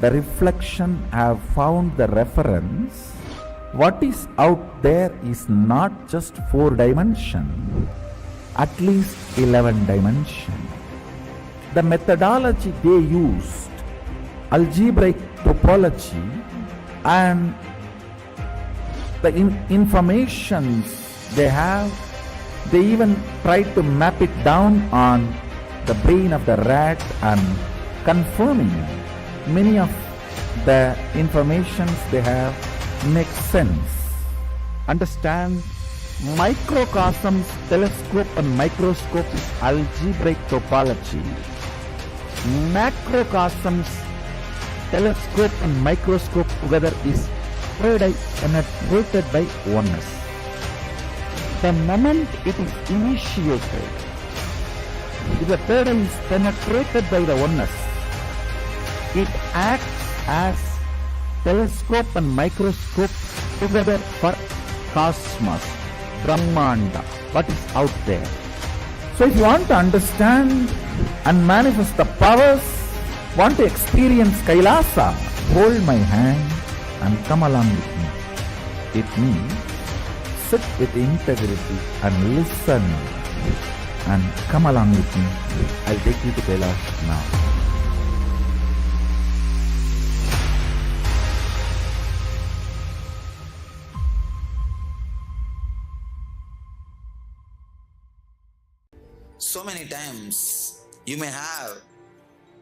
the reflection have found the reference. What is out there is not just 4 dimension, at least 11 dimension. The methodology they used, algebraic topology, and the informations they have, they even try to map it down on the brain of the rat and confirming many of the informations they have make sense. Understand, microcosms, telescope and microscope is algebraic topology. Macrocosms, telescope and microscope together is penetrated by oneness. The moment it is initiated, if the third eye is penetrated by the oneness, it acts as telescope and microscope together for cosmos, Brahmanda, what is out there. So if you want to understand and manifest the powers, want to experience Kailasa, hold my hand and come along with me. With me, sit with integrity and listen and come along with me. I'll take you to Kailash now. So many times you may have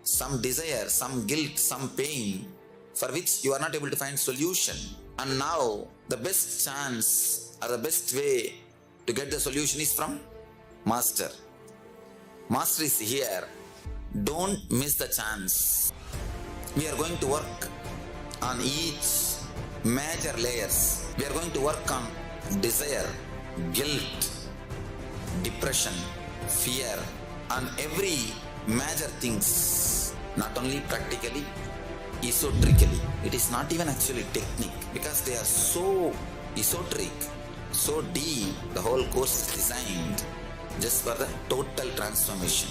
some desire, some guilt, some pain for which you are not able to find solution. And now the best chance or the best way to get the solution is from Master. Master is here. Don't miss the chance. We are going to work on each major layers. We are going to work on desire, guilt, depression, fear, and every major things, not only practically, esoterically. It is not even actually technique, because they are so esoteric, so deep. The whole course is designed just for the total transformation.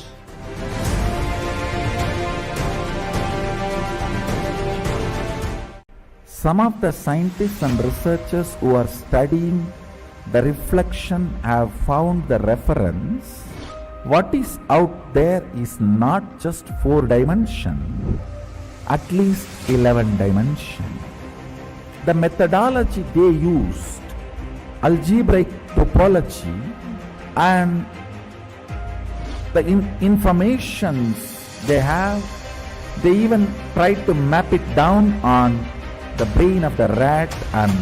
Some of the scientists and researchers who are studying the reflection have found the reference. What is out there is not just 4 dimension, at least 11 dimension. The methodology they used, algebraic topology, and the informations they have, they even try to map it down on the brain of the rat and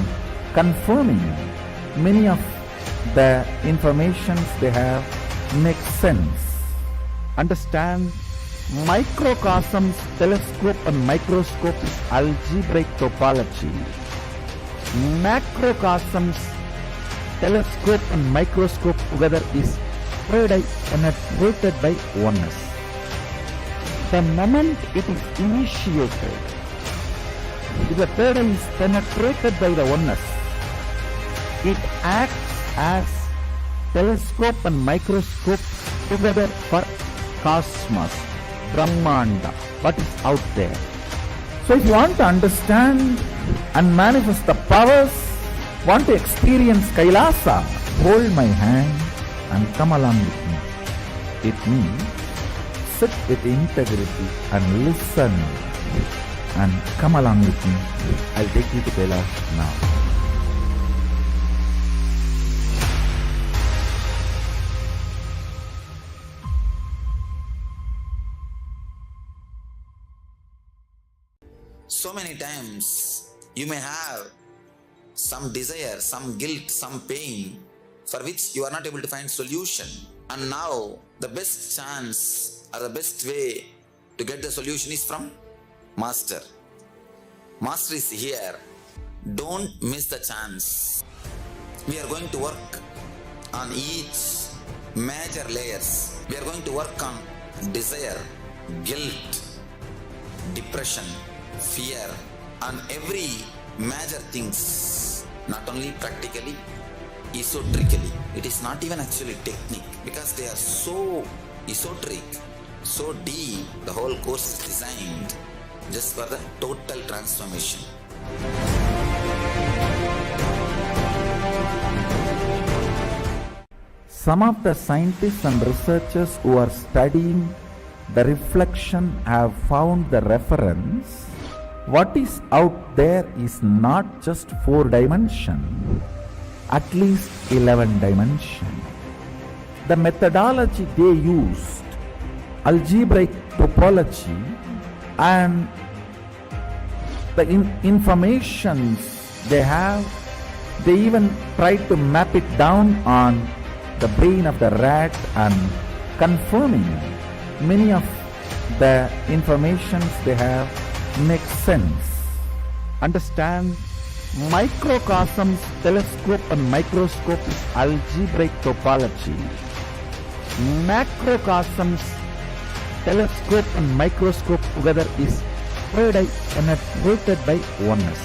confirming many of the informations they have make sense. Understand, microcosms, telescope and microscope is algebraic topology. Macrocosms, telescope and microscope together is penetrated by oneness. The moment it is initiated, if the third eye is penetrated by the oneness, it acts as telescope and microscope together for cosmos, Brahmanda, what is out there. So if you want to understand and manifest the powers, want to experience Kailasa, hold my hand and come along with me. With me, sit with integrity and listen and come along with me. I'll take you to Kailash now. So many times you may have some desire, some guilt, some pain for which you are not able to find solution. And now the best chance or the best way to get the solution is from Master. Master is here. Don't miss the chance. We are going to work on each major layers. We are going to work on desire, guilt, depression, fear, and every major things, not only practically, esoterically. It is not even actually technique, because they are so esoteric, so deep. The whole course is designed just for the total transformation. Some of the scientists and researchers who are studying the reflection have found the reference. What is out there is not just 4 dimension, at least 11 dimension. The methodology they used, algebraic topology, and the informations they have, they even tried to map it down on the brain of the rat and confirming many of the informations they have makes sense. Understand, microcosms, telescope and microscope is algebraic topology. Macrocosms, telescope and microscope together is penetrated by oneness.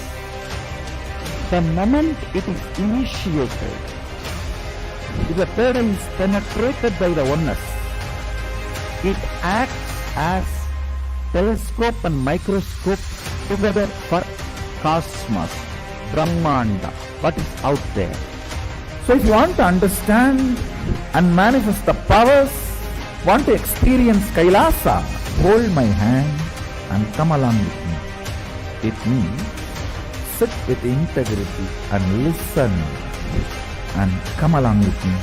The moment it is initiated, if the paradise is penetrated by the oneness, it acts as telescope and microscope together for cosmos, Brahmanda, what is out there. So if you want to understand and manifest the powers, want to experience Kailasa, hold my hand and come along with me. With me, sit with integrity and listen. And come along with me.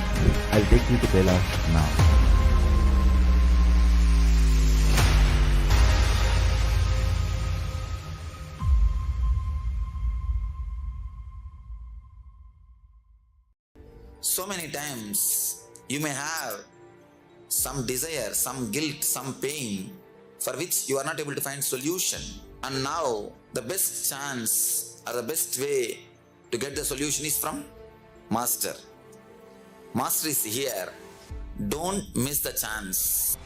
I'll take you to Kailash now. So many times you may have some desire, some guilt, some pain for which you are not able to find solution. And now the best chance or the best way to get the solution is from Master. Master is here. Don't miss the chance.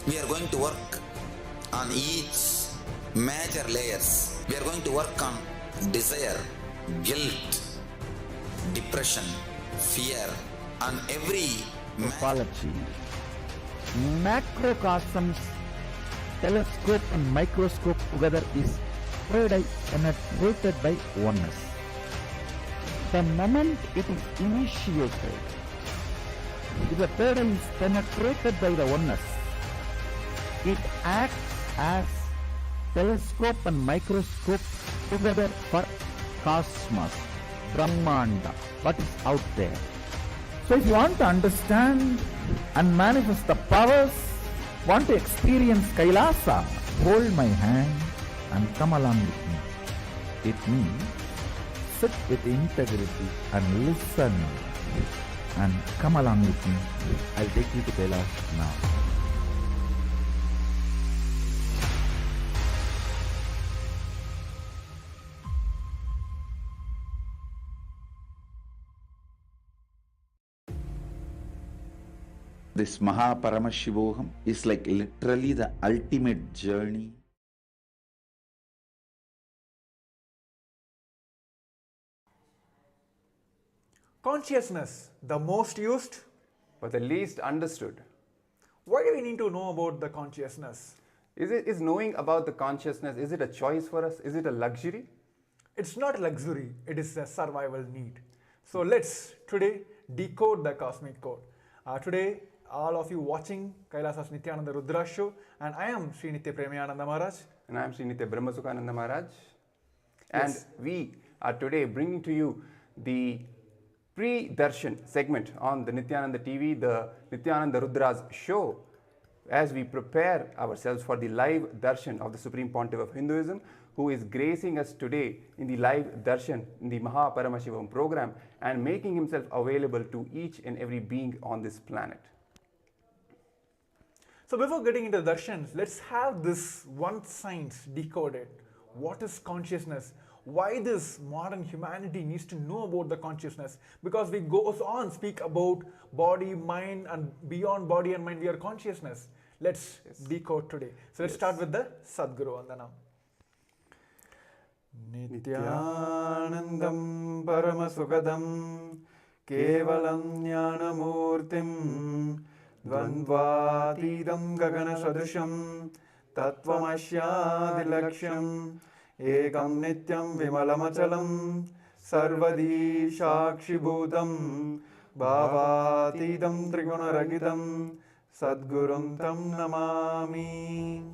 We are going to work on each major layers. We are going to work on desire, guilt, depression, fear, on every topology. Macrocosms, telescope and microscope together is penetrated by oneness. The moment it is initiated, if the paradise is penetrated by the oneness, it acts as telescope and microscope together for cosmos, Brahmanda, what is out there. So if you want to understand and manifest the powers, want to experience Kailasa, hold my hand and come along with me. With me, sit with integrity and listen. And come along with me. I'll take you to Kailash now. This Paramashivam is like literally the ultimate journey. Consciousness, the most used, but the least understood. Why do we need to know about the consciousness? Is knowing about the consciousness, is it a choice for us? Is it a luxury? It's not a luxury, it is a survival need. So let's today decode the cosmic code. Today, all of you watching SPH Nithyananda Rudra show, and I am Sri Nithya Premayananda Maharaj. And I am Sri Nithya Brahmasukhananda Maharaj. And Yes. we are today bringing to you the pre-darshan segment on the Nithyananda TV, the Nithyananda Rudra's show, as we prepare ourselves for the live darshan of the Supreme Pontiff of Hinduism, who is gracing us today in the live darshan in the Paramashivam program and making himself available to each and every being on this planet. So before getting into the darshans, let's have this one science decoded. What is consciousness? Why this modern humanity needs to know about the consciousness? Because we goes on speak about body, mind, and beyond body and mind we are consciousness. Let's decode today. So let's start with the Sadguru Vandanam. Nithyanandam Paramasukadam Kevalam Jnanamurtim Dvandvatidam Gagana Sadrisham Tattvamashyaadilaksham Ekam Nityam Vimalamachalam Sarvadi Shakshibhutam Bhavatidam Trigunaragitam Sadgurum Tam Namami.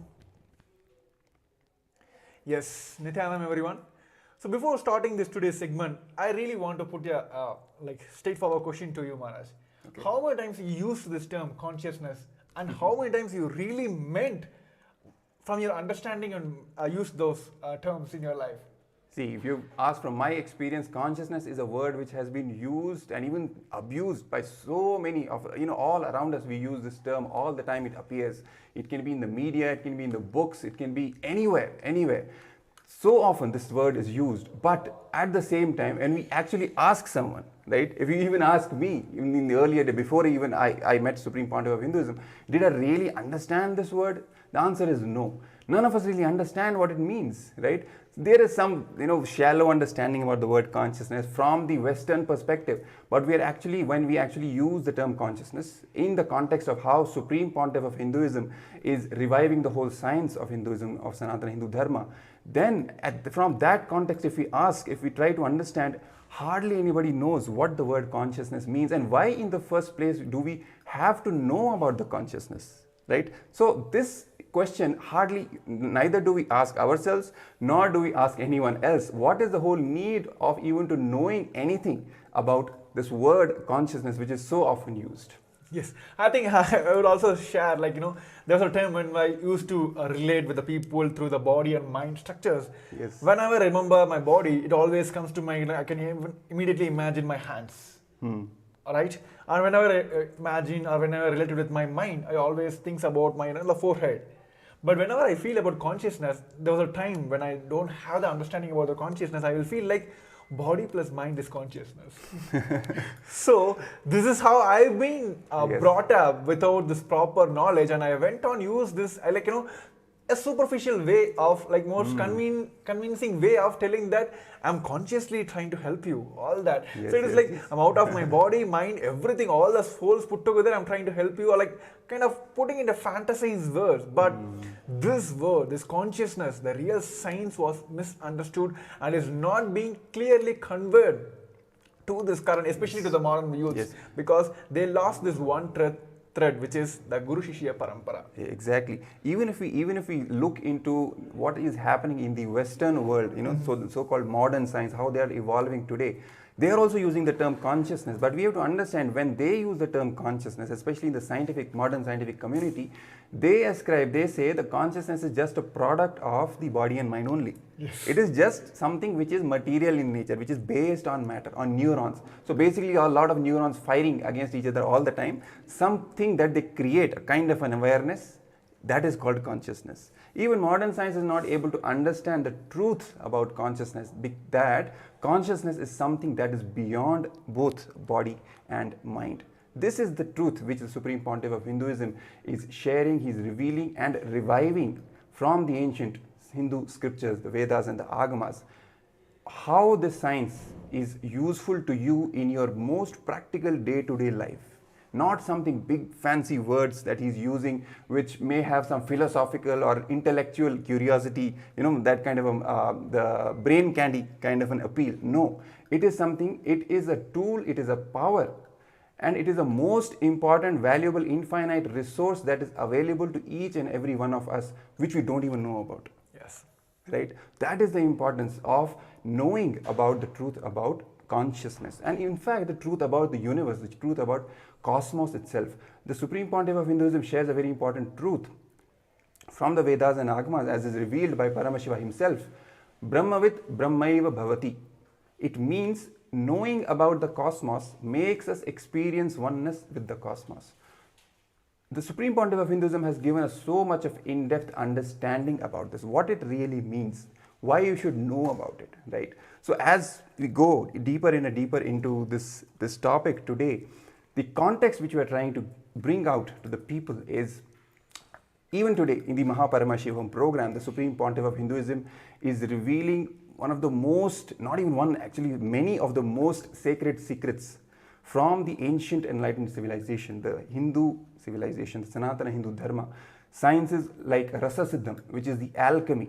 Yes, Nithyanam everyone. So before starting this today's segment, I really want to put a straightforward question to you, Maharaj. Okay. How many times you used this term consciousness, and how many times you really meant from your understanding and used those terms in your life? See, if you ask from my experience, consciousness is a word which has been used and even abused by so many of, all around us. We use this term all the time. It appears. It can be in the media, it can be in the books, it can be anywhere. So often this word is used, but at the same time, when we actually ask someone, right? If you even ask me, even in the earlier day, before even I met Supreme Pontiff of Hinduism, did I really understand this word? The answer is no. None of us really understand what it means, right? There is some, shallow understanding about the word consciousness from the Western perspective, but when we actually use the term consciousness in the context of how Supreme Pontiff of Hinduism is reviving the whole science of Hinduism, of Sanatana Hindu Dharma, then from that context, if we try to understand, hardly anybody knows what the word consciousness means and why in the first place do we have to know about the consciousness, right? So this question neither do we ask ourselves nor do we ask anyone else. What is the whole need of even to knowing anything about this word consciousness, which is so often used? Yes, I think I would also share, there was a time when I used to relate with the people through the body and mind structures. Yes. Whenever I remember my body, it always comes to my, I can even immediately imagine my hands. Right? And whenever I imagine or whenever I relate with my mind, I always think about my the forehead. But whenever I feel about consciousness, there was a time when I don't have the understanding about the consciousness, I will feel like body plus mind is consciousness. So this is how I've been brought up without this proper knowledge, and I went on use this a superficial way of most convincing way of telling that I'm consciously trying to help you, all that. So it is I'm out of my body, mind, everything, all the souls put together, I'm trying to help you, or kind of putting in a fantasized words. But this word, this consciousness, the real science was misunderstood and is not being clearly conveyed to this current, especially to the modern youths, because they lost this one thread, which is the Guru Shishya Parampara. Exactly. Even if we look into what is happening in the Western world, so the so-called modern science, how they are evolving today, they are also using the term consciousness. But we have to understand, when they use the term consciousness, especially in the modern scientific community, they say the consciousness is just a product of the body and mind only. Yes. It is just something which is material in nature, which is based on matter, on neurons. So basically a lot of neurons firing against each other all the time, something that they create, a kind of an awareness, that is called consciousness. Even modern science is not able to understand the truth about consciousness, that consciousness is something that is beyond both body and mind. This is the truth which the Supreme Pontiff of Hinduism is sharing, he is revealing and reviving from the ancient Hindu scriptures, the Vedas and the Agamas. How this science is useful to you in your most practical day-to-day life. Not something big fancy words that he's using which may have some philosophical or intellectual curiosity, that kind of the brain candy kind of an appeal. No, it is something, it is a tool, it is a power, and it is the most important, valuable, infinite resource that is available to each and every one of us, which we don't even know about. Yes. Right? That is the importance of knowing about the truth about consciousness, and in fact the truth about the universe, the truth about cosmos itself. The Supreme Pontiff of Hinduism shares a very important truth from the Vedas and Agamas, as is revealed by Paramashiva himself. Brahmavit Brahmaiva Bhavati. It means knowing about the cosmos makes us experience oneness with the cosmos. The Supreme Pontiff of Hinduism has given us so much of in-depth understanding about this, what it really means, why you should know about it, right? So as we go deeper into this topic today, the context which we are trying to bring out to the people is, even today in the Mahaparamashivam program, the Supreme Pontiff of Hinduism is revealing one of the most, not even one, actually many of the most sacred secrets from the ancient enlightened civilization, the Hindu civilization, the Sanatana Hindu Dharma. Sciences like Rasa Siddham, which is the alchemy.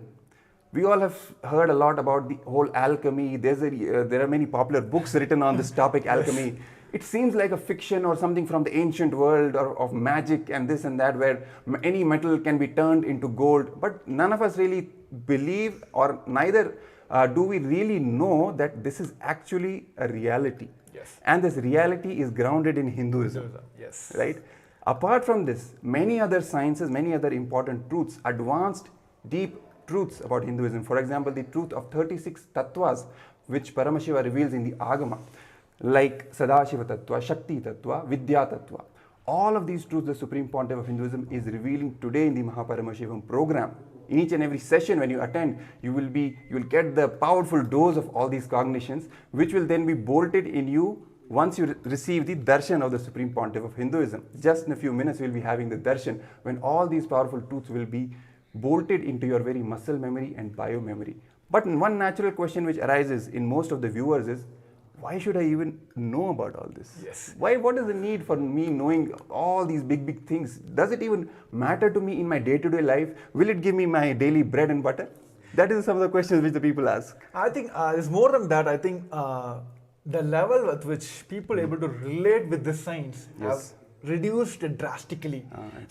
We all have heard a lot about the whole alchemy. There are many popular books written on this topic, alchemy. It seems like a fiction or something from the ancient world or of magic and this and that, where any metal can be turned into gold. But none of us really believe, or neither do we really know that this is actually a reality. Yes. And this reality is grounded in Hinduism. Yes. Right? Apart from this, many other sciences, many other important truths, advanced, deep truths about Hinduism. For example, the truth of 36 tattvas, which Paramashiva reveals in the Agama, like Sadashiva Tattva, Shakti Tattva, Vidya Tattva. All of these truths the Supreme Pontiff of Hinduism is revealing today in the Mahaparamashivam program. In each and every session when you attend, you will get the powerful dose of all these cognitions, which will then be bolted in you once you receive the darshan of the Supreme Pontiff of Hinduism. Just in a few minutes, we'll be having the darshan, when all these powerful truths will be bolted into your very muscle memory and bio memory. But one natural question which arises in most of the viewers is, why should I even know about all this? Yes. What is the need for me knowing all these big things? Does it even matter to me in my day-to-day life? Will it give me my daily bread and butter? That is some of the questions which the people ask. I think it's more than that. I think the level at which people are able to relate with this science have reduced drastically.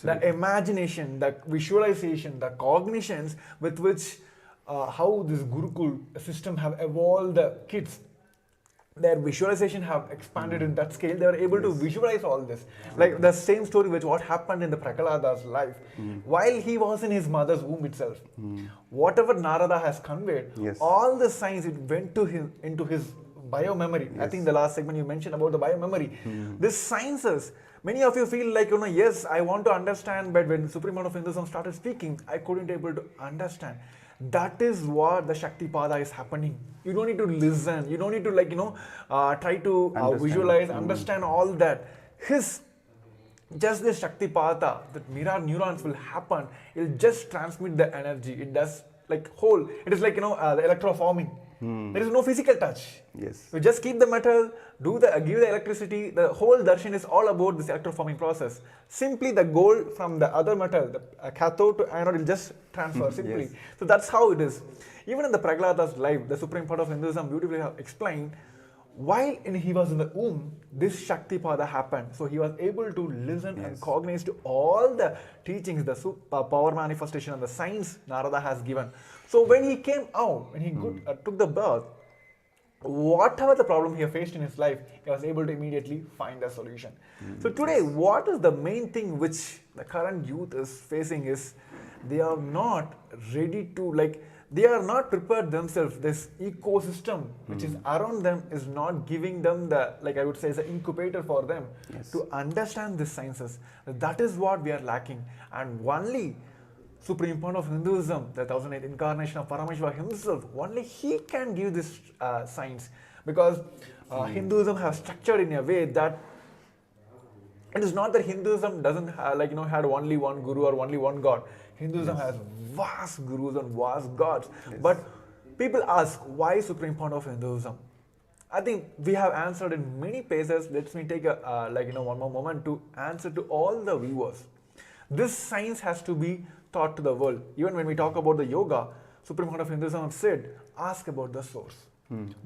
The imagination, the visualization, the cognitions with which how this Gurukul system have evolved the kids, their visualization have expanded in that scale. They are able to visualize all this. Like the same story which what happened in the Prahlada's life. While he was in his mother's womb itself, whatever Narada has conveyed, all the science, it went to him into his bio memory. I think the last segment you mentioned about the bio memory. These sciences, many of you feel like, yes, I want to understand, but when Supreme Lord of Hinduism started speaking, I couldn't able to understand. That is what the Shaktipada is happening. You don't need to listen. You don't need to try to visualize, understand all that. Just this Shaktipada, that mirror neurons will happen. It'll just transmit the energy. It does it is like, the electroforming. There is no physical touch. Yes. You just keep the metal, give the electricity. The whole darshan is all about this electroforming process. Simply the gold from the other metal, the cathode to anode, will just transfer simply. So that's how it is. Even in the Prahlada's life, the Supreme Part of Hinduism beautifully have explained, while he was in the womb, this Shaktipada happened. So he was able to listen and cognize to all the teachings, the power manifestation and the science Narada has given. So when he came out, when he took the birth, whatever the problem he faced in his life, he was able to immediately find a solution. So today, what is the main thing which the current youth is facing is, they are not ready to, they are not prepared themselves. This ecosystem which is around them is not giving them the, I would say, is an incubator for them to understand these sciences. That is what we are lacking. And only Supreme Point of Hinduism, the 1008th incarnation of Paramashiva himself, only he can give this science. Because Hinduism has structured in a way that it is not that Hinduism doesn't have, had only one guru or only one god. Hinduism has vast gurus and vast gods. But people ask, why Supreme Point of Hinduism? I think we have answered in many places. Let me take one more moment to answer to all the viewers. This science has to be taught to the world. Even when we talk about the yoga, Supreme Point of Hinduism said, ask about the source.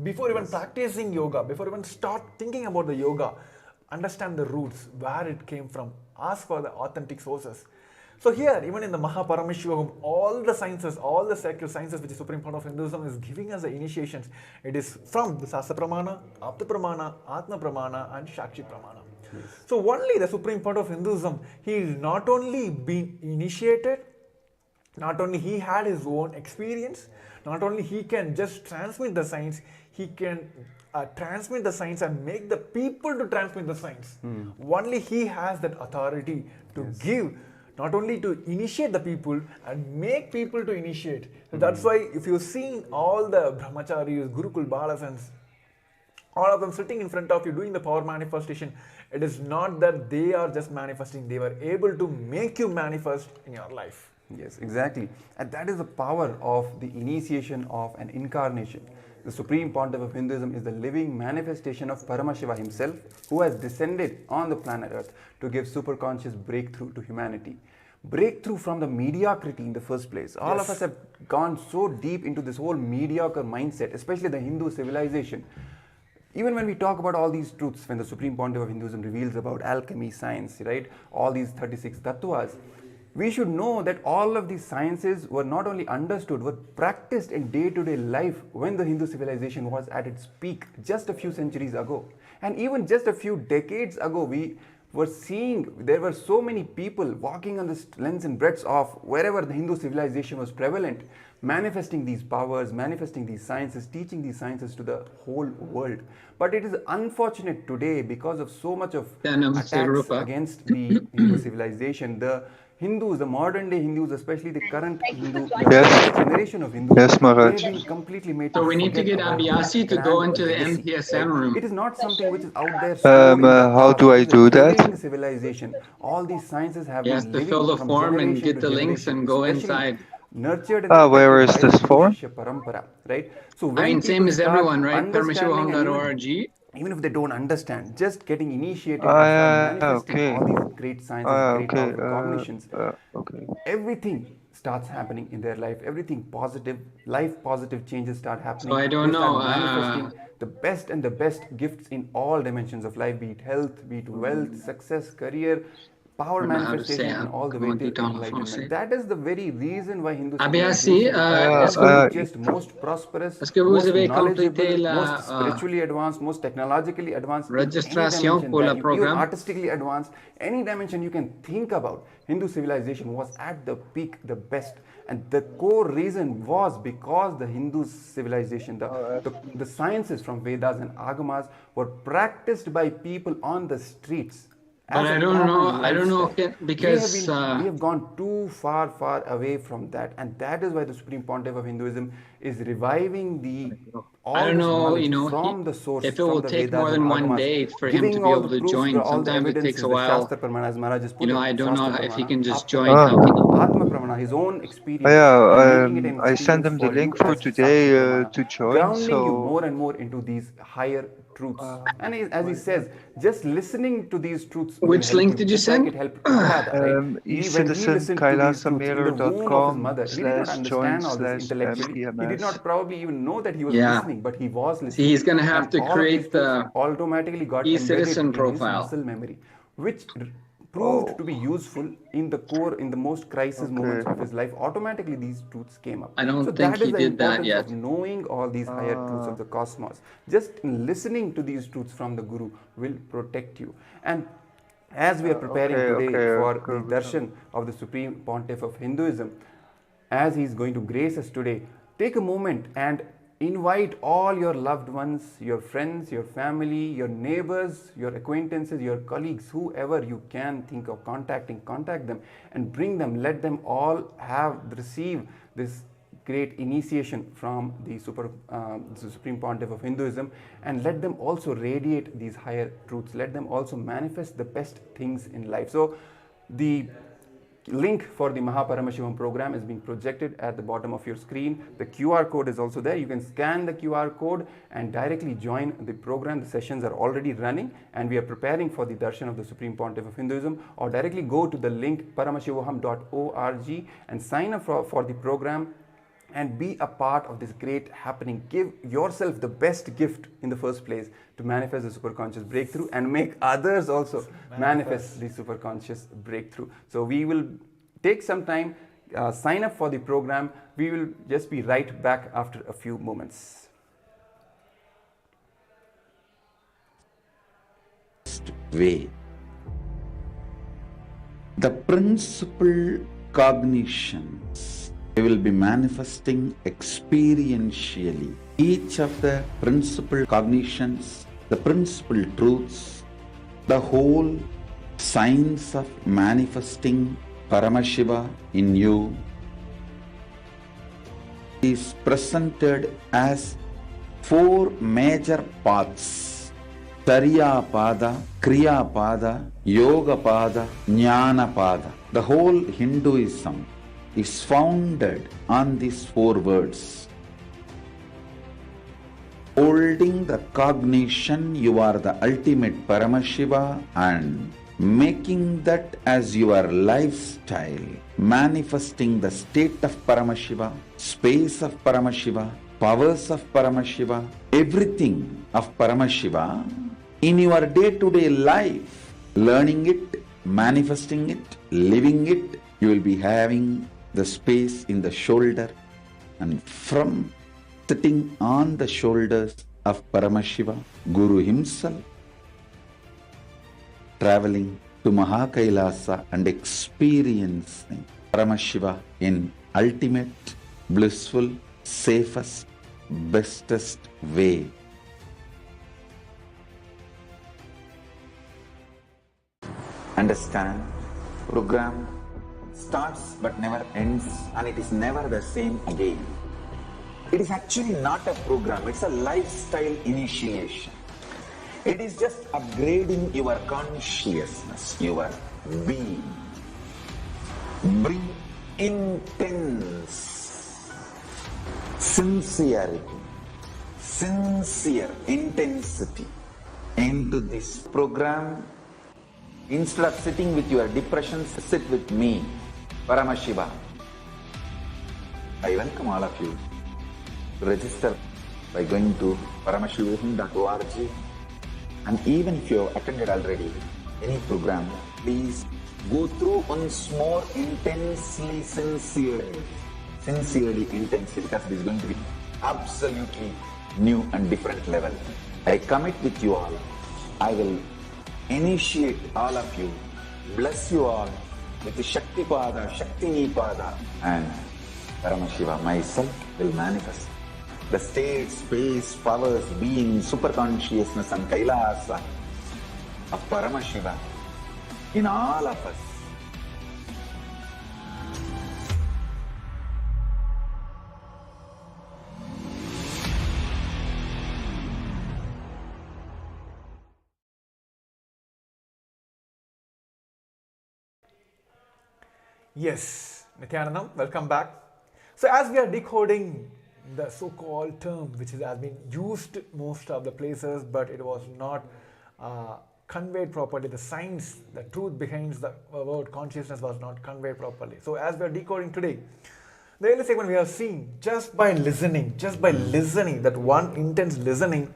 Before even practicing yoga, before even start thinking about the yoga, understand the roots, where it came from. Ask for the authentic sources. So here, even in the Mahaparamashivam, all the sciences, all the sacred sciences which the Supreme Point of Hinduism is giving us the initiations, it is from the Sasa Pramana, Apta Pramana, Atma Pramana and Shakshi Pramana. So only the Supreme Point of Hinduism, he is not only been initiated, not only he had his own experience, not only he can just transmit the science, he can transmit the science and make the people to transmit the science. Only he has that authority to give, not only to initiate the people and make people to initiate. So that's why if you've seen all the brahmacharis, Gurukul Balasans, all of them sitting in front of you doing the power manifestation, it is not that they are just manifesting, they were able to make you manifest in your life. Yes, exactly. And that is the power of the initiation of an incarnation. The Supreme Pontiff of Hinduism is the living manifestation of Paramashiva himself, who has descended on the planet Earth to give superconscious breakthrough to humanity. breakthrough from the mediocrity in the first place. All of us have gone so deep into this whole mediocre mindset, especially the Hindu civilization. Even when we talk about all these truths, when the Supreme Pontiff of Hinduism reveals about alchemy, science, right, all these 36 tattvas, we should know that all of these sciences were not only understood, were practiced in day-to-day life when the Hindu civilization was at its peak just a few centuries ago. And even just a few decades ago, we were seeing there were so many people walking on the lengths and breadths of wherever the Hindu civilization was prevalent, manifesting these powers, manifesting these sciences, teaching these sciences to the whole world. But it is unfortunate today, because of so much of attacks against the Hindu civilization, the Hindus, the modern day Hindus, especially the current Hindu, the generation of Hindus, Yes, Maharaj. they've been completely made So to we need to forget get about Abhyasi to that go grand into the legacy, MPSM right? room. It is not something which is out there stored in the How past. do I It is a do that? living civilization. All these sciences have He has been to living fill the from form and generation get to the links generation, and go especially inside. nurtured and Where protected is by this the for? Shishya Parampara, right? So I when mean, same people as start everyone, right? understanding, and Paramashivaham.org. even if they don't understand, just getting initiated and start manifesting okay. all these great sciences, great Okay. powerful cognitions, Okay. everything starts happening in their life. Everything positive, life positive changes start happening. So I don't They start know, manifesting the best and the best gifts in all dimensions of life, be it health, be it wealth, success, career, power I don't know how to say manifestation, it. and all the way Comment till it down, enlightenment. français. That is the very reason why Hindu Abhyasi, civilization est-ce was que, the richest, most prosperous, est-ce que vous most avez knowledgeable, complété most la spiritually advanced, most technologically advanced in any registration dimension pour that le you, even programme? artistically advanced, any dimension you can think about, Hindu civilization was at the peak, the best. And the core reason was because the Hindu civilization, the sciences from Vedas and Agamas were practiced by people on the streets. But As I a don't know, common I don't know, lifestyle. because we have gone too far away from that, and that is why the Supreme Pontiff of Hinduism is reviving all I don't this know, knowledge you know, from the source, if it from will the take Vedas more and than one Agamas, day for him to giving be all able the to proofs, join. all the Sometimes it takes evidences, a the while. Shastra Pramana, as Maharaj has put You know, it, I don't know Shastra if he Pramana, can just Apta join. Pramana, How can he? Atma Pramana, his own experience, Yeah, and making it an I sent experience him the for you link for as today Sakshi Pramana, to join. grounding you So more and more into these higher truths. And as he says, just listening to these truths will Which help link you, did you just like send? it helped Prahlada, right? When he listened to these truths in the womb of his mother, he did not understand all this intellectually. He did not probably even know that he was Yeah. listening, but he was See, listening. he's going to have And to all of these create truths the automatically got e-citizen embedded in his profile. muscle memory, which proved to be useful in the core, in the most crisis moments of his life. Automatically these truths came up. I don't So think that is he the did that importance yet. of knowing all these higher truths of the cosmos. Just listening to these truths from the Guru will protect you. And as we are preparing today for the darshan of the Supreme Pontiff of Hinduism, as he is going to grace us today, take a moment and invite all your loved ones, your friends, your family, your neighbors, your acquaintances, your colleagues, whoever you can think of contacting, contact them and bring them. Let them all receive this great initiation from the Supreme Pontiff of Hinduism, and let them also radiate these higher truths. Let them also manifest the best things in life. So the link for the Paramashivam program is being projected at the bottom of your screen. The QR code is also there. You can scan the QR code and directly join the program. The sessions are already running and we are preparing for the darshan of the Supreme Pontiff of Hinduism, or directly go to the link paramashivaham.org and sign up for the program and be a part of this great happening. Give yourself the best gift in the first place to manifest the superconscious breakthrough and make others also manifest the superconscious breakthrough. So we will take some time, sign up for the program. We will just be right back after a few moments. Way. The principal cognitions we will be manifesting experientially. Each of the principal cognitions, the principal truths, the whole science of manifesting Paramashiva in you is presented as four major paths: Charya Pada, Kriya Pada, Yoga Pada, Jnana Pada. The whole Hinduism is founded on these four words. Holding the cognition you are the ultimate Paramashiva, and making that as your lifestyle, manifesting the state of Paramashiva, space of Paramashiva, powers of Paramashiva, everything of Paramashiva in your day-to-day life, learning it, manifesting it, living it. You will be having the space in the shoulder, and from sitting on the shoulders of Paramashiva, Guru himself, traveling to Mahakailasa and experiencing Paramashiva in ultimate, blissful, safest, bestest way. Understand, program starts but never ends, and it is never the same again. It is actually not a program, it's a lifestyle initiation. It is just upgrading your consciousness, your being. Bring intense sincerity, sincere intensity into this program. Instead of sitting with your depressions, sit with me, Paramashiva. I welcome all of you to register by going to paramashivam.org. And even if you have attended already any program, please go through once more intensely, sincerely, because it is going to be absolutely new and different level. I commit with you all. I will initiate all of you, bless you all with the Shakti Pada, Shakti Pada, and Paramashiva myself will manifest the state, space, powers, being, superconsciousness and Kailasa of Paramashiva in all of us. Yes, Nithyanandam, welcome back. So as we are decoding the so-called term which has been used most of the places, but it was not conveyed properly, the science, the truth behind the word consciousness was not conveyed properly. So as we are decoding today, the early segment we have seen, just by listening, that one intense listening,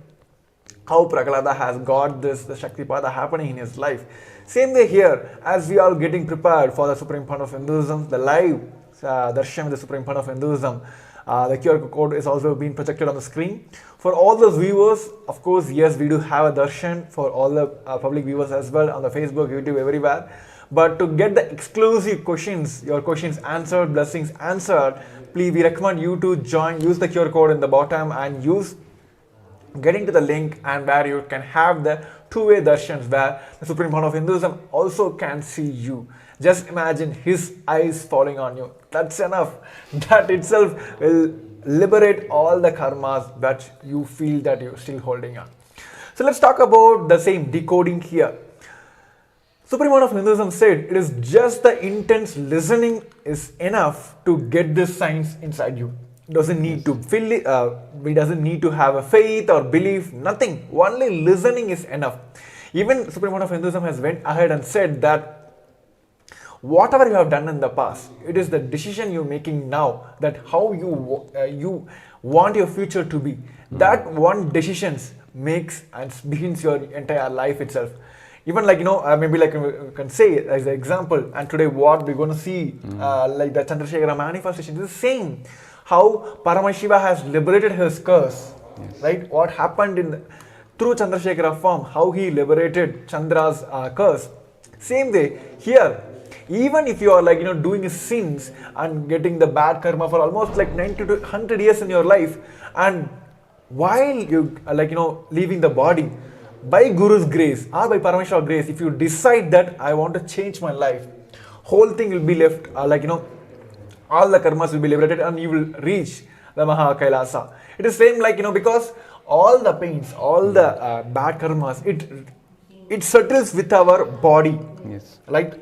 how Prahlada has got this, the Shaktipada happening in his life. Same way here, as we are getting prepared for the Supreme Fund of Hinduism, the live darshan with the Supreme Fund of Hinduism, the QR code is also being projected on the screen. For all those viewers, of course, yes, we do have a darshan for all the public viewers as well on the Facebook, YouTube, everywhere. But to get the exclusive questions, your questions answered, blessings answered, please, we recommend you to join, use the QR code in the bottom and getting to the link, and where you can have the two-way darshans where the Supreme Fund of Hinduism also can see you. Just imagine his eyes falling on you. That's enough. That itself will liberate all the karmas that you feel that you're still holding on. So let's talk about the same decoding here. Supreme Fund of Hinduism said it is just the intense listening is enough to get this science inside you. Doesn't need to feel it, we doesn't need to have a faith or belief, nothing. Only listening is enough. Even Supreme Fund of Hinduism has went ahead and said that whatever you have done in the past, it is the decision you're making now, that how you want your future to be. That one decision makes and begins your entire life itself. Even like, maybe like you can say as an example, and today what we're going to see, like the Chandrashekara manifestation is the same. How Paramashiva has liberated his curse, right? What happened through Chandrashekara form, how he liberated Chandra's curse. Same way here, even if you are like doing sins and getting the bad karma for almost like 90 to 100 years in your life, and while you leaving the body, by Guru's grace or by Paramashiva's grace, if you decide that I want to change my life, whole thing will be left all the karmas will be liberated and you will reach the Maha Kailasa. It is same like, because all the pains, all the bad karmas, it settles with our body. Yes. Like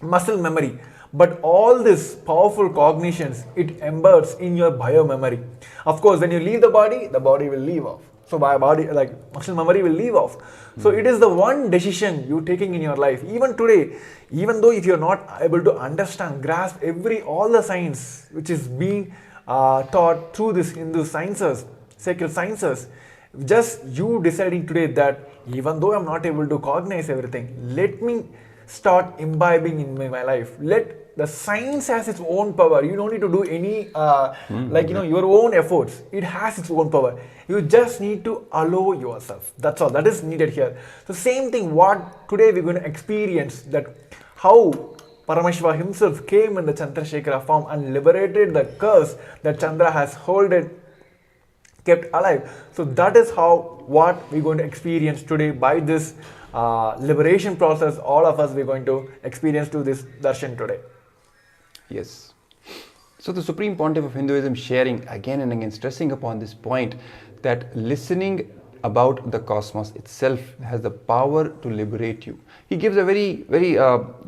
muscle memory. But all this powerful cognitions, it embeds in your bio memory. Of course, when you leave the body will leave off. So my body, like muscle memory will leave off. So it is the one decision you're taking in your life. Even today, even though if you're not able to understand, grasp all the science which is being taught through this Hindu sciences, sacred sciences, just you deciding today that even though I'm not able to cognize everything, let me start imbibing in my life. Let the science has its own power. You don't need to do any your own efforts. It has its own power. You just need to allow yourself. That's all that is needed here. So same thing what today we're going to experience, that how Paramashiva himself came in the Chandrashekara form and liberated the curse that Chandra has kept alive. So that is how what we're going to experience today by this liberation process. All of us we're going to experience to this darshan today. Yes. So the Supreme Pontiff of Hinduism sharing again and again, stressing upon this point that listening about the cosmos itself has the power to liberate you. He gives a very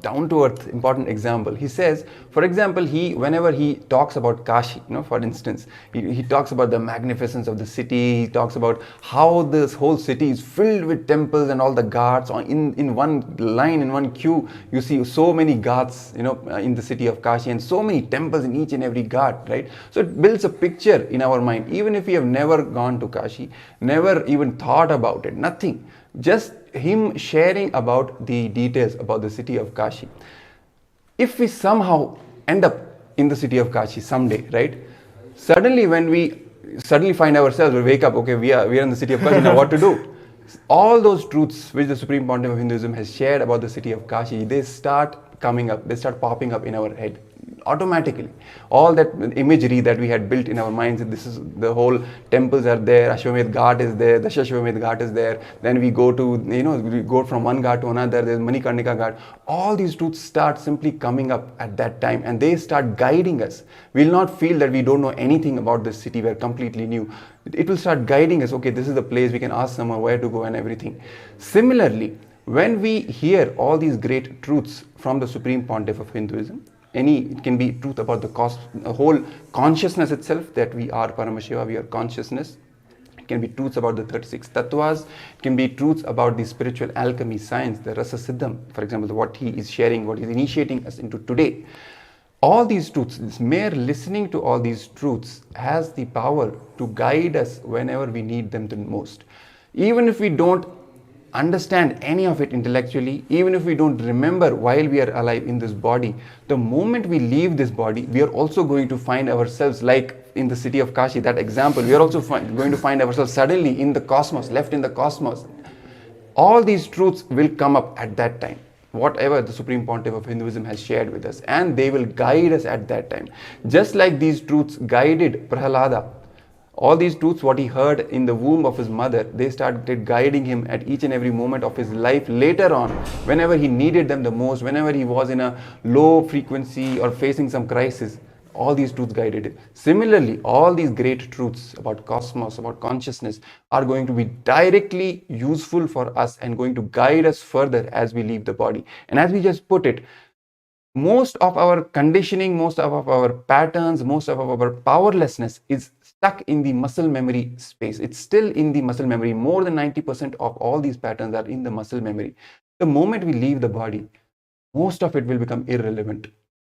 down-to-earth important example. He says, for example, whenever he talks about Kashi, for instance, he talks about the magnificence of the city. He talks about how this whole city is filled with temples and all the ghats. In one line, in one queue, you see so many ghats, in the city of Kashi, and so many temples in each and every ghat, right? So it builds a picture in our mind, even if we have never gone to Kashi, never even thought about it, nothing. Just him sharing about the details about the city of Kashi. If we somehow end up in the city of Kashi someday, right? Suddenly when we find ourselves, we wake up, okay, we are in the city of Kashi, now what to do? All those truths which the Supreme Pontiff of Hinduism has shared about the city of Kashi, they start coming up, they start popping up in our head automatically. All that imagery that we had built in our minds, this is the whole temples are there, Ashwamedh Ghat is there, Dashashwamedh Ghat is there, then we go to, we go from one ghat to another, there's Manikarnika Ghat. All these truths start simply coming up at that time, and they start guiding us. We'll not feel that we don't know anything about this city, we're completely new. It will start guiding us, okay, this is the place, we can ask someone where to go and everything. Similarly, when we hear all these great truths from the Supreme Pontiff of Hinduism, it can be truth about the whole consciousness itself, that we are Paramashiva, we are consciousness. It can be truths about the 36 tattvas. It can be truths about the spiritual alchemy science, the Rasa Siddham, for example, what he is sharing, what he is initiating us into today. All these truths, this mere listening to all these truths has the power to guide us whenever we need them the most. Even if we don't understand any of it intellectually, even if we don't remember while we are alive in this body, the moment we leave this body, we are also going to find ourselves, like in the city of Kashi, that example, we are also going to find ourselves suddenly in the cosmos, left in the cosmos. All these truths will come up at that time, whatever the Supreme Pontiff of Hinduism has shared with us, and they will guide us at that time. Just like these truths guided Prahalada, all these truths, what he heard in the womb of his mother, they started guiding him at each and every moment of his life later on, whenever he needed them the most, whenever he was in a low frequency or facing some crisis. All these truths guided him. Similarly, all these great truths about cosmos, about consciousness, are going to be directly useful for us and going to guide us further as we leave the body. And as we just put it, most of our conditioning, most of our patterns, most of our powerlessness is stuck in the muscle memory space. It's still in the muscle memory. More than 90% of all these patterns are in the muscle memory. The moment we leave the body, most of it will become irrelevant.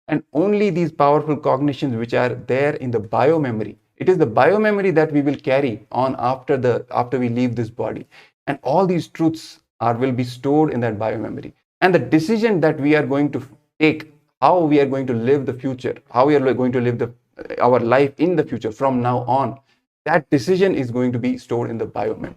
And only these powerful cognitions which are there in the biomemory, it is the biomemory that we will carry on after we leave this body. And all these truths will be stored in that biomemory. And the decision that we are going to take, how we are going to live the future, how we are going to live our life in the future from now on, that decision is going to be stored in the biomemory.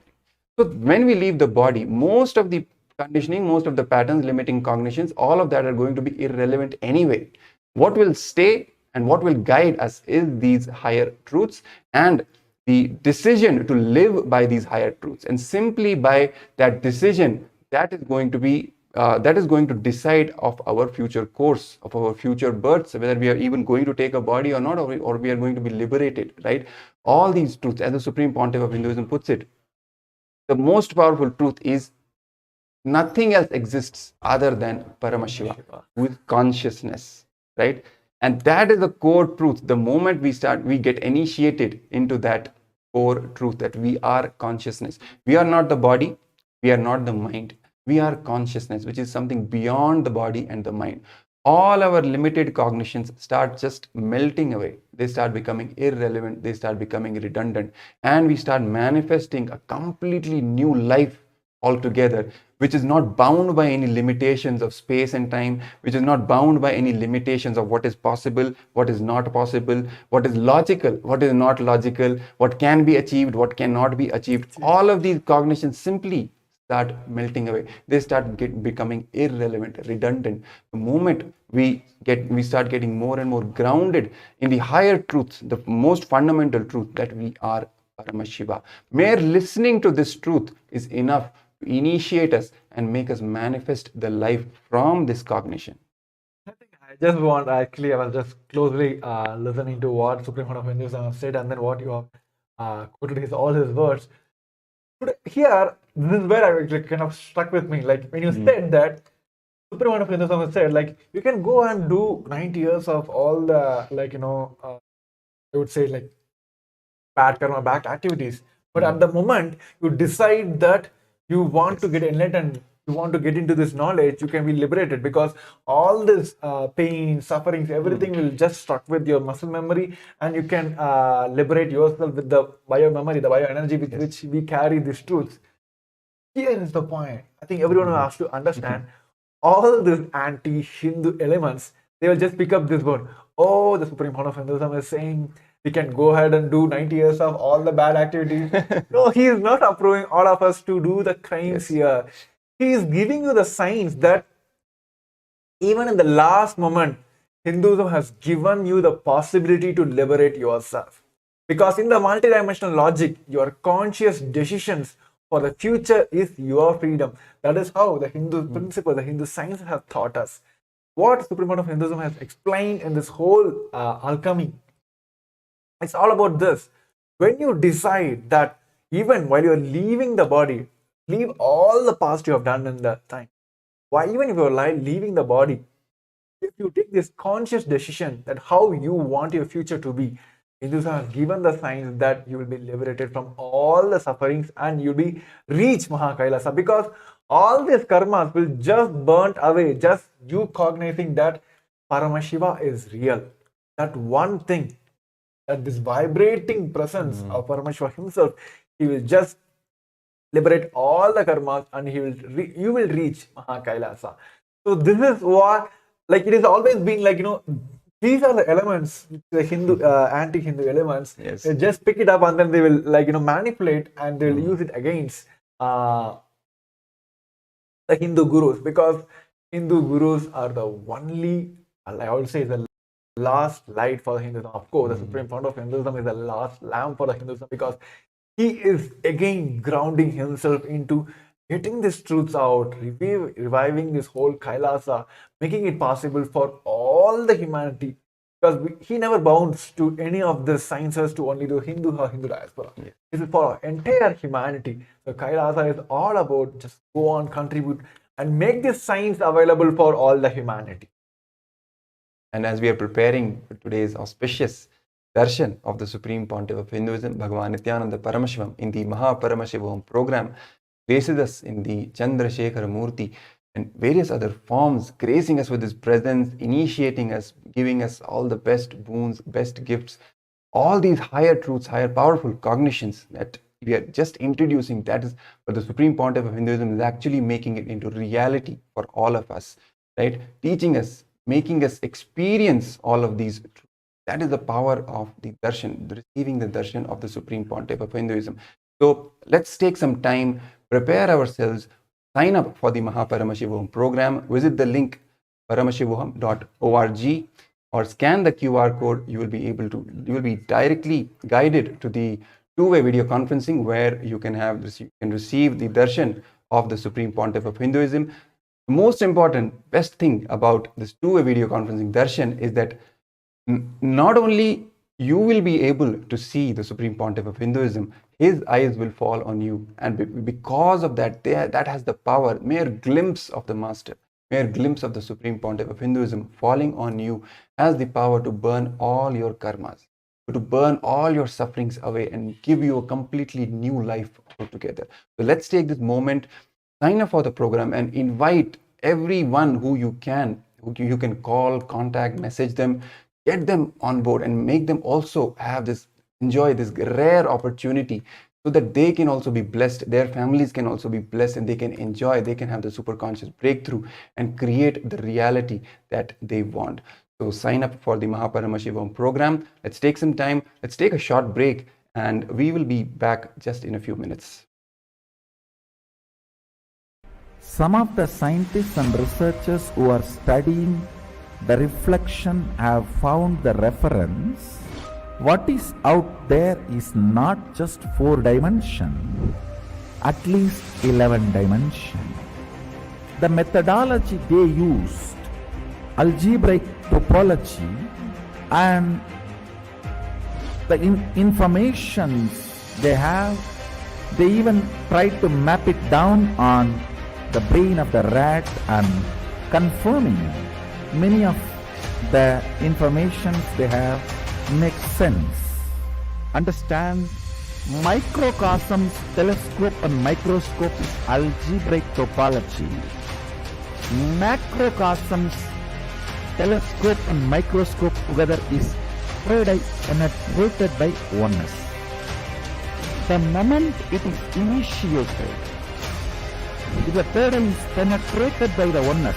So when we leave the body, most of the conditioning, most of the patterns, limiting cognitions, all of that are going to be irrelevant anyway. What will stay and what will guide us is these higher truths and the decision to live by these higher truths. And simply by that decision, that is going to decide of our future course, of our future births, whether we are even going to take a body or not, or we are going to be liberated, right? All these truths, as the Supreme Pontiff of Hinduism puts it, the most powerful truth is nothing else exists other than Paramashiva with consciousness, right? And that is the core truth. The moment we get initiated into that core truth that we are consciousness. We are not the body, we are not the mind. We are consciousness, which is something beyond the body and the mind. All our limited cognitions start just melting away. They start becoming irrelevant, they start becoming redundant, and we start manifesting a completely new life altogether, which is not bound by any limitations of space and time, which is not bound by any limitations of what is possible, what is not possible, what is logical, what is not logical, what can be achieved, what cannot be achieved. All of these cognitions simply start melting away. They start becoming irrelevant, redundant. The moment we start getting more and more grounded in the higher truths, the most fundamental truth that we are Paramashiva. Mere listening to this truth is enough to initiate us and make us manifest the life from this cognition. I think I just want, actually, I was just closely listening to what Supreme Court of Hinduism have said, and then what you have quoted his all his words. But here, this is where I actually kind of stuck with me. Like when you said that Supreme Court of Hinduism has said, like you can go and do 90 years of all the, like, I would say, like bad karma, bad activities. But at the moment you decide that you want to get enlightened, you want to get into this knowledge, you can be liberated, because all this pain, sufferings, everything will just stuck with your muscle memory, and you can liberate yourself with the bio memory, the bio energy with which we carry these truths. Here is the point. I think everyone has to understand. All these anti-Hindu elements, they will just pick up this word. Oh, the Supreme Court of Hinduism is saying we can go ahead and do 90 years of all the bad activities. No, he is not approving all of us to do the crimes here. He is giving you the signs that even in the last moment, Hinduism has given you the possibility to liberate yourself. Because in the multidimensional logic, your conscious decisions for the future is your freedom. That is how the Hindu principle, the Hindu science has taught us. What Supreme Court of Hinduism has explained in this whole alchemy, it's all about this. When you decide that even while you're leaving the body, leave all the past you have done in the time. Why, even if you're leaving the body, if you take this conscious decision that how you want your future to be, Hindus have given the signs that you will be liberated from all the sufferings and you'll be reach Mahakailasa, because all these karmas will just burnt away, just you cognizing that Paramashiva is real. That one thing, that this vibrating presence of Paramashiva himself, he will just liberate all the karmas and you will reach Mahakailasa. So this is what, like, it has always been like, these are the elements, the Hindu, anti-Hindu elements. Yes. They just pick it up and then they will, like, manipulate and they will use it against the Hindu gurus, because Hindu gurus are the only, I would say, the last light for Hinduism. Of course, the Supreme Founder of Hinduism is the last lamp for the Hinduism, because he is again grounding himself into getting these truths out, reviving this whole Kailasa, making it possible for all the humanity. Because he never bounds to any of the sciences to only the Hindu or Hindu diaspora. Yeah. It is for entire humanity. So Kailasa is all about just go on, contribute, and make this science available for all the humanity. And as we are preparing for today's auspicious darshan of the Supreme Pontiff of Hinduism, Bhagavan Nithyananda Paramashivam, in the Paramashivam program, graces us in the Chandrashekara Murti and various other forms, gracing us with his presence, initiating us, giving us all the best boons, best gifts, all these higher truths, higher powerful cognitions that we are just introducing. That is what the Supreme Pontiff of Hinduism is actually making it into reality for all of us, right? Teaching us, making us experience all of these truths. That is the power of the darshan, receiving the darshan of the Supreme Pontiff of Hinduism. So let's take some time, prepare ourselves, sign up for the Paramashivam program, visit the link paramashivam.org or scan the QR code. You will be directly guided to the two-way video conferencing where you can receive the darshan of the Supreme Pontiff of Hinduism. The most important, best thing about this two-way video conferencing darshan is that not only you will be able to see the Supreme Pontiff of Hinduism, his eyes will fall on you, and because of that, that has the power, mere glimpse of the Master, mere glimpse of the Supreme Pontiff of Hinduism falling on you has the power to burn all your karmas. to burn all your sufferings away and give you a completely new life altogether. So let's take this moment, sign up for the program, and invite everyone who you can call, contact, message them, get them on board, and make them also enjoy this rare opportunity, so that they can also be blessed, their families can also be blessed, and they can have the super conscious breakthrough and create the reality that they want. So sign up for the Mahaparamashivam program. Let's take some time, let's take a short break, and we will be back just in a few minutes. Some of the scientists and researchers who are studying the reflection have found the reference. What is out there is not just 4 dimensions, at least 11 dimensions. The methodology they used, algebraic topology, and the information they have, they even tried to map it down on the brain of the rat and confirming many of the information they have makes sense. Understand, microcosms, telescope and microscope is algebraic topology. Macrocosms, telescope and microscope together is penetrated by oneness. The moment it is initiated, if the third eye is penetrated by the oneness,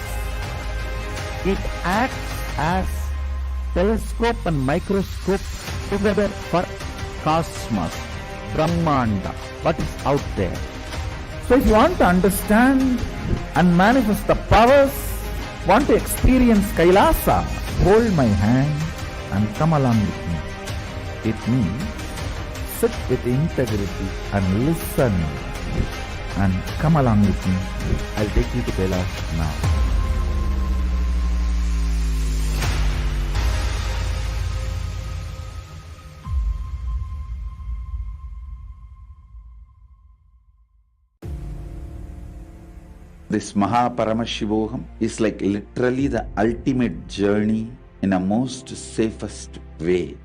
it acts as telescope and microscope together for cosmos, Brahmanda, what is out there. So if you want to understand and manifest the powers, want to experience Kailasa, hold my hand and come along with me. It means sit with integrity and listen and come along with me. I'll take you to Kailash now. This Mahaparamashivoham is like literally the ultimate journey in a most safest way.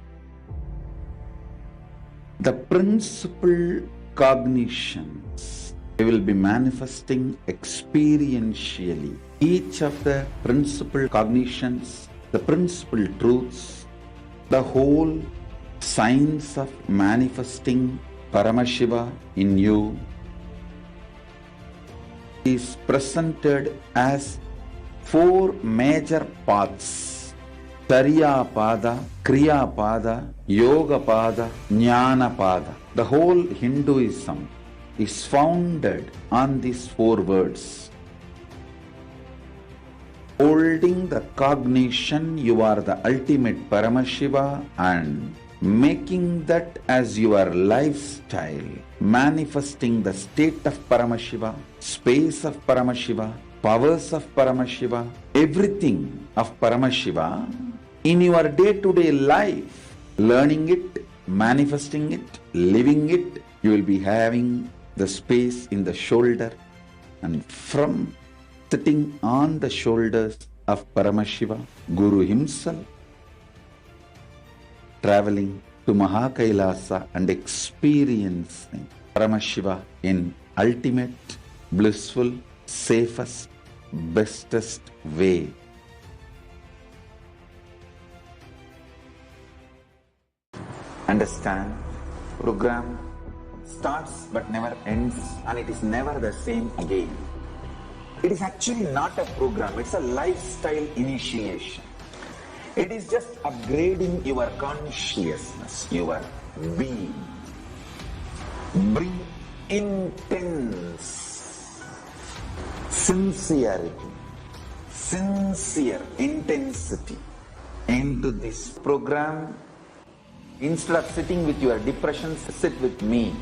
The principal cognitions we will be manifesting experientially. Each of the principal cognitions, the principal truths, the whole science of manifesting Paramashiva in you is presented as 4 major paths: Tariya Pada, Kriya Pada, Yoga Pada, Jnana Pada. The whole Hinduism is founded on these 4 words. Holding the cognition you are the ultimate Paramashiva and making that as your lifestyle, manifesting the state of Paramashiva, space of Paramashiva, powers of Paramashiva, everything of Paramashiva in your day-to-day life, learning it, manifesting it, living it. You will be having the space in the shoulder, and from sitting on the shoulders of Paramashiva, Guru himself, traveling to Mahakailasa and experiencing Paramashiva in ultimate, blissful, safest, bestest way. Understand, program starts but never ends, and it is never the same again. It is actually not a program, it's a lifestyle initiation. It is just upgrading your consciousness, your being. Bring intense sincerity, sincere intensity into this program. Instead of sitting with your depressions, sit with me,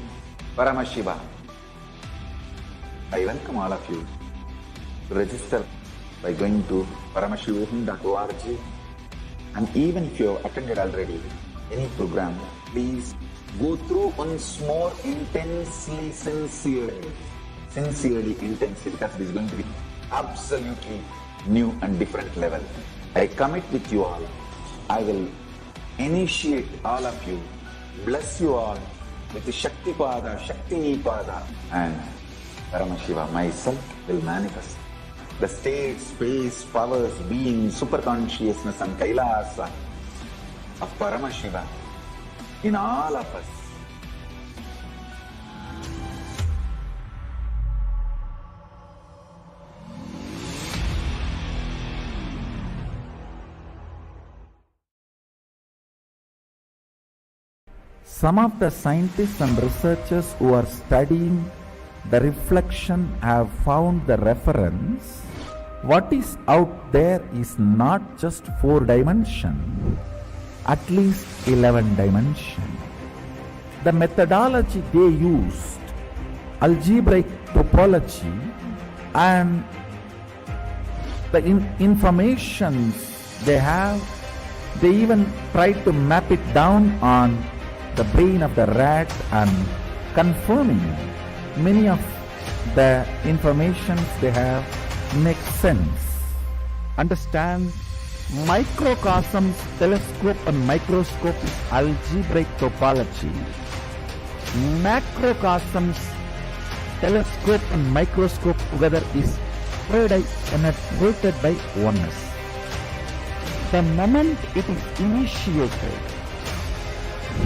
Paramashiva. I welcome all of you to register by going to paramashivoham.org. And even if you have attended already any program, please go through once more intensely, sincerely, because it is going to be absolutely new and different level. I commit with you all. I will initiate all of you, bless you all with the Shakti Pada, Shakti Nipada, and Paramashiva myself will manifest the state, space, powers, being, superconsciousness and Kailasa of Paramashiva in all of us. Some of the scientists and researchers who are studying the reflection have found the reference. What is out there is not just 4 dimension, at least 11 dimension. The methodology they used, algebraic topology, and the informations they have, they even tried to map it down on the brain of the rat and confirming many of the informations they have makes sense. Understand, microcosms, telescope and microscope is algebraic topology. Macrocosms, telescope and microscope together is penetrated by oneness. The moment it is initiated,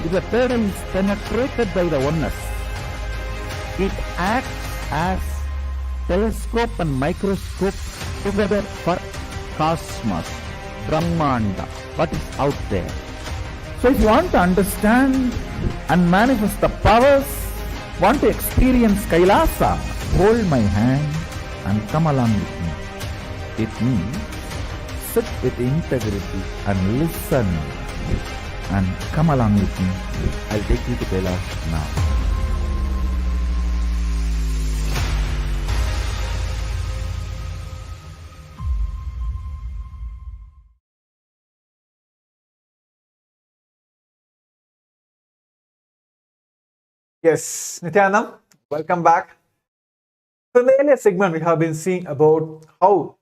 if the pattern is penetrated by the oneness, it acts as telescope and microscope together for cosmos, Brahmanda, what is out there. So if you want to understand and manifest the powers, want to experience Kailasa, hold my hand and come along with me. It means sit with integrity and listen. And come along with me. I'll take you to Kailash now. Yes, Nithyanam, welcome back. So in the earlier segment, we have been seeing about how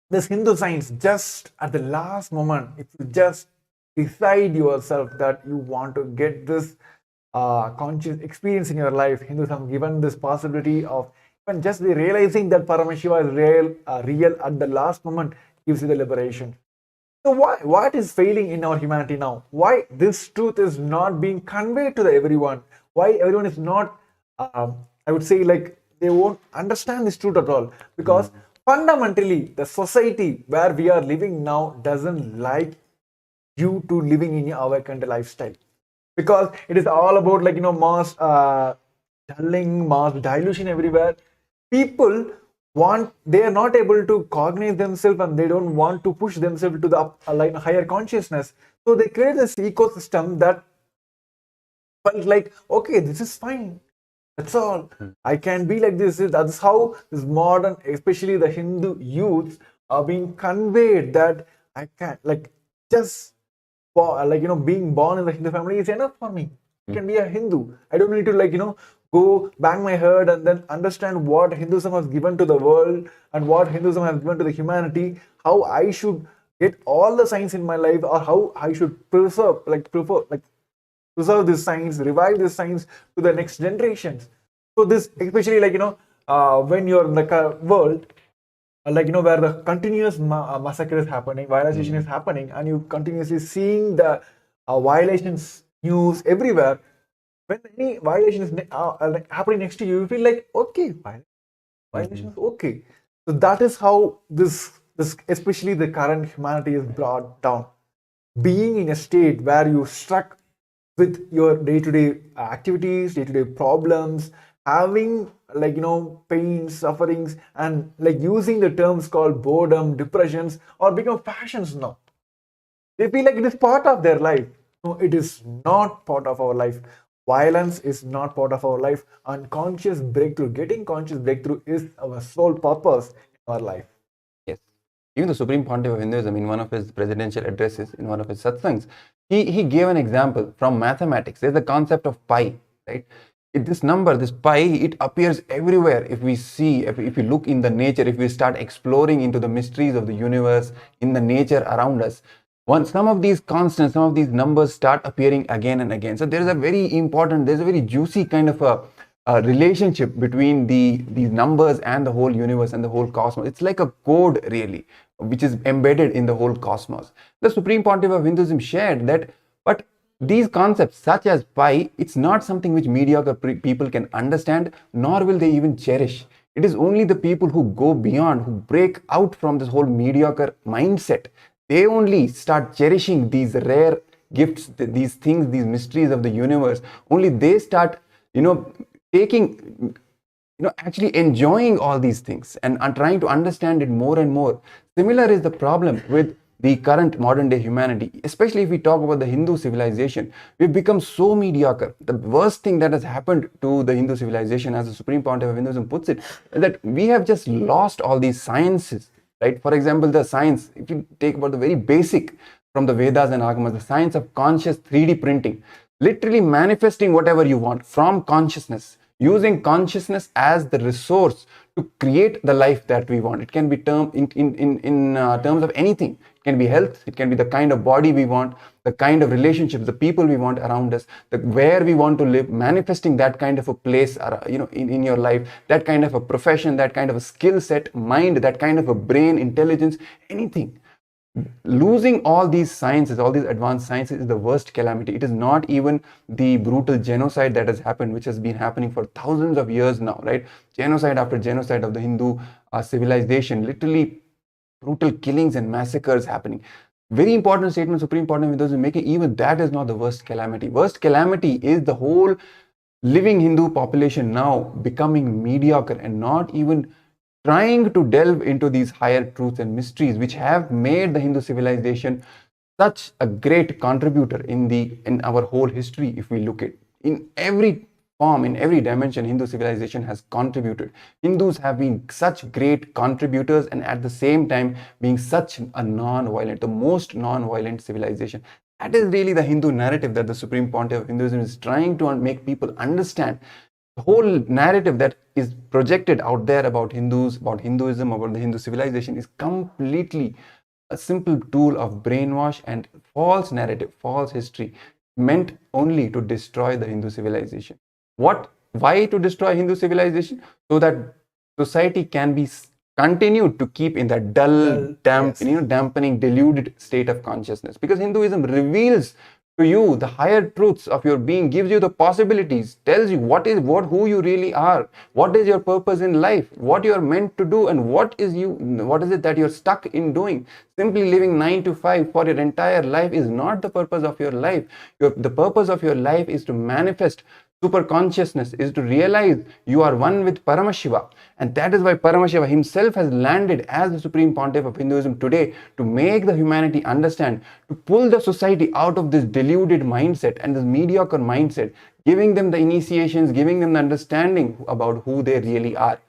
this Hindu science, just at the last moment, if you just decide yourself that you want to get this conscious experience in your life, Hindus have given this possibility of even just realizing that Paramashiva is real at the last moment gives you the liberation. So what is failing in our humanity now? Why this truth is not being conveyed to everyone? Why everyone is not, I would say, like they won't understand this truth at all? Because fundamentally, the society where we are living now doesn't like you to living in your awakened lifestyle, because it is all about like mass dulling, mass dilution everywhere. People they are not able to cognize themselves and they don't want to push themselves to the like higher consciousness. So they create this ecosystem that felt like, okay, this is fine. That's all. I can be like this. That's how this modern, especially the Hindu youths, are being conveyed that I can just being born in the Hindu family is enough for me. I can be a Hindu. I don't need to go bang my head and then understand what Hinduism has given to the world and what Hinduism has given to the humanity, how I should get all the science in my life, or how I should preserve this science, revive this science to the next generations. So this, especially when you're in the world, where the continuous massacre is happening, violation is happening, and you continuously seeing the violations news everywhere. When any violation is happening next to you, you feel like, okay, violation is okay. So that is how this especially the current humanity is brought down. Being in a state where you struck with your day-to-day activities, day-to-day problems, having pain, sufferings, and using the terms called boredom, depressions, or become fashions now. They feel like it is part of their life. No, it is not part of our life. Violence is not part of our life. Unconscious breakthrough, getting conscious breakthrough is our sole purpose in our life. Yes. Even the Supreme Pontiff of Hinduism, in one of his presidential addresses, in one of his satsangs, he gave an example from mathematics. There's the concept of pi, right? This number, this pi, it appears everywhere. If we see, if we look in the nature, if we start exploring into the mysteries of the universe, in the nature around us, Once some of these constants, some of these numbers start appearing again and again. So there's a very juicy kind of a relationship between these numbers and the whole universe and the whole cosmos. It's like a code really, which is embedded in the whole cosmos. The Supreme Pontiff of Hinduism shared that, but these concepts such as pi, it's not something which mediocre people can understand, nor will they even cherish. It is only the people who go beyond, who break out from this whole mediocre mindset, they only start cherishing these rare gifts, these things, these mysteries of the universe. Only they start, taking, actually enjoying all these things and trying to understand it more and more. Similar is the problem with the current modern day humanity, especially if we talk about the Hindu civilization. We've become so mediocre. The worst thing that has happened to the Hindu civilization, as the Supreme Pontiff of Hinduism puts it, is that we have just lost all these sciences, right? For example, the science, if you take about the very basic from the Vedas and Agamas, the science of conscious 3D printing, literally manifesting whatever you want from consciousness, using consciousness as the resource to create the life that we want. It can be termed in terms of anything. It can be health, it can be the kind of body we want, the kind of relationships, the people we want around us, where we want to live, manifesting that kind of a place in your life, that kind of a profession, that kind of a skill set, mind, that kind of a brain, intelligence, anything. Losing all these sciences, all these advanced sciences, is the worst calamity. It is not even the brutal genocide that has happened, which has been happening for thousands of years now, right? Genocide after genocide of the Hindu civilization, literally brutal killings and massacres happening. Very important statement Supreme Pontiff of Hinduism making. Even that is not the worst calamity. Worst calamity is the whole living Hindu population now becoming mediocre and not even trying to delve into these higher truths and mysteries which have made the Hindu civilization such a great contributor in our whole history. If we look at in every form, in every dimension, Hindu civilization has contributed. Hindus have been such great contributors and at the same time being such a non-violent, the most non-violent civilization. That is really the Hindu narrative that the Supreme Pontiff of Hinduism is trying to make people understand. The whole narrative that is projected out there about Hindus, about Hinduism, about the Hindu civilization is completely a simple tool of brainwash and false narrative, false history, meant only to destroy the Hindu civilization. Why to destroy Hindu civilization? So that society can be continued to keep in that dull, dampening, deluded state of consciousness. Because Hinduism reveals to you the higher truths of your being, gives you the possibilities, tells you who you really are, what is your purpose in life, what you are meant to do, and what is it that you're stuck in doing. Simply living 9 to 5 for your entire life is not the purpose of your life. The purpose of your life is to manifest super consciousness, is to realize you are one with Paramashiva. And that is why Paramashiva himself has landed as the Supreme Pontiff of Hinduism today, to make the humanity understand, to pull the society out of this deluded mindset and this mediocre mindset, giving them the initiations, giving them the understanding about who they really are.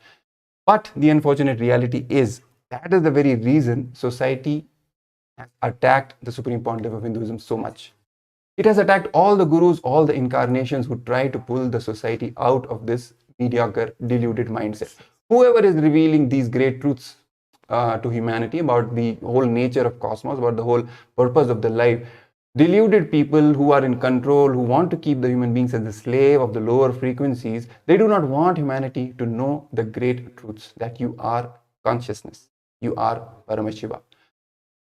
But the unfortunate reality is that is the very reason society has attacked the Supreme Pontiff of Hinduism so much. It has attacked all the gurus, all the incarnations who try to pull the society out of this mediocre, deluded mindset. Whoever is revealing these great truths to humanity about the whole nature of cosmos, about the whole purpose of the life, deluded people who are in control, who want to keep the human beings as the slave of the lower frequencies, they do not want humanity to know the great truths that you are consciousness, you are Paramashiva.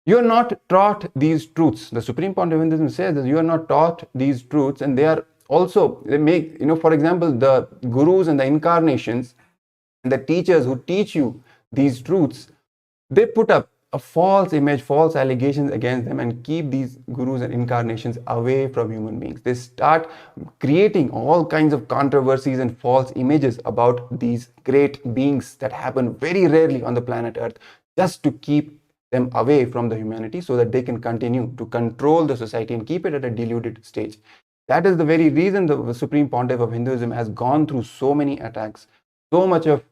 You are not taught these truths. The Supreme Pontiff of Hinduism says that you are not taught these truths, and they make, for example, the gurus and the incarnations and the teachers who teach you these truths, they put up a false image, false allegations against them and keep these gurus and incarnations away from human beings. They start creating all kinds of controversies and false images about these great beings that happen very rarely on the planet Earth, just to keep them away from the humanity so that they can continue to control the society and keep it at a deluded stage. That is the very reason the Supreme Pontiff of Hinduism has gone through so many attacks, so much of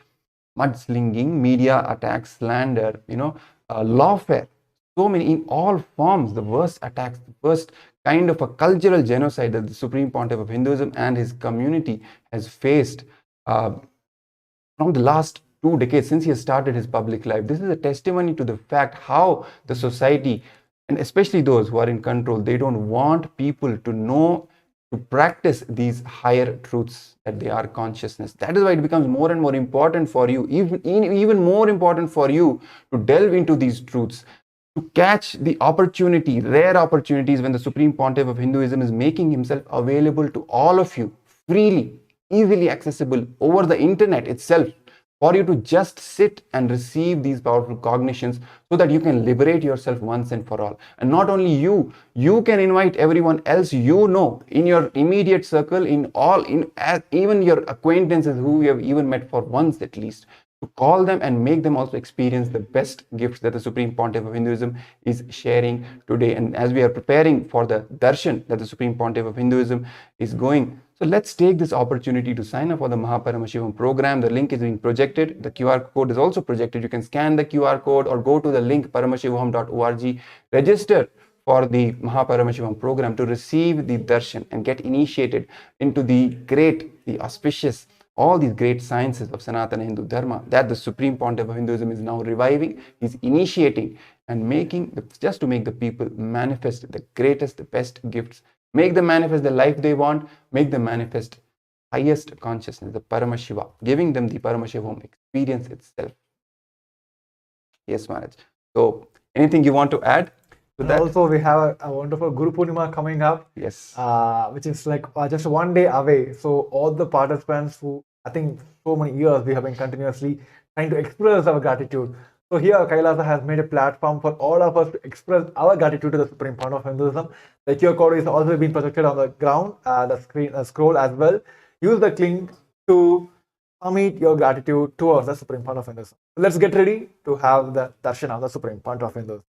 mudslinging, media attacks, slander, lawfare, so many in all forms, the worst attacks, the worst kind of a cultural genocide that the Supreme Pontiff of Hinduism and his community has faced from the last 2 decades since he has started his public life. This is a testimony to the fact how the society And especially those who are in control, they don't want people to know, to practice these higher truths, that they are consciousness. That is why it becomes more and more important for you, even more important for you to delve into these truths, to catch the opportunity, rare opportunities, when the Supreme Pontiff of Hinduism is making himself available to all of you freely, easily accessible over the internet itself, for you to just sit and receive these powerful cognitions, so that you can liberate yourself once and for all. And not only you, you can invite everyone else you know in your immediate circle, even your acquaintances who you have even met for once at least, to call them and make them also experience the best gifts that the Supreme Pontiff of Hinduism is sharing today. And as we are preparing for the darshan that the Supreme Pontiff of Hinduism is going, so let's take this opportunity to sign up for the Mahaparamashivam program. The link is being projected. The QR code is also projected. You can scan the QR code or go to the link paramashivam.org, register for the Mahaparamashivam program to receive the darshan and get initiated into the great, the auspicious, all these great sciences of Sanatana Hindu Dharma that the Supreme Pontiff of Hinduism is now reviving, is initiating, and just to make the people manifest the greatest, the best gifts, make them manifest the life they want, make them manifest highest consciousness, the Paramashiva, giving them the Paramashivam experience itself. Yes, Maharaj. So, anything you want to add to that? Also, we have a wonderful Guru Purnima coming up. Yes. Which is like just one day away. So all the participants who, I think so many years we have been continuously trying to express our gratitude. So here Kailasa has made a platform for all of us to express our gratitude to the Supreme Pontiff of Hinduism. The QR code is also being projected on the ground, the screen, scroll as well. Use the link to submit your gratitude towards the Supreme Pontiff of Hinduism. Let's get ready to have the darshan of the Supreme Pontiff of Hinduism.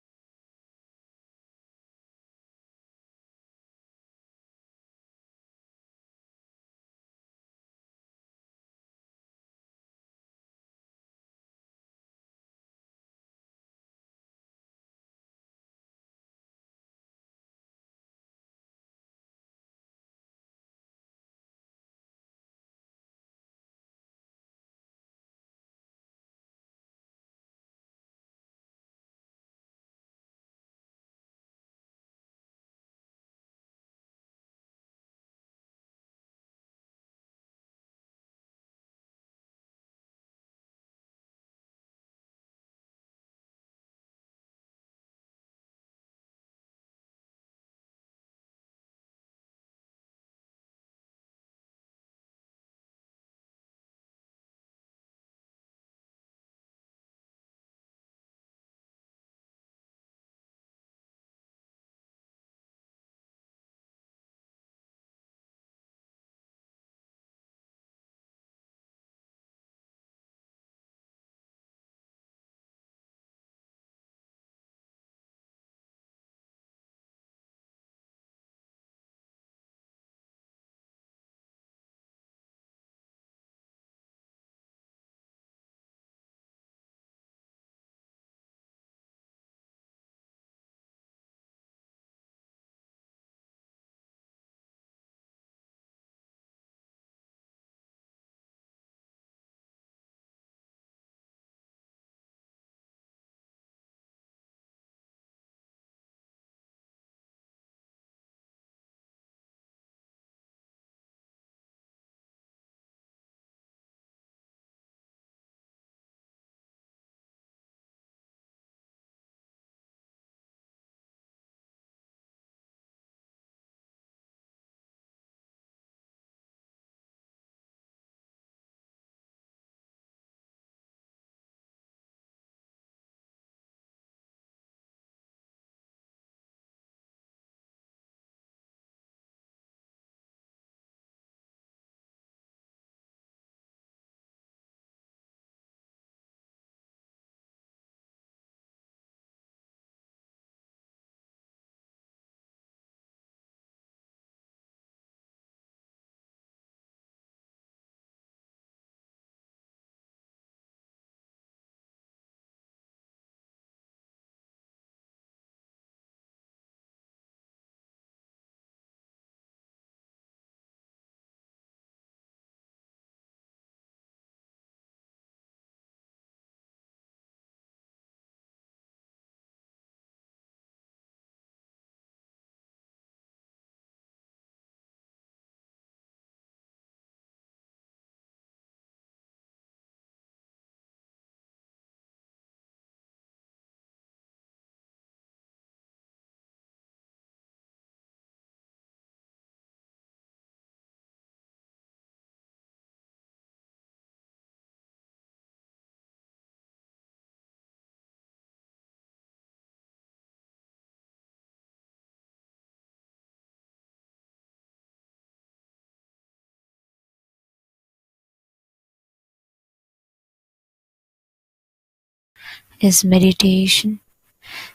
is meditation.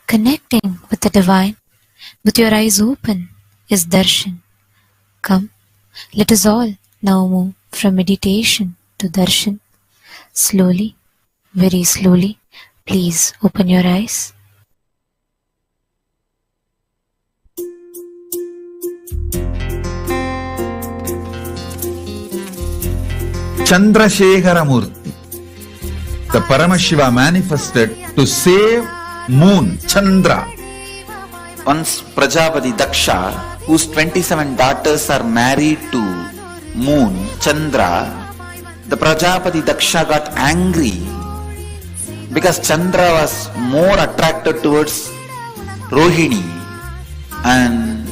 Connecting with the divine with your eyes open is darshan. Come, let us all now move from meditation to darshan. Slowly, very slowly, please open your eyes. Chandrashekara Murti, the Paramashiva manifested to save moon, Chandra. Once Prajapati Daksha, whose 27 daughters are married to moon, Chandra, the Prajapati Daksha got angry because Chandra was more attracted towards Rohini, and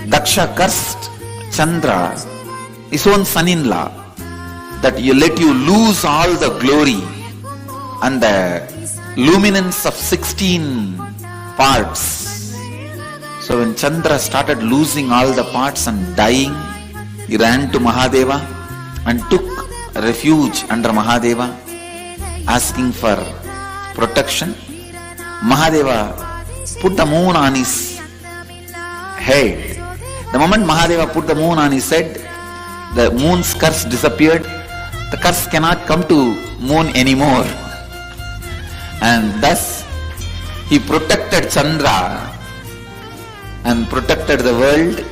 Daksha cursed Chandra, his own son-in-law, that you let you lose all the glory and the luminance of 16 parts. So when Chandra started losing all the parts and dying, he ran to Mahadeva and took refuge under Mahadeva, asking for protection. Mahadeva put the moon on his head. The moment Mahadeva put the moon on his head, the moon's curse disappeared. The curse cannot come to moon anymore. And thus he protected Chandra and protected the world.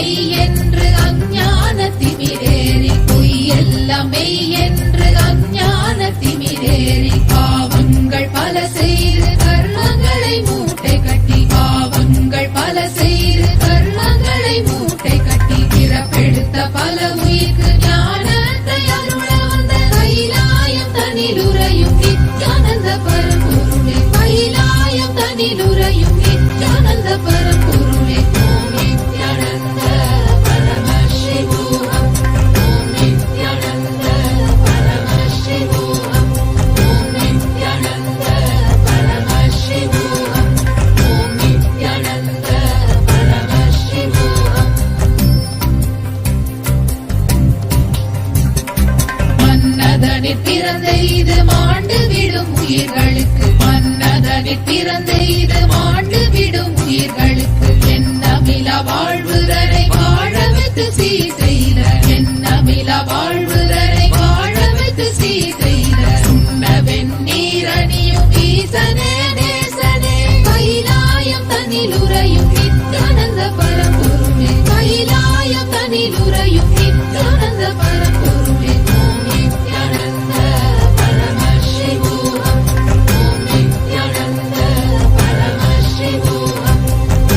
மெய் என்று அஞ்ஞான திமிரேறி பொய்யெல்லாம் மெய் என்று அஞ்ஞான திமிரேறி பாவங்கள் பல செய்து கர்மங்களை மூட்டை கட்டி பாவங்கள் பல செய்து கர்மங்களை மூட்டை கட்டி பிறப்பெடுத்த பல உயிர்க்கு ஞானத்தை அருள வந்த கைலாயம் தனிலுறையும் நித்யானந்த பரம்பொருளே கைலாயம் தனிலுறையும் நித்யானந்த பரம்பொருளே ஓம் நித்யானந்த பரமசிவோகம் ஓம் நித்யானந்த பரமசிவோகம் ஓம் நித்யானந்த பரமசிவோகம் ஓம் நித்யானந்த பரமசிவோகம் மன்னதனில் பிறந்த இது மாண்டு விடும் உயிர்களுக்கு மன்னதனில் பிறந்த இது மாண்டு விடும் உயிர்களுக்கு எண்ணமிலா வாழ்வுதனை வாழவைத்து சீர் செய்த எண்ணமிலா வாழ்வுதனை வாழவைத்து சீர் செய்த சுண்ண வெந்நீரணியும் ஈசனே நேசனே கைலாயம் தனிலுறையும் நித்யானந்த பரம்பொருளே கைலாயம் தனிலுறையும் நித்யானந்த பரம்பொருளே ஓம் நித்யானந்த பரமசிவோகம் ஓம் நித்யானந்த பரமசிவோகம்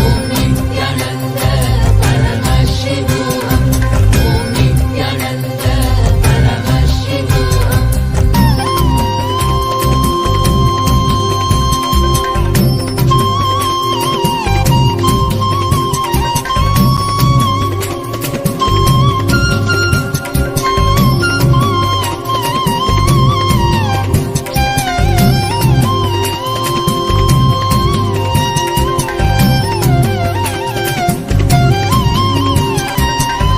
ஓம் நித்யானந்த பரமசிவோகம் ஓம் நித்யானந்த பரமசிவோகம்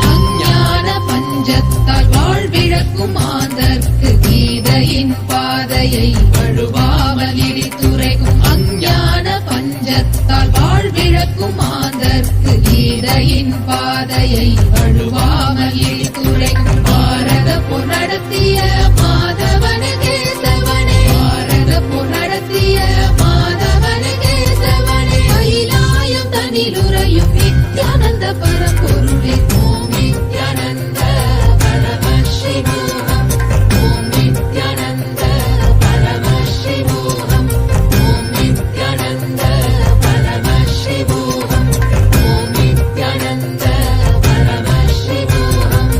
அஞ்ஞான பஞ்சத்தால் வாழ்விழக்கும் மாந்தர்க்கு கீதையின் பாதையை வழுவாமல் இடித்துரைக்கும் அஞ்ஞான பஞ்சத்தால் வாழ்விழக்கும் மாந்தர்க்கு கீதையின் பாதையை வழுவாமல் இடித்துரைக்கும் பாரத போர் நடத்திய மாதவன கேசவனே பாரத போர் நடத்திய மாதவன கேசவனே கைலாயம் தனிலுறையும் நித்யானந்த பரம்பொருளே ஓம் நித்யானந்த பரமசிவோகம் ஓம் நித்யானந்த பரமசிவோகம் ஓம் நித்யானந்த பரமசிவோகம் ஓம் நித்யானந்த பரமசிவோகம்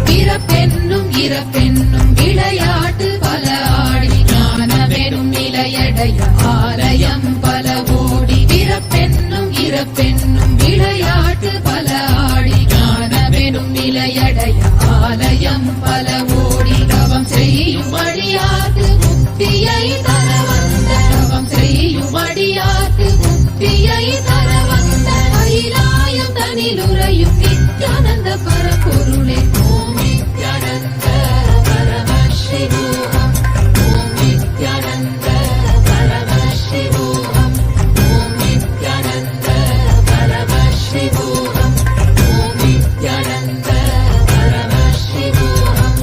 பிறப்பென்னும் இறப்பென்னும் விளையாட்டு பல ஆடி ஞானமெனும் நிலையடைய ஆலயம் பல ஓடி பிறப்பென்னும் இறப்பென்னும் விளையாட்டு பல ஆடி ஞானமெனும் நிலையடைய ஆலயம் பல ஓடி தவம் செய்யும் அடியார்க்கு முக்தியை தர வந்த தவம் செய்யும் அடியார்க்கு முக்தியை தர வந்த கைலாயம் தனிலுறையும் நித்யானந்த பரம்பொருளே ஓம் நித்யானந்த பரமசிவோகம் ஓம் நித்யானந்த பரமசிவோகம் ஓம் நித்யானந்த பரமசிவோகம் ஓம் நித்யானந்த பரமசிவோகம்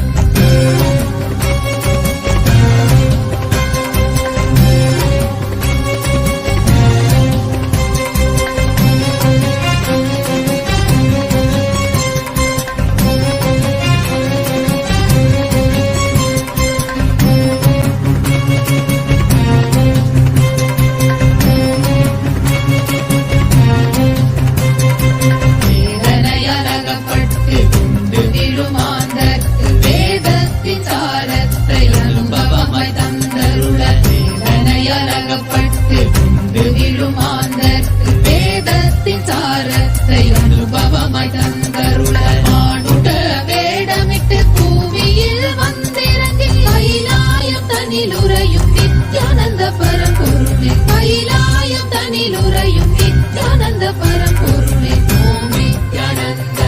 வேதனையலகப்பட்டு குண்டு விழுமாந்தற்கு வேதத்தின் சாரத்தை அனுபவமாய் தந்தருள வேதனையலகப்பட்டு குண்டு விழுமாந்தற்கு வேதத்தின் சாரத்தை அனுபவமாய் தந்தருள மானுட வேடமிட்டு பூமியில் வந்திறங்கி கைலாயம் தனிலுறையும் நித்யானந்த பரம்பொருளே கைலாயம் தனிலுறையும் நித்யானந்த பரம்பொருளே ஓம் நித்யானந்த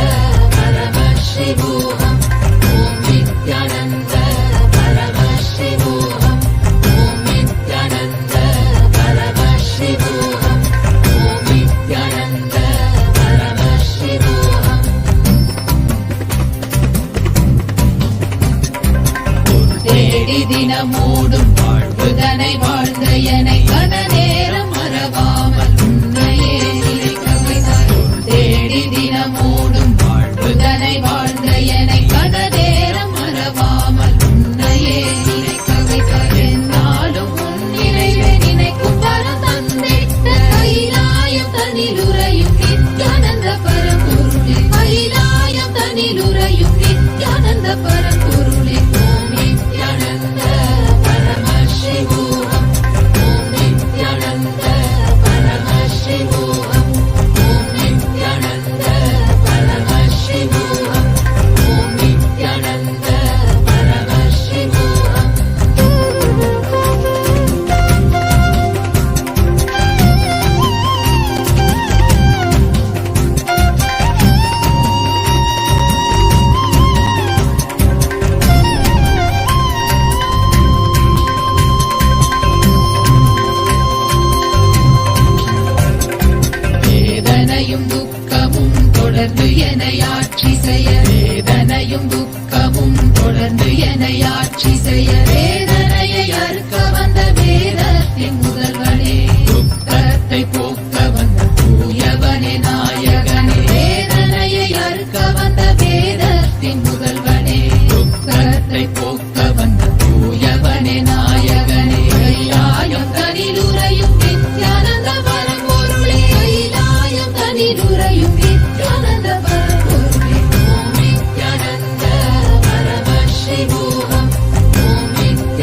பரமசிவோகம் ஓம் நித்யானந்த பரமசிவோகம் ஓம் நித்யானந்த பரமசிவோகம் ஓம் நித்யானந்த பரமசிவோகம் தேடி தினமோடும் வாழ்வுதனை வாழ்ந்த எனை கன நேரம் மறவாமல் தொடர்ந்து என்னை ஆட்சி செய்ய வேதனையும் துக்கமும் தொடர்ந்து என்னை ஆட்சி செய்ய வேதனையை அறுக்க வந்த வேதத்தின் முதல்வனே துக்கத்தை போக்க வந்த தூயவனே நாயகனே வேதனையை அறுக்க வந்த வேதத்தின் முதல்வனே துக்கத்தை போக்க வந்த தூயவனே நாயகனே கைலாயம் தனிலுரையும் நித்யானந்த பரம்பொருளே கைலாயம் தனிலுரையும் நித்யானந்த பரம்பொருளே ஓம் நித்யானந்த பரமசிவோகம் ஓம் Nityananda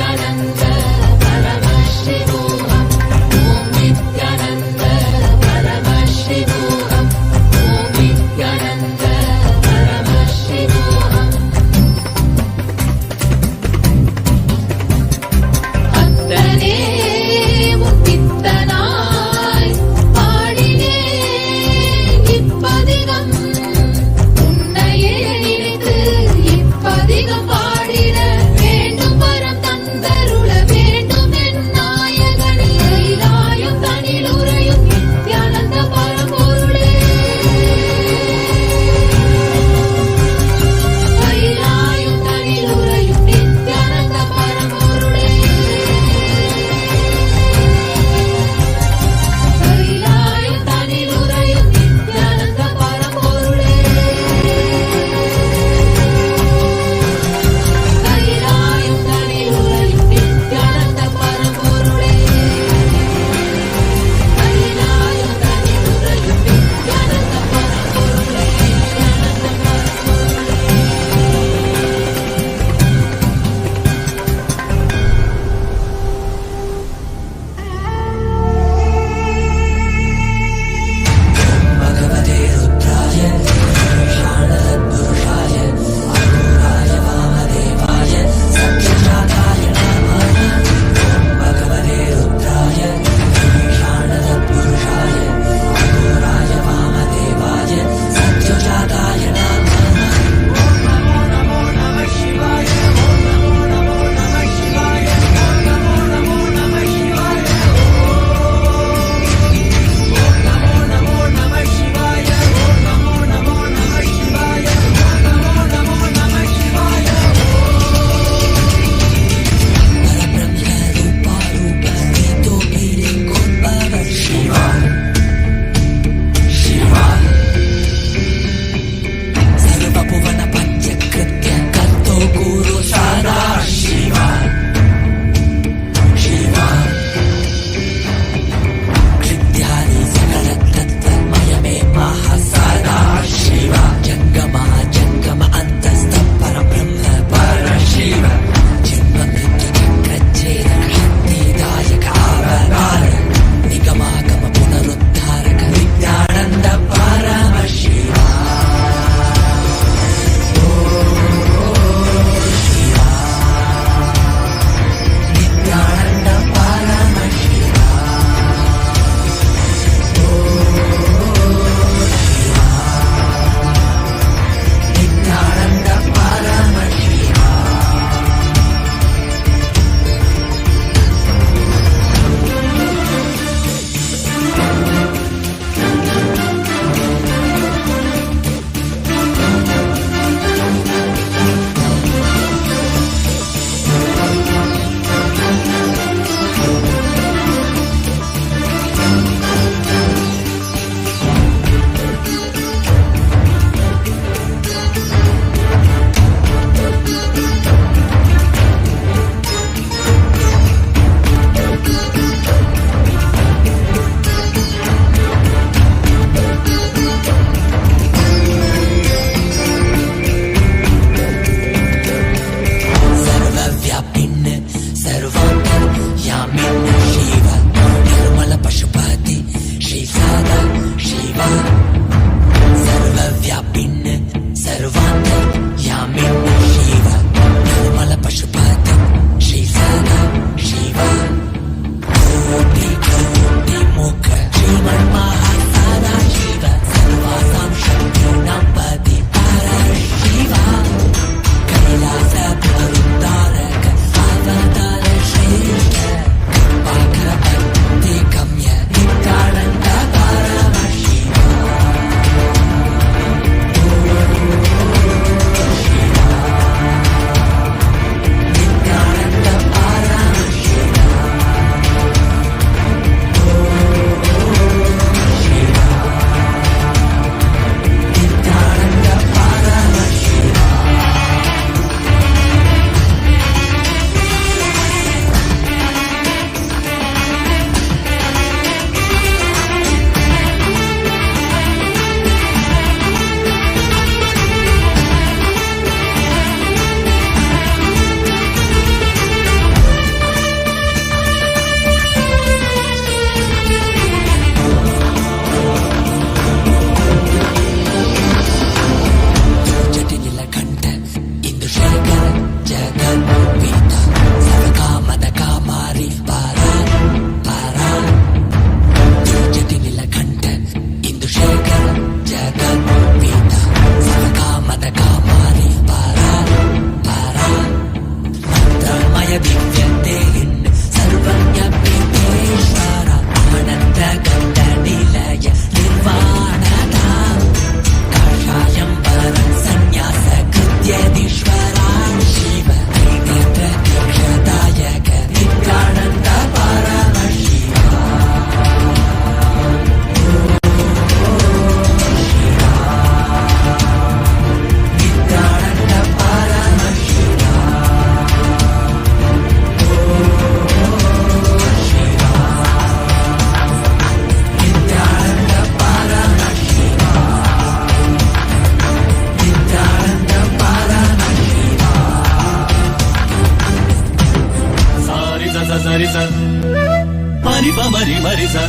mariza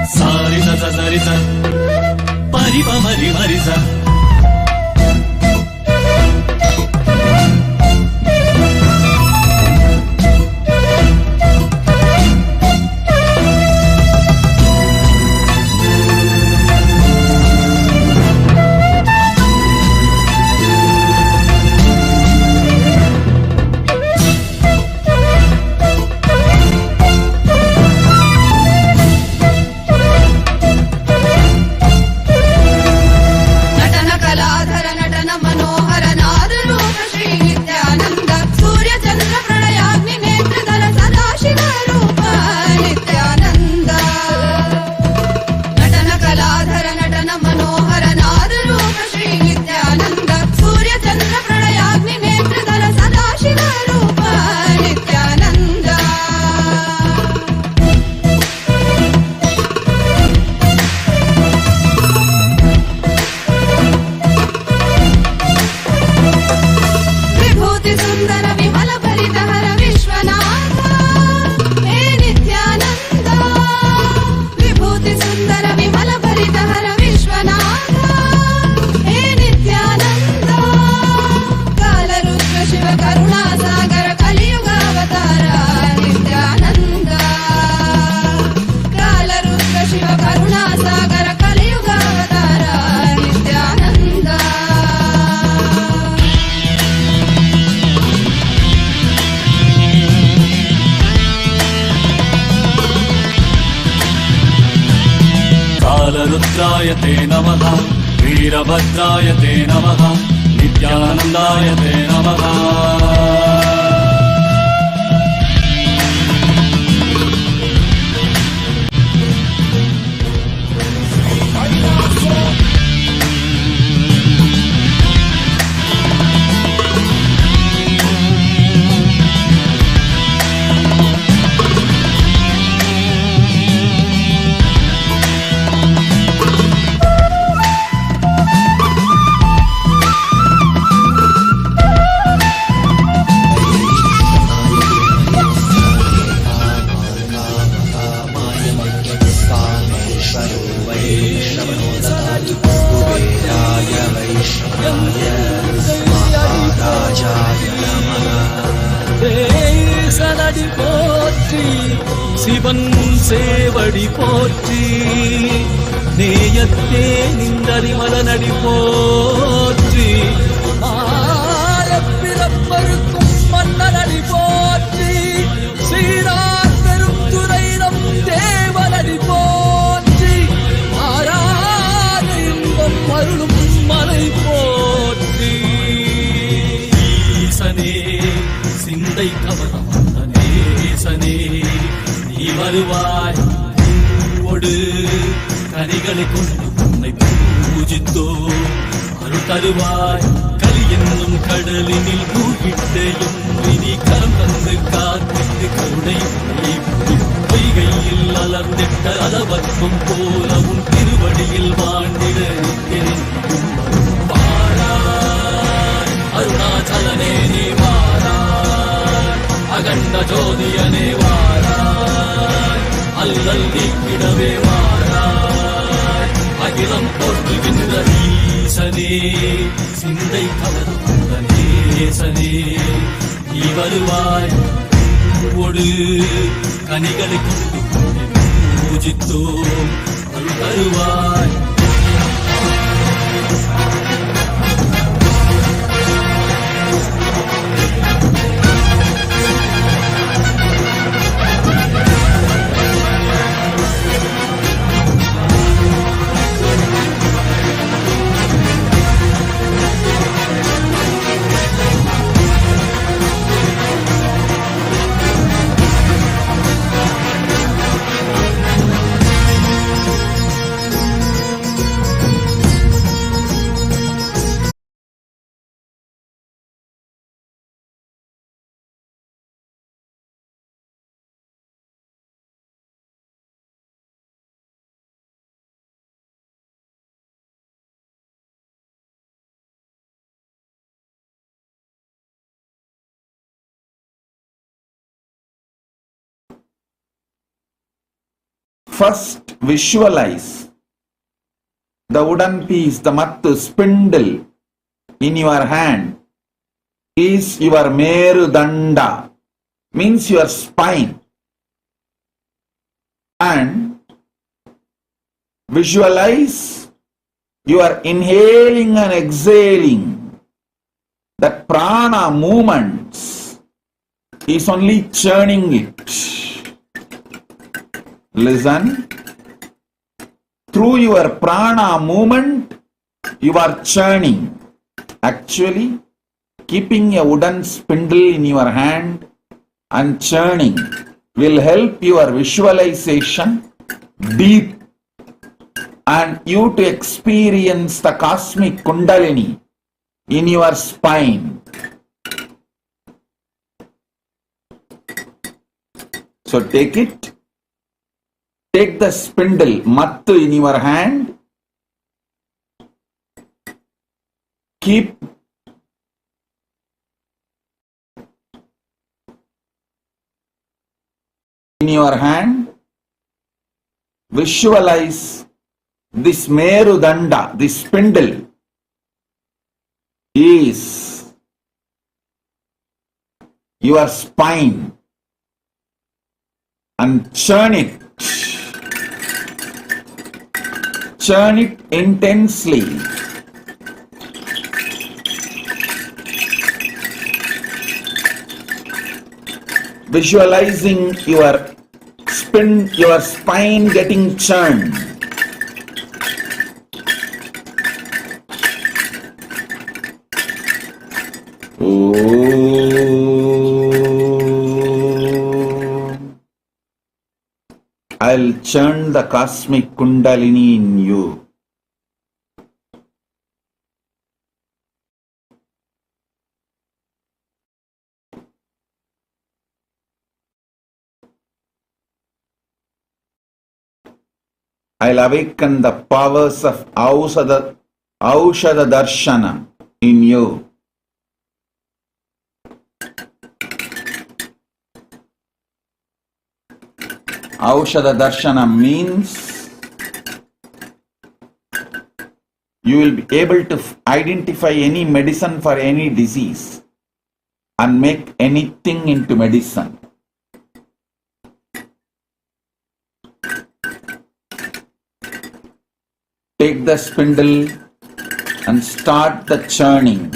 sariza zazariza paripa mari mariza. रुद्राय ते नमः वीरभद्राय ते नमः नित्यानन्दाय ते नमः சிவன் சேவடி போற்றி நேயத்தே நின்றறிமலனடி போற்றி ஆரப்பிறப்பருக்கும் மன்னனடி போற்றி சீரார் பெருந்துரை நம் தேவனடி போற்றி ஆராத இன்பம் அருளும் மலை போற்றி ஈசனே சிந்தை கவனம் நேசனே நீ வருவாய் பூவோடு கனிகளை கொண்டு உன்னை பூஜித்தோ அருள் தருவாய் கலி என்னும் கடலினில் மூழ்கிட்டேயும் இனி கரம் தந்து காத்திட்டு கருணை பொய்கையில் அலர்ந்திட்ட அளவற்கும் போல உன் திருவடியில் வாழ்ந்திட வாராய் அருணாச்சலனே நீ வாராய் அகண்ட ஜோதியனே வாராய் அல்லல் நீக்கிடவே வாராய் அகிலம் போற்றுகின்ற ஈசனே சிந்தை கவர்ந்த நேசனே நீ வருவாய் பூவோடு கனிகளை கொண்டு பூஜித்தோம் அருள் தருவாய் First, visualize the wooden piece, the mattu spindle in your hand is your Merudanda, means your spine. And visualize you are inhaling and exhaling. That prana movements is only churning it. Listen. Through your prana movement, you are churning. Actually, keeping a wooden spindle in your hand and churning will help your visualization deep and you to experience the cosmic kundalini in your spine. So take it. Take the spindle, mattu, in your hand. Keep in your hand. Visualize this Merudanda, this spindle is your spine, and churn it. Churn it intensely. Visualizing your spine getting churned. I'll churn the cosmic kundalini in you. I'll awaken the powers of Aushadha Darshana in you. Aushadha Darshana means you will be able to identify any medicine for any disease and make anything into medicine. Take the spindle and start the churning.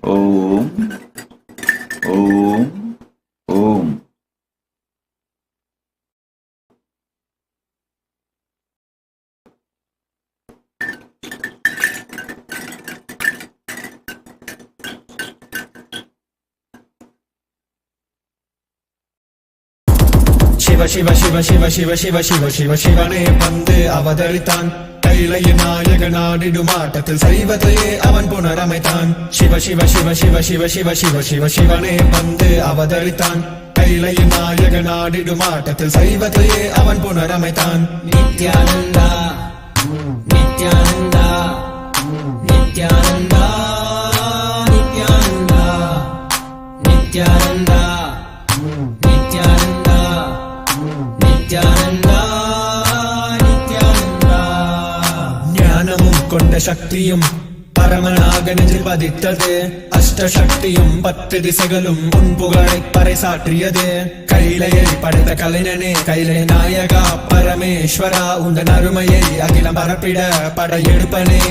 Om, Om, Om. Shiva Shiva Shiva Shiva Shiva Shiva Shiva ಶಿವನೇ வந்து அவதரித்தான் கைலைய நாயக நாடிடும் ஆட்டத்தில் சைவத்தையே அவன் புனரமைத்தான் சிவ சிவ சிவ சிவ சிவ சிவ சிவ சிவ சிவனே வந்து அவதரித்தான் கைலைய நாயக நாடிடும் ஆட்டத்தில் சைவத்தையே அவன் புனரமைத்தான் நித்யானந்தா நித்யானந்தா நித்யானந்தா நித்யானந்தா நித்யானந்தா நித்யானந்தா நித்யானந்தா நித்யானந்தா ஞானமும் கொண்ட சக்தியும் பரமனாக நெஞ்சில் பதித்தது அஷ்டசக்தியும் 10 திசைகளும் உன் புகழை பறைசாற்றியது கைலையை படைத்த கலைஞனே கைலை நாயகா பரமேஸ்வரா உந்தன் அருமையை அகிலம் பரப்பிட படையெடுப்பனே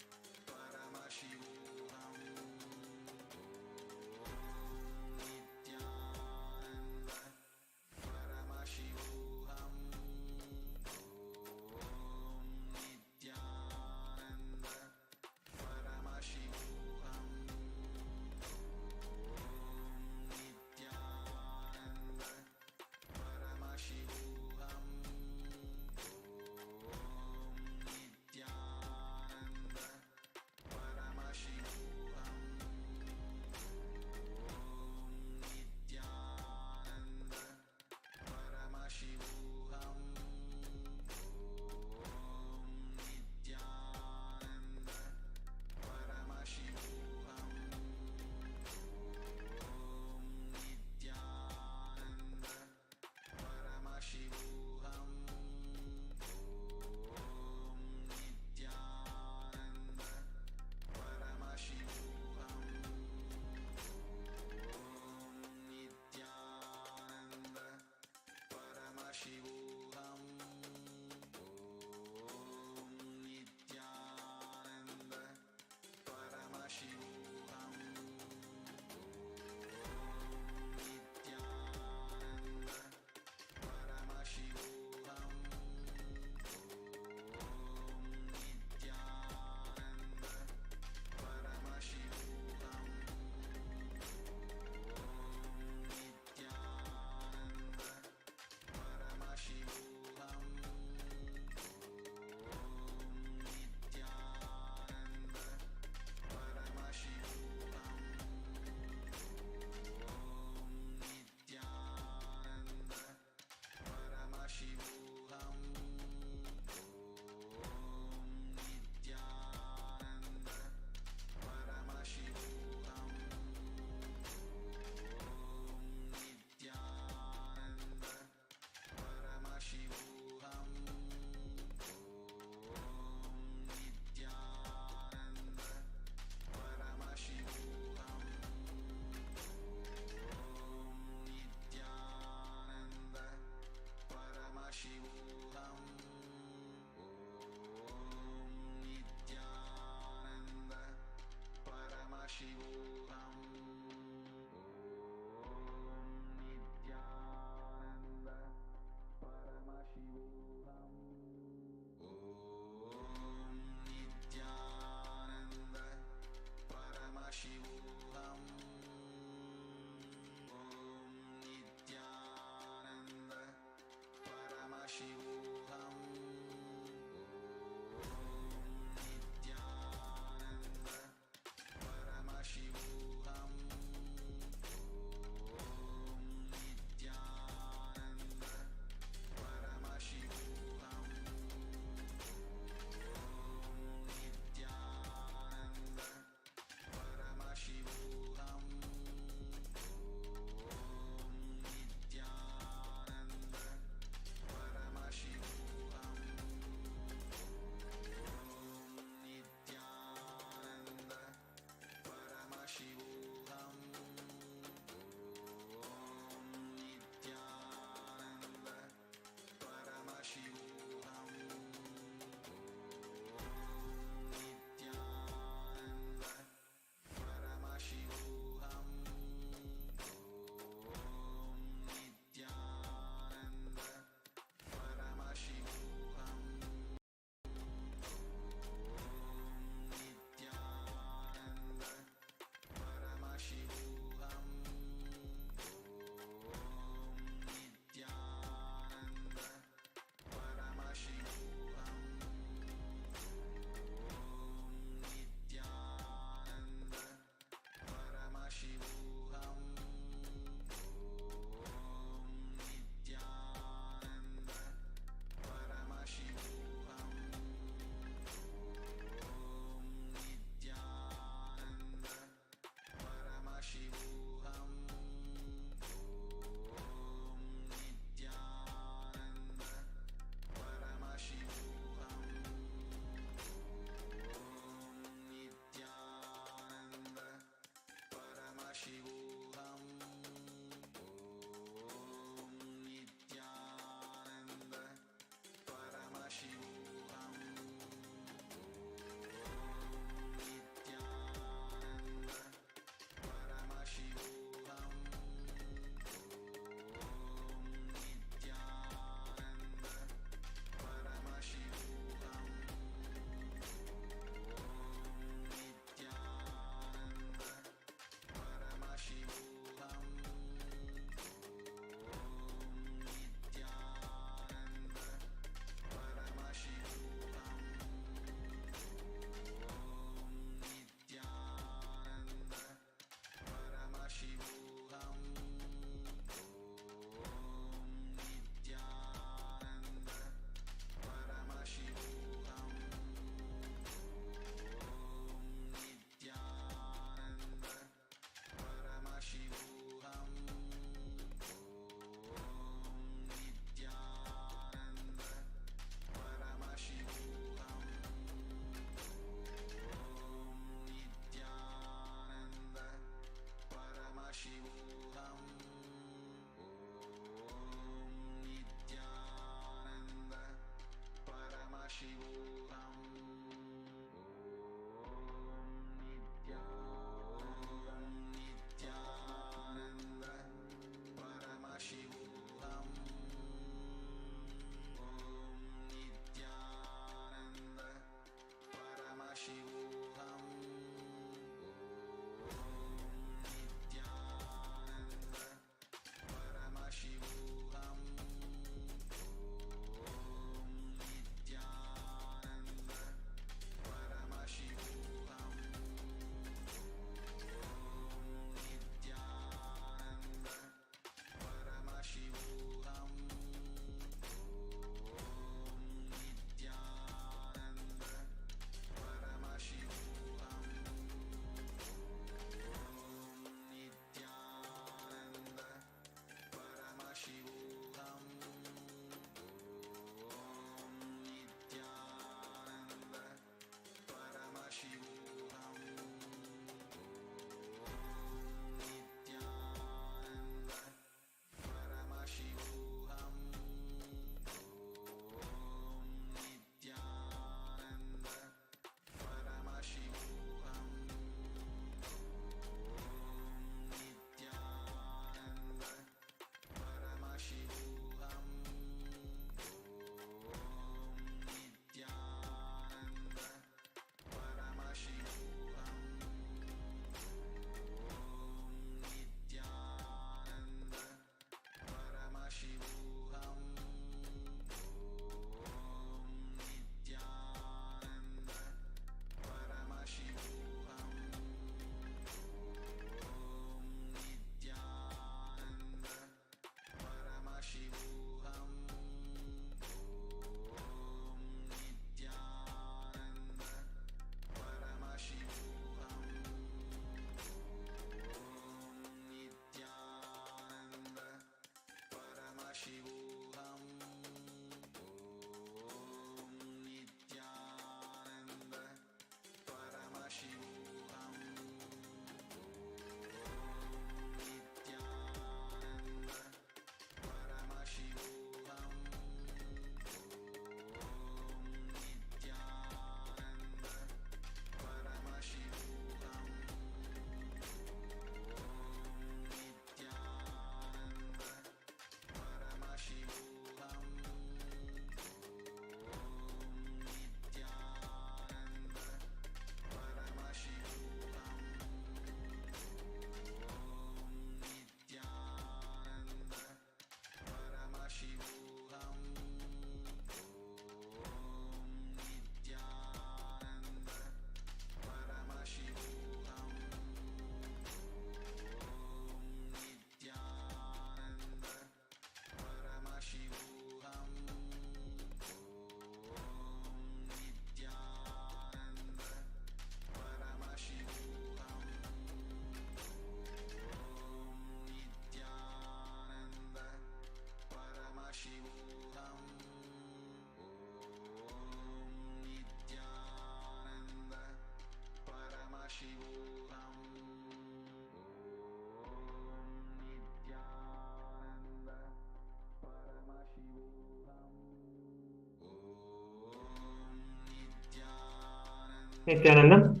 Nithyanandam,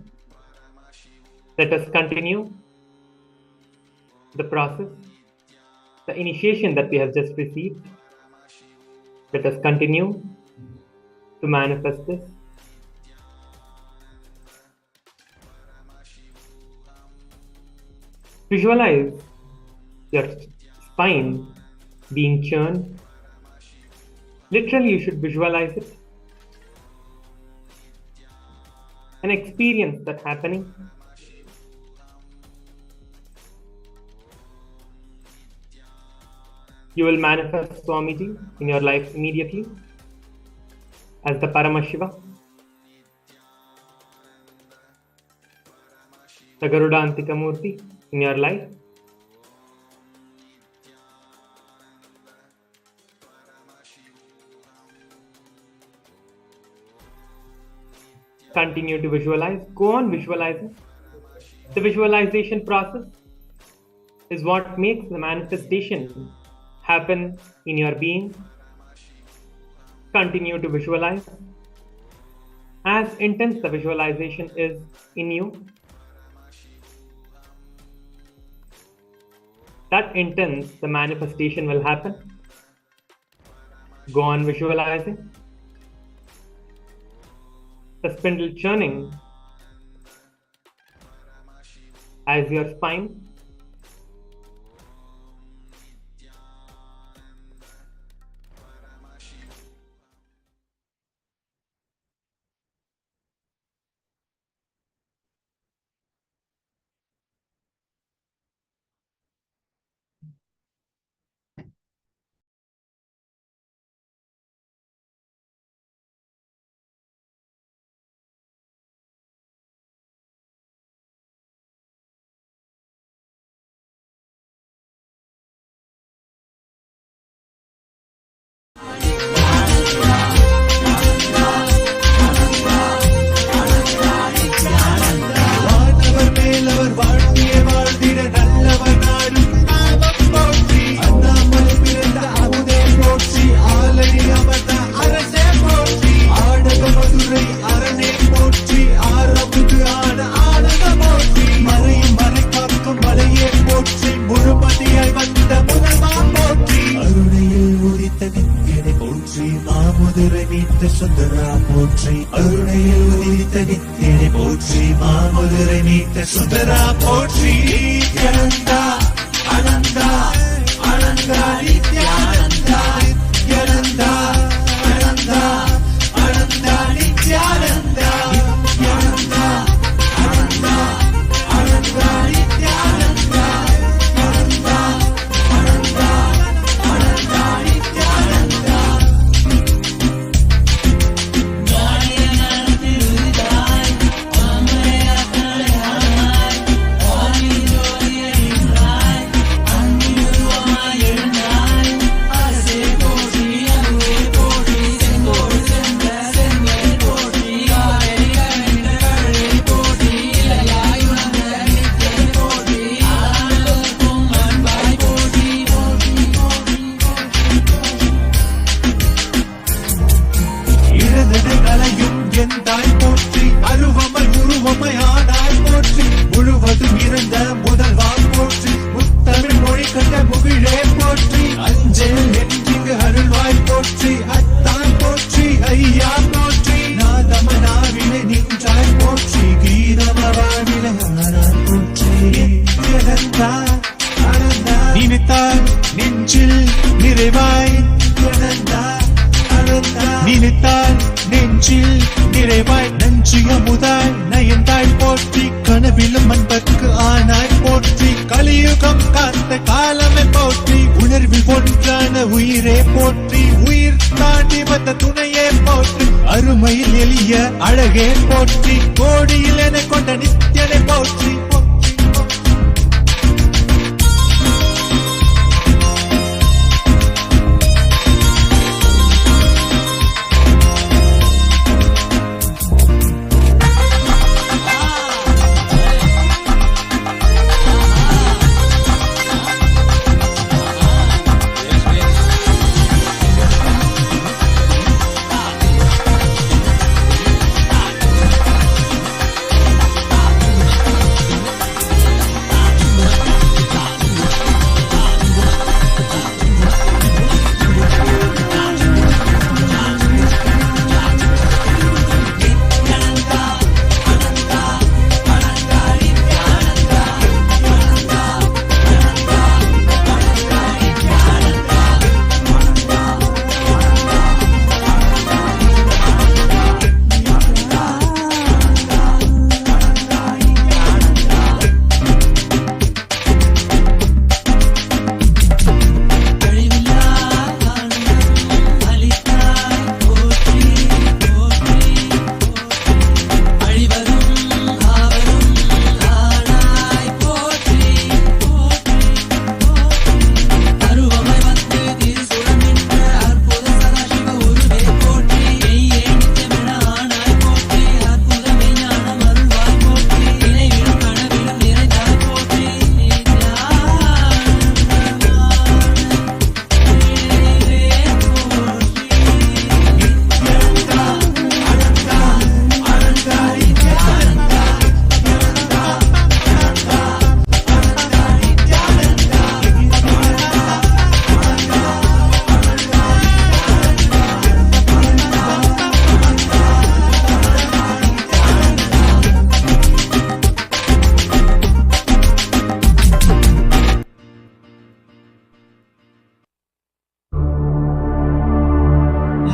let us continue the process, the initiation that we have just received. Let us continue to manifest this. Visualize your spine being churned. Literally, you should visualize it. And experience that happening. You will manifest Swamiji in your life immediately as the Paramashiva, the Garudantika Murti in your life. Continue to visualize. Go on visualizing. The visualization process is what makes the manifestation happen in your being. Continue to visualize. As intense the visualization is in you, that intense the manifestation will happen. Go on visualizing. The spindle churning as your spine.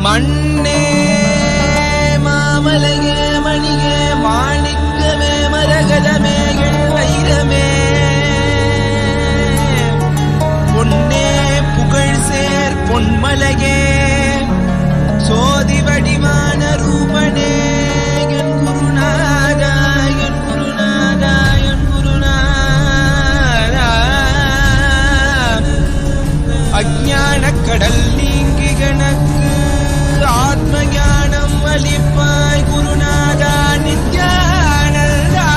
மண்ணே மாமலையே மணியே மாணிக்கமே மரகதமே வைரமே பொன்னே புகழ் சேர் பொன்மலையே சோதி வடிவான ரூபனே என் குருநாதா என் குருநாதா என் குருநாதா அஞ்ஞான கடல் நீங்கி கணக்கு ஆத்ம ஞானம் அளிப்பாய் குருநாதா நித்யானந்தா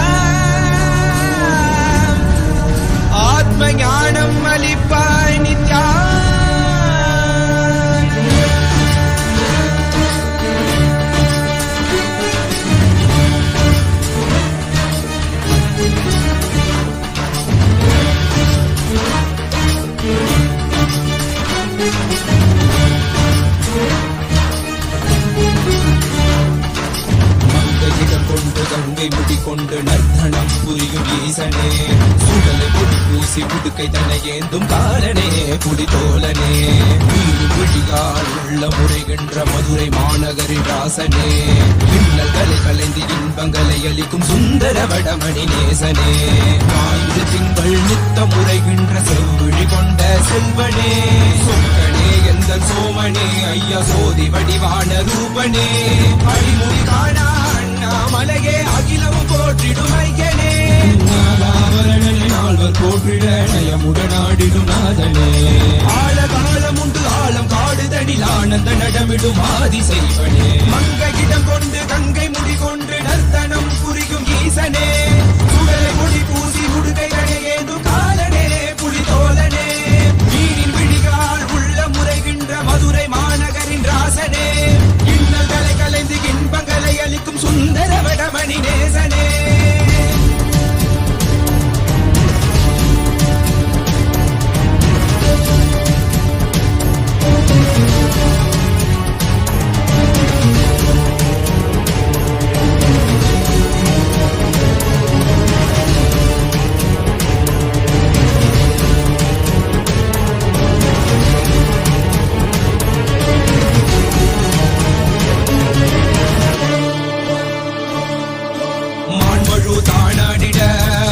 ஆத்ம ஞானம் அளிப்பாய் நித்யா கங்கை முடிக்கொண்டு நர்த்தனம் புரியும் ஈசனே சுடலை பொடி பூசி புடுக்கை தன்னை ஏந்தும் காலனே புலிதோலனே விழியால் உள்ள முறைகின்ற மதுரை மாநகரின் ராசனே இன்னல்களை கலைந்து இன்பங்களை அளிக்கும் சுந்தர வடமணி நேசனே ஆயுத திங்கள் நித்த முறைகின்ற செவ்விழி கொண்ட செல்வனே சொக்கனே எந்த சோமனே ஐயா சோதி வடிவான ரூபனே அடிமுடி காணா மலையே அகிலமும் போற்றிடும் ஐயனே நால்வர் போற்றிட நயமுடனாடிடும் நாதனே ஆழ காலம் உண்டு ஆழம் காடுதனில் ஆனந்த நடமிடும் ஆதி செய்வனே மங்கையிடம் கொண்டு கங்கை முடி கொண்டு நர்த்தனம் புரியும் ஈசனே சுடலை முடி பூசி உடுகை ஏதும் காலனே புலிதோலனே மீனின் விழிகால் உள்ள முறைகின்ற மதுரை மாநகரின் ராசனே இன்னல்களை கலைந்து இன்பங்களை அளிக்கும் சுந்தர வடமணி நேசனே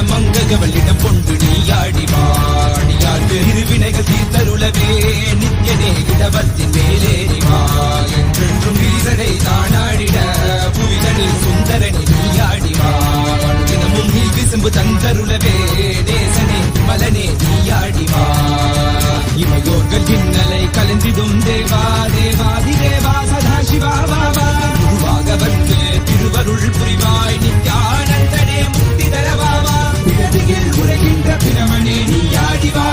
மங்ககவளிடம் கொண்டு நீயாடி வாடியார் பெருவினைகள் தீர்த்தருளவே நித்யனே இடவத்தின் மேலேறிவா என்றென்றும் ஈசனை தானாடிட புவிதனில் சுந்தரனை நீயாடிவா தினமும் நீ விசும்பு தந்தருளவே நேசனே மலனே நீயாடிவா இமையோர்கள் இன்னலை கலந்திடும் தேவா தேவாதி தேவா சதா சிவா பாபா குருவாக வந்து திருவருள் புரிவாய் நித்யானந்தனே முக்தி தரவாவா பிறவியில் உரைகின்ற பிரமனே நீயாடிவா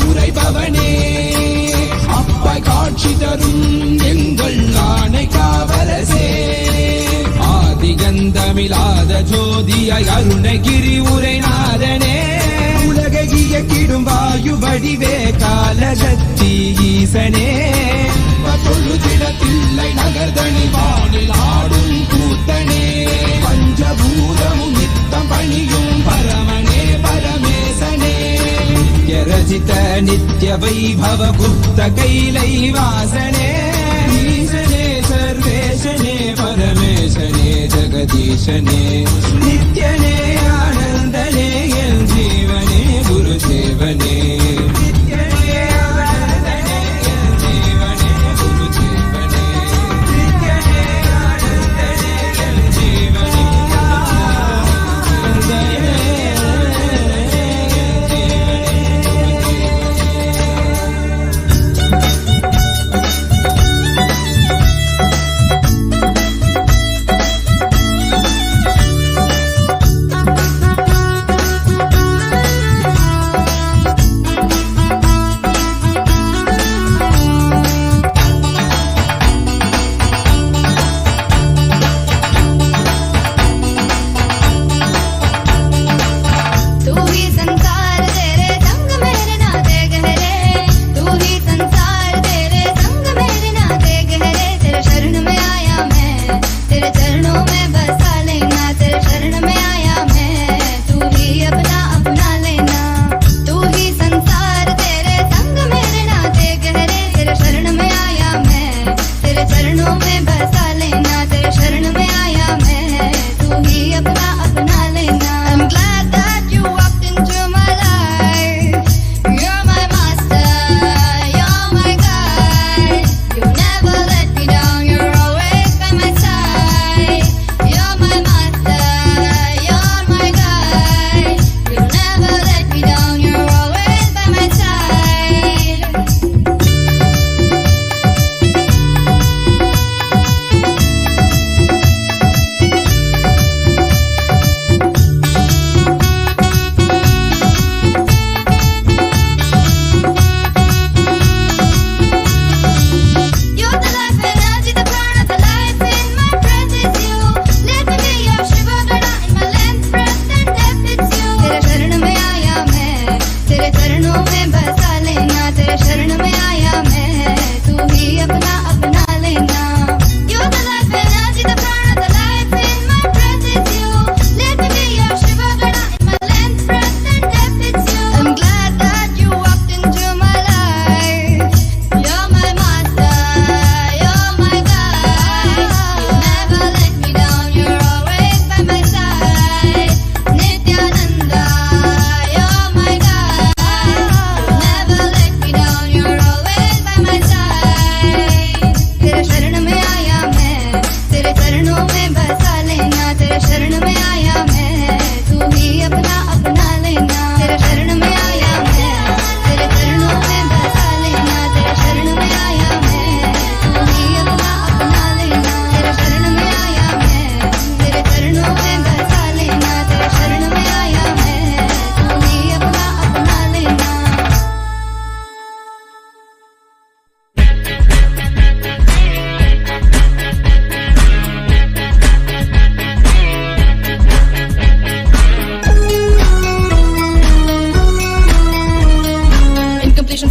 உரைபவனே அப்பாய் காட்சி தரும் எங்கள் ஆணை காவலசே ஆதிகந்தமிலாத ஜோதியாய் அருணகிரி உரைநாதனே உலகை இயக்கிடும் வாயு வடிவே காலசக்தி ஈசனே தொழுதிடத்தில்லை நகர்தனி வானில் ஆடும் கூத்தனே பஞ்சபூதமும் நித்தம் பணியும் பரமனே பரமேசனே ரசித நித்ய வைபவ குப்த கைலை வாசனே ஈசனே சர்வேசனே பரமேசனே ஜகதீசனே நித்யனே ஆனந்தனே என் ஜீவனே குருதேவனே நித்யனே ஆனந்தனே என் ஜீவனே குருதேவனே நித்யனே ஆனந்தனே என் ஜீவனே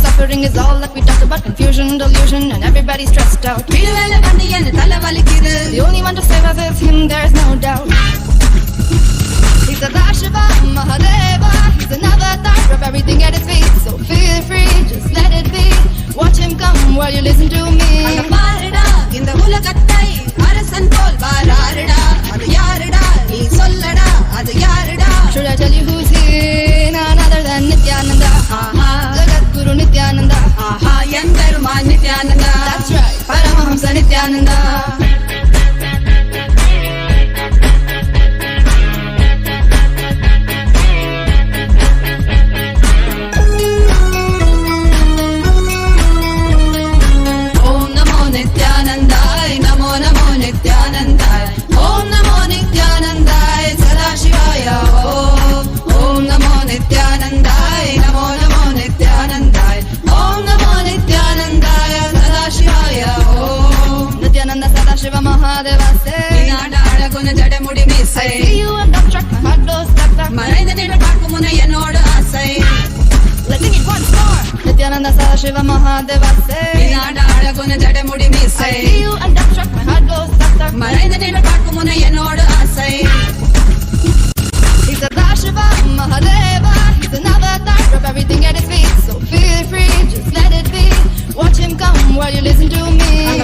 suffering is all that we talked about. Confusion, delusion, and everybody's stressed out. The only one to save us is him, there's no doubt. He's a Dashiva, Mahadeva. He's an avatar of everything at his feet. So feel free, just let it be. Watch him come while you listen to me. In the Hulakatai, Arasan Pol Bararada, Adayarada, He Solada, Adayarada. Should I tell you who's here? None other than Nithyananda. Jagat Guru Nithyananda. Yamperuman Nithyananda. That's right, Paramahamsa Nithyananda. Shiva Mahadeva say, I see you and I'm struck, my heart goes stuck. Let's sing it once more. Nithyananda Sadashiva Mahadeva say, I see you and I'm struck, my heart goes stuck. He's a Dashiva Mahadeva. He's an avatar of everything at his feet. So feel free, just let it be. Watch him come while you listen to me.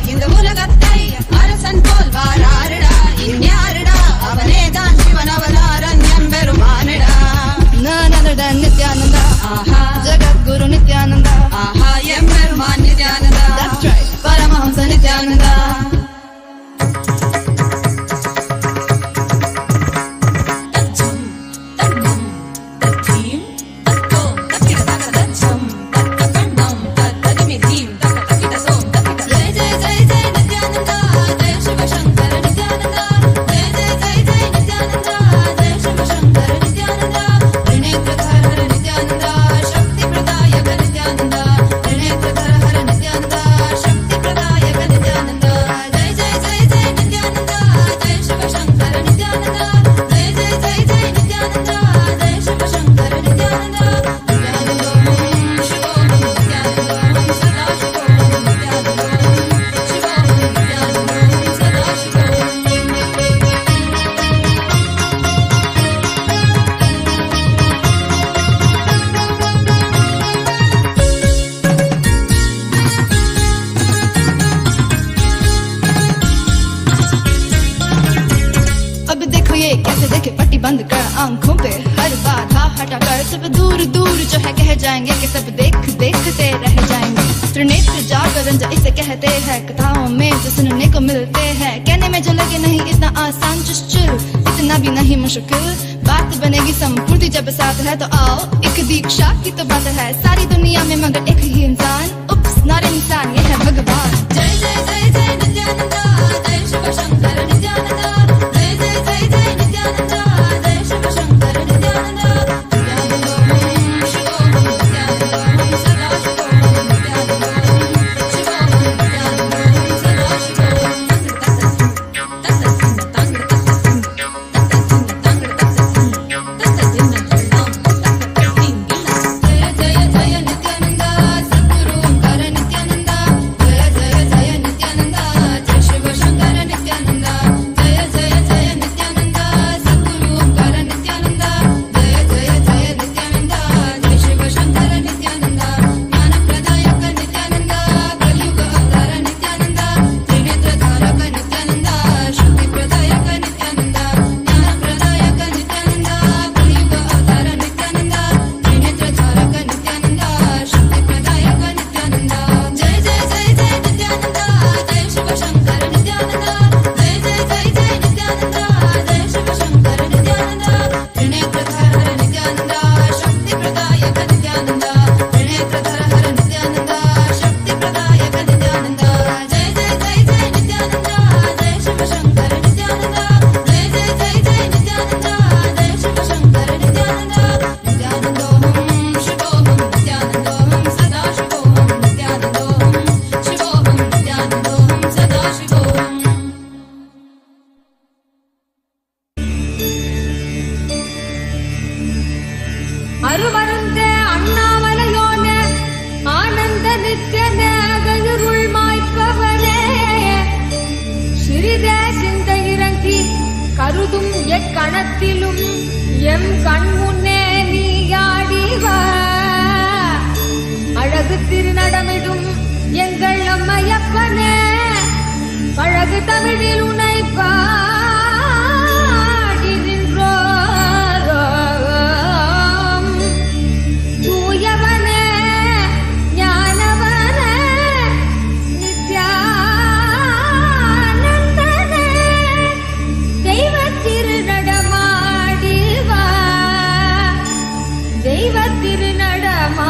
In the Hulagatai, Arasan Pol Vararada, Inyarada, Avanedan Shivanavaran Yamberumanada. None other than Nithyananda. Jagat Guru Nithyananda. Yamberuman Nithyananda. That's right, Paramahamsa Nithyananda. आंखों पे हर बाधा हटा कर सब दूर दूर जो है कह जाएंगे कि सब देखते रह जाएंगे। त्रिनेत्र जागरण जो इसे कहते हैं, कथाओं में जो सुनने को मिलते हैं, कहने में जो लगे नहीं इतना आसान, चुश्चुर इतना भी नहीं मुश्किल, बात बनेगी संपूर्ति जब साथ है। तो आओ एक दीक्षा की तो बात है, सारी दुनिया में मगर एक ही इंसान, उप्स नॉट इंसान ये है भगवान। जय जय जय जय नित्यानंदा, जय शिव शंकर नित्यानंदा, जय जय जय जय नित्यानंदा, जय शिव शंकर नित्यानंदा। जय जय காலத்திலும் எம் கண் முன்னே நீயாடிவா அழகு திருநடமிடும் எங்கள் அம்மையப்பனே பழகு தமிழில் உன்னை பாடுகின்றோம் தூயவனே ஞானவனே நித்யானந்தனே தெய்வ திருநடமாடிவா தெய்வ திருநடமாடிவா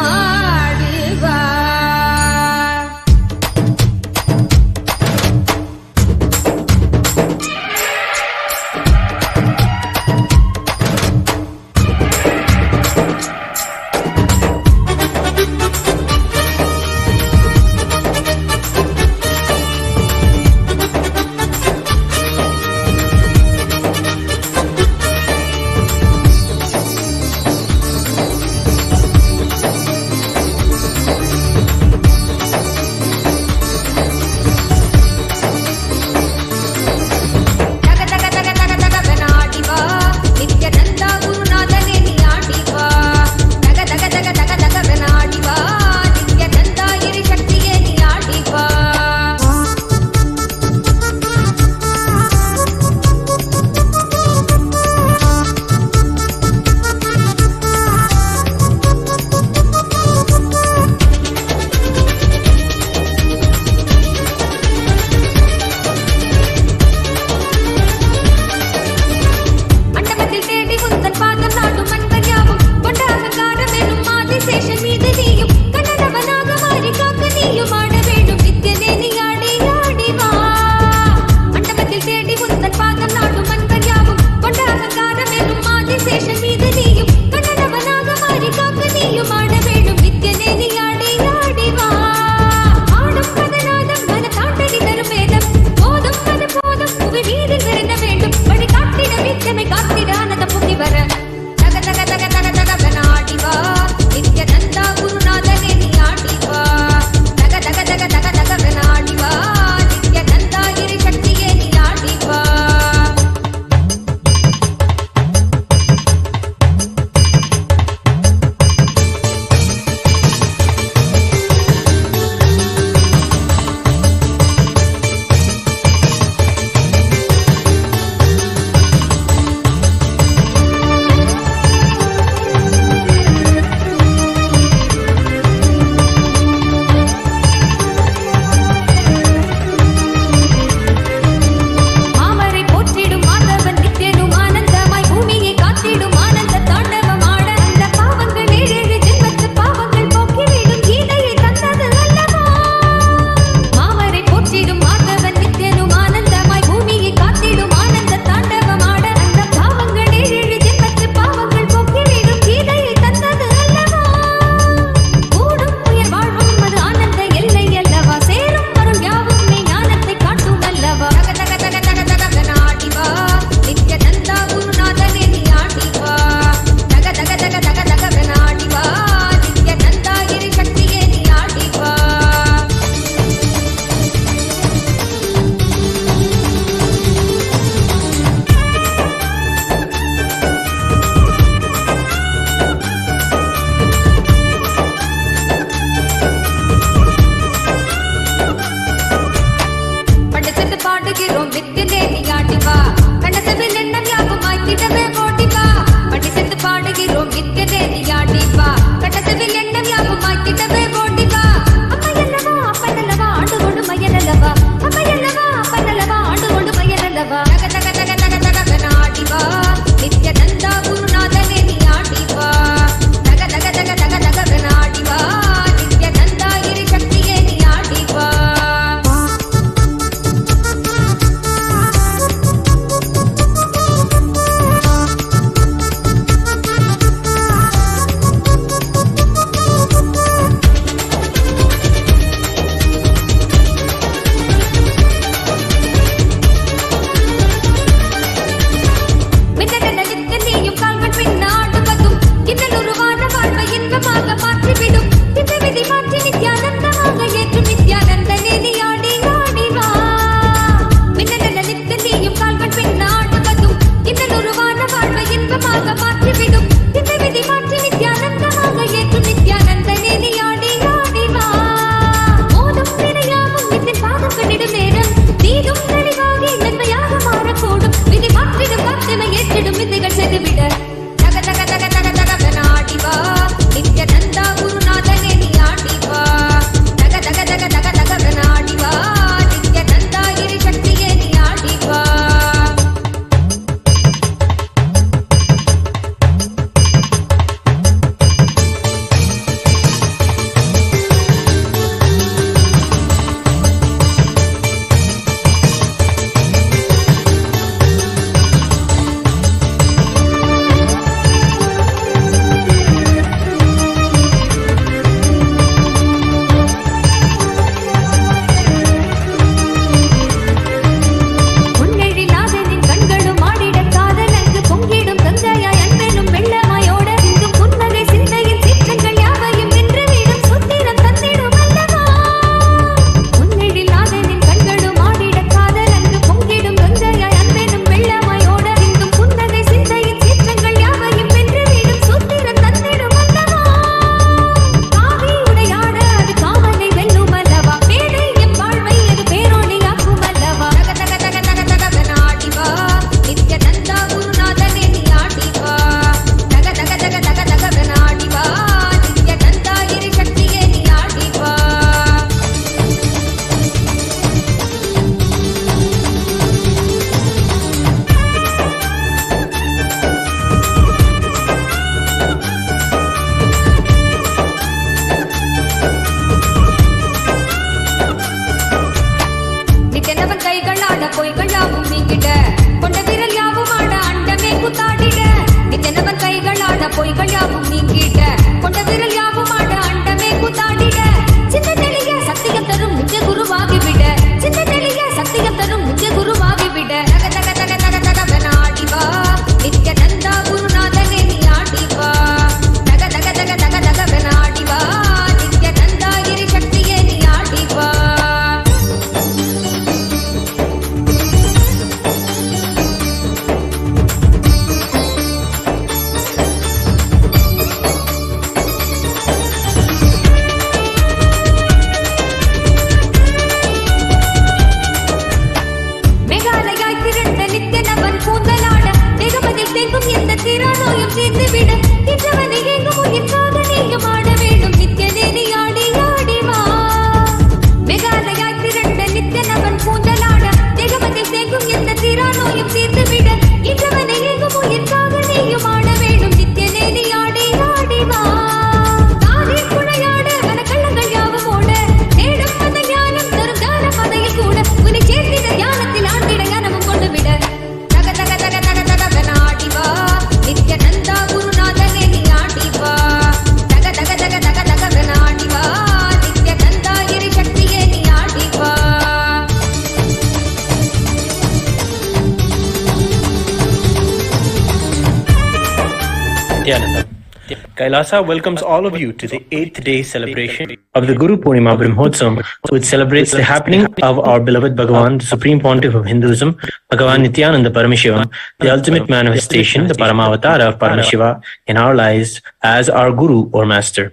Kailasa welcomes all of you to the 8th day celebration of the Guru Purnima Brahmotsavam, which celebrates the happening of our beloved Bhagavan, the Supreme Pontiff of Hinduism, Bhagavan Nithyananda Paramashivam, the ultimate manifestation, the Paramavatara of Paramashiva in our lives as our Guru or Master.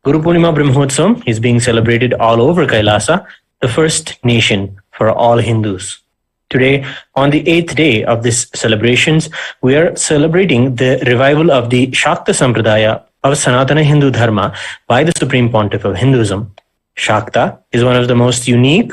Guru Purnima Brahmotsavam is being celebrated all over Kailasa, the first nation for all Hindus. Today, on the 8th day of these celebrations, we are celebrating the revival of the Shakta Sampradaya of Sanatana Hindu Dharma by the Supreme Pontiff of Hinduism. Shakta is one of the most unique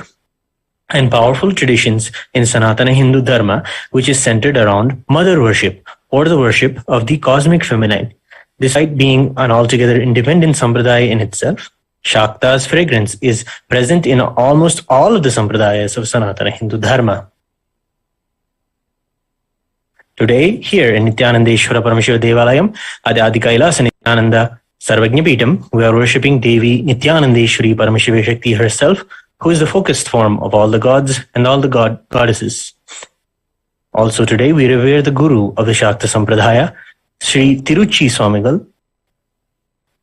and powerful traditions in Sanatana Hindu Dharma, which is centered around mother worship or the worship of the cosmic feminine. Despite being an altogether independent sampradaya in itself, Shakta's fragrance is present in almost all of the sampradayas of Sanatana Hindu Dharma. Today, here in Nithyanandeshwara Paramashiva Devalayam at the Adi Kailasa Nithyananda Sarvajnapeetam, we are worshipping Devi Nithyanandeshwari Paramashiva Shakti herself, who is the focused form of all the gods and all the goddesses. Also today, we revere the Guru of the Shakta Sampradaya, Sri Tiruchi Swamigal,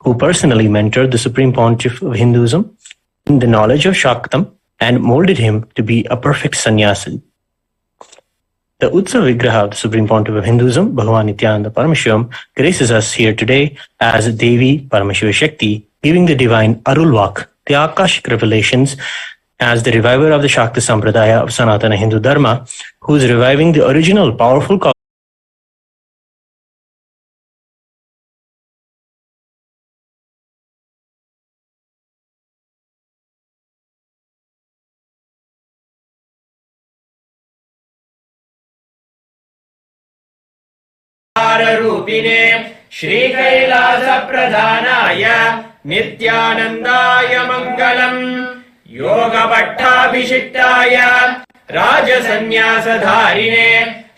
who personally mentored the Supreme Pontiff of Hinduism in the knowledge of Shaktam and molded him to be a perfect sannyasi. The Utsav Vigraha of the Supreme Pontiff of Hinduism, Bhagavan Nithyananda Paramashivam, graces us here today as Devi Paramashiva Shakti, giving the divine Arulvak, the Akashic revelations, as the reviver of the Shakta Sampradaya of Sanatana Hindu Dharma, who is reviving the original powerful रूपिणे श्रीकैलास प्रधानाय नित्यानन्दाय मङ्गलम् योगपट्टाभिषिक्ताय राजसन्न्यासधारिणे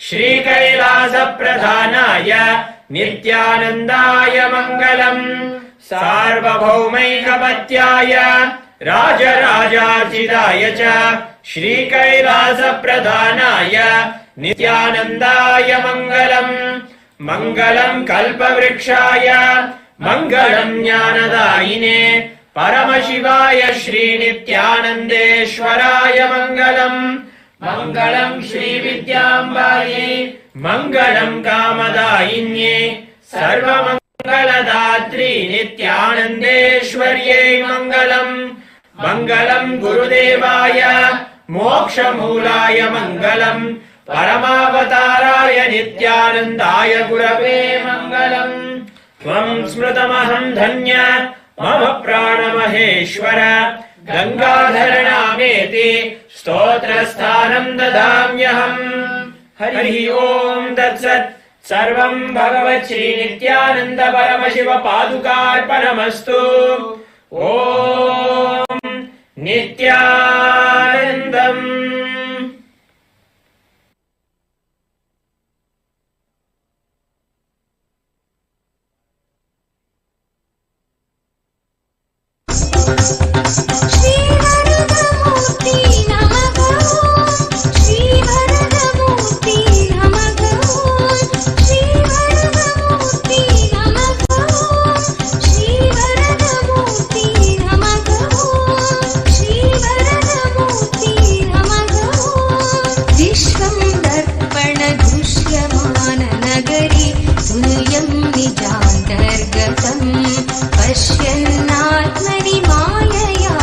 श्रीकैलास प्रधानाय नित्यानन्दाय मङ्गलम् सार्वभौमैकपत्याय राजराजार्चिताय च श्रीकैलास प्रधानाय नित्यानन्दाय मङ्गलम् मङ्गलम् कल्पवृक्षाय मङ्गलम् ज्ञानदायिने परमशिवाय श्रीनित्यानन्देश्वराय मङ्गलम् मङ्गलम् श्रीविद्याम्बायै मङ्गलम् कामदायिन्ये सर्वमङ्गलदात्री नित्यानन्देश्वर्यै मङ्गलम् मङ्गलम् गुरुदेवाय मोक्षमूलाय मङ्गलम् परमावताराय नित्यानन्दाय गुरवे मङ्गलम् त्वम् स्मृतमहम् धन्य मम प्राणमहेश्वर गङ्गाधरनामेति स्तोत्रस्थानम् ददाम्यहम् हरिः ओम् तत्सत् सर्वम् भगवत् श्रीनित्यानन्द परमशिव पादुकार्पणमस्तु ॐ नित्यानन्दम् पश्यन्नात्मनि मायया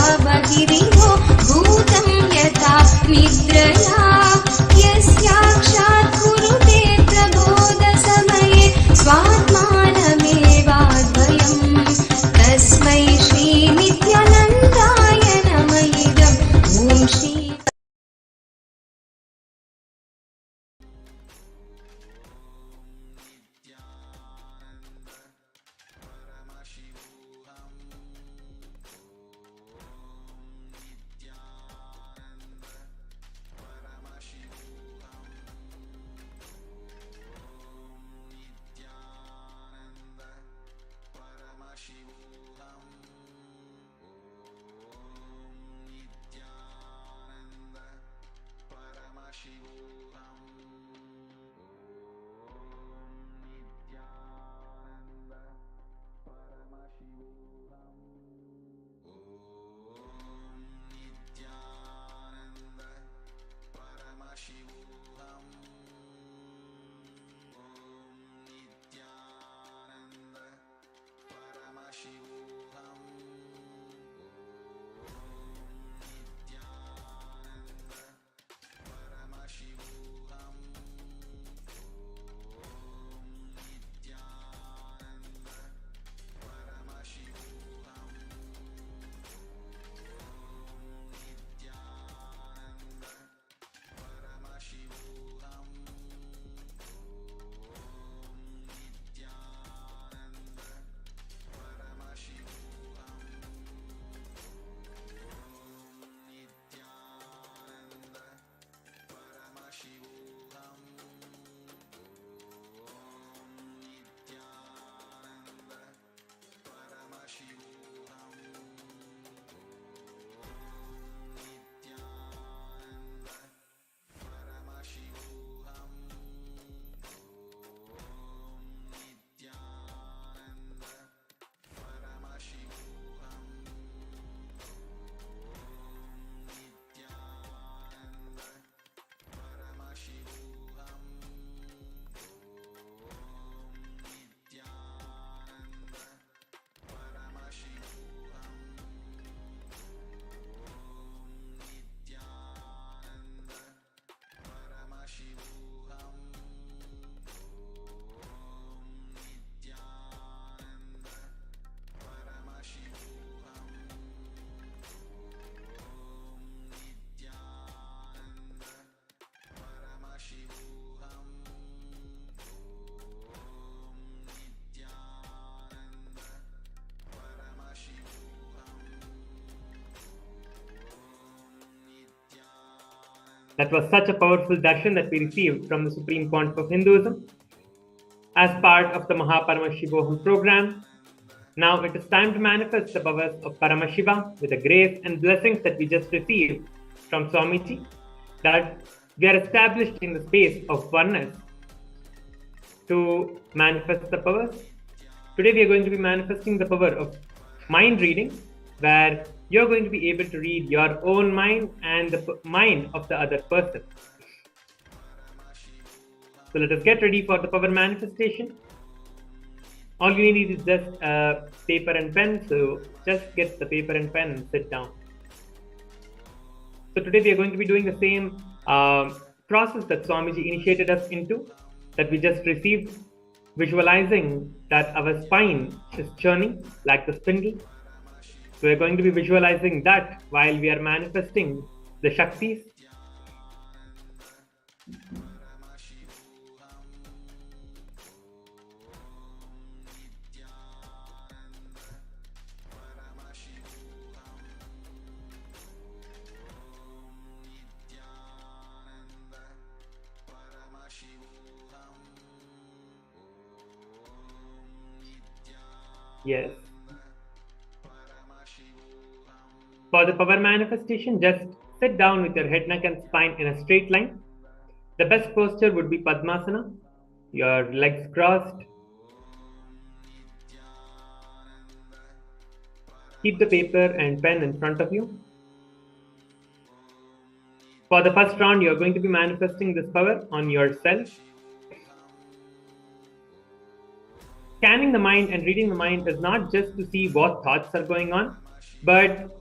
That was such a powerful darshan that we received from the Supreme Pontiff of Hinduism as part of the Paramashivoham program. Now it is time to manifest the powers of Paramashiva with the grace and blessings that we just received from Swamiji, that we are established in the space of oneness to manifest the powers. Today we are going to be manifesting the power of mind reading, where you're going to be able to read your own mind and the mind of the other person. So let us get ready for the power manifestation. All you need is just a paper and pen, so just get the paper and pen and sit down. So today we are going to be doing the same process that Swamiji initiated us into, that we just received, visualizing that our spine is churning like the spindle. So we are going to be visualizing that while we are manifesting the Shaktis. Yes. For the power manifestation, just sit down with your head, neck and spine in a straight line. The best posture would be Padmasana, your legs crossed. Keep the paper and pen in front of you. For the first round, you're going to be manifesting this power on yourself. Scanning the mind and reading the mind is not just to see what thoughts are going on, but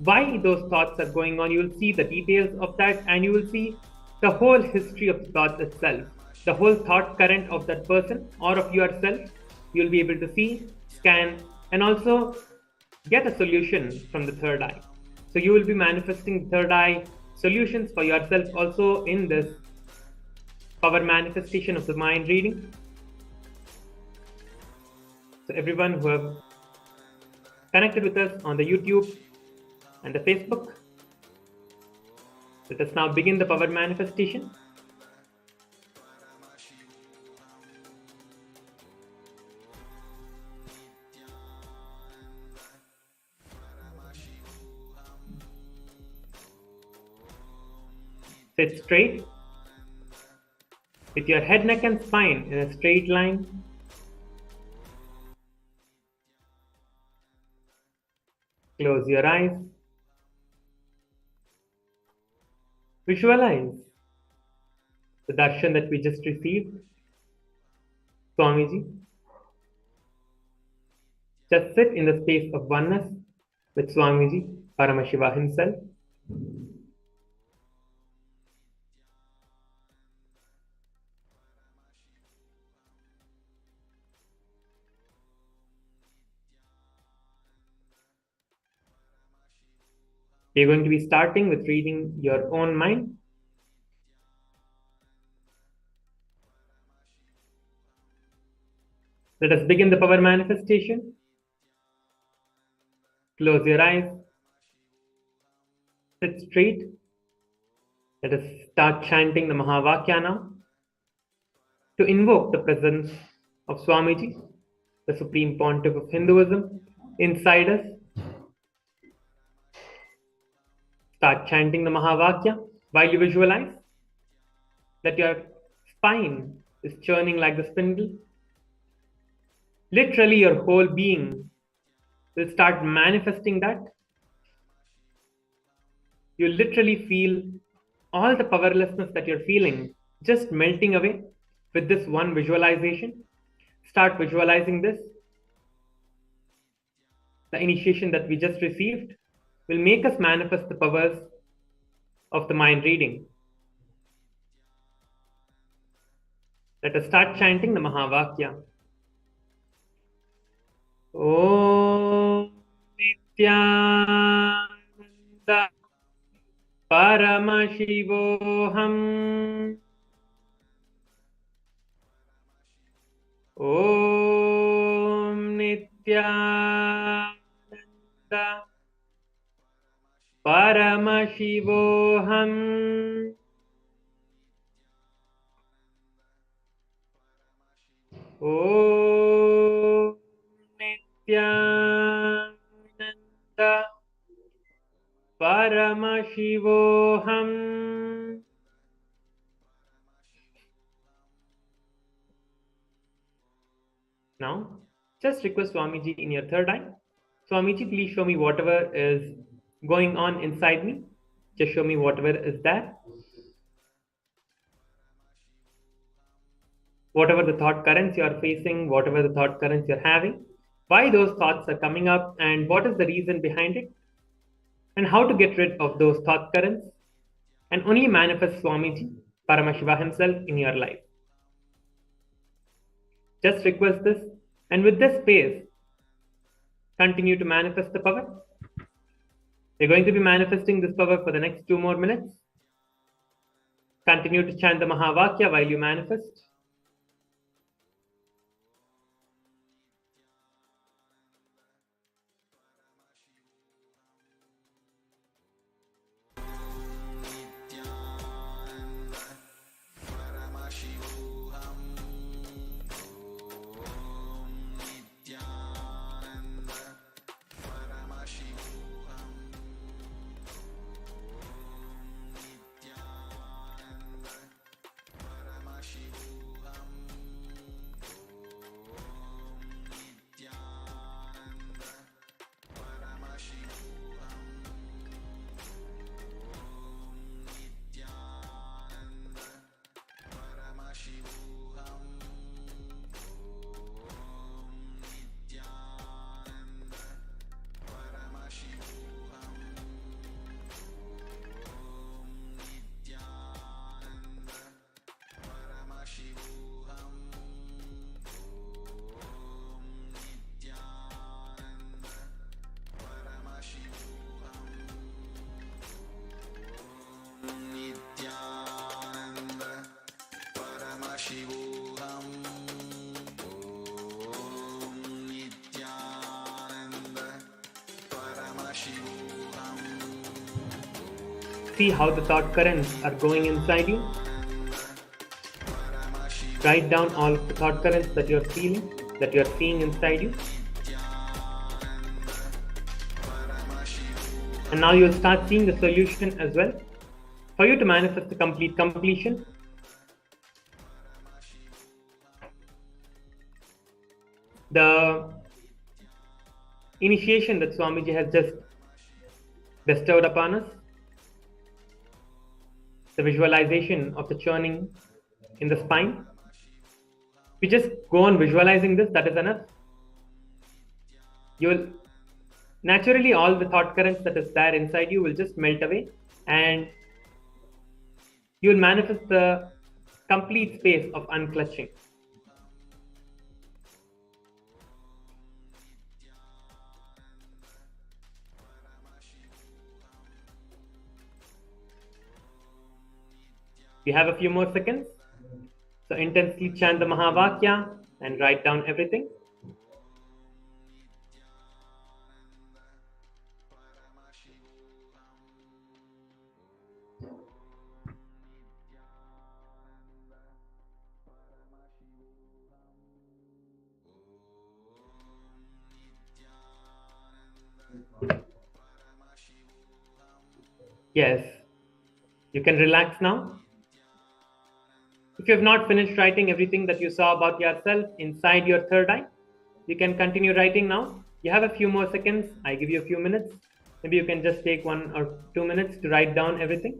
why those thoughts are going on. You will see the details of that, and you will see the whole history of the thought itself, the whole thought current of that person or of yourself. You'll be able to see, scan, and also get a solution from the third eye. So you will be manifesting third eye solutions for yourself also in this power manifestation of the mind reading. So everyone who have connected with us on the YouTube and the Facebook, let us now begin the power manifestation. Sit straight with your head, neck and spine in a straight line. Close your eyes. Visualize the darshan that we just received. Swamiji. Just sit in the space of oneness with Swamiji, Paramashiva himself. You're going to be starting with reading your own mind. Let us begin the power manifestation. Close your eyes. Sit straight. Let us start chanting the Mahavakya now to invoke the presence of Swamiji, the Supreme Pontiff of Hinduism, inside us. Start chanting the Mahavakya while you visualize that your spine is churning like the spindle. Literally, your whole being will start manifesting that. You literally feel all the powerlessness that you're feeling just melting away with this one visualization. Start visualizing this. The initiation that we just received will make us manifest the powers of the mind reading. Let us start chanting the Mahavakya. Om Nithyananda Paramashivoham. Om Nithyananda Paramashivoham. Om Nithyananda Paramashivoham. Now, just request Swamiji in your third eye. Swamiji, please show me whatever is going on inside me. Just show me whatever is there. Whatever the thought currents you are facing, whatever the thought currents you're having, why those thoughts are coming up, and what is the reason behind it, and how to get rid of those thought currents, and only manifest Swamiji, Paramashiva himself in your life. Just request this, and with this space, continue to manifest the power. We're going to be manifesting this power for the next 2 more minutes. Continue to chant the Mahavakya while you manifest. See how the thought currents are going inside you. Write down all of the thought currents that you're feeling, that you're seeing inside you. And now you'll start seeing the solution as well. For you to manifest the complete completion, the initiation that Swamiji has just bestowed upon us, the visualization of the churning in the spine. We just go on visualizing this, that is enough. You will naturally, all the thought currents that is there inside you will just melt away, and you will manifest the complete space of unclutching. We have a few more seconds. So intensely chant the Mahavakya and write down everything. Yes, you can relax now. If you have not finished writing everything that you saw about yourself inside your third eye, you can continue writing now. You have a few more seconds. I give you a few minutes. Maybe you can just take 1 or 2 minutes to write down everything.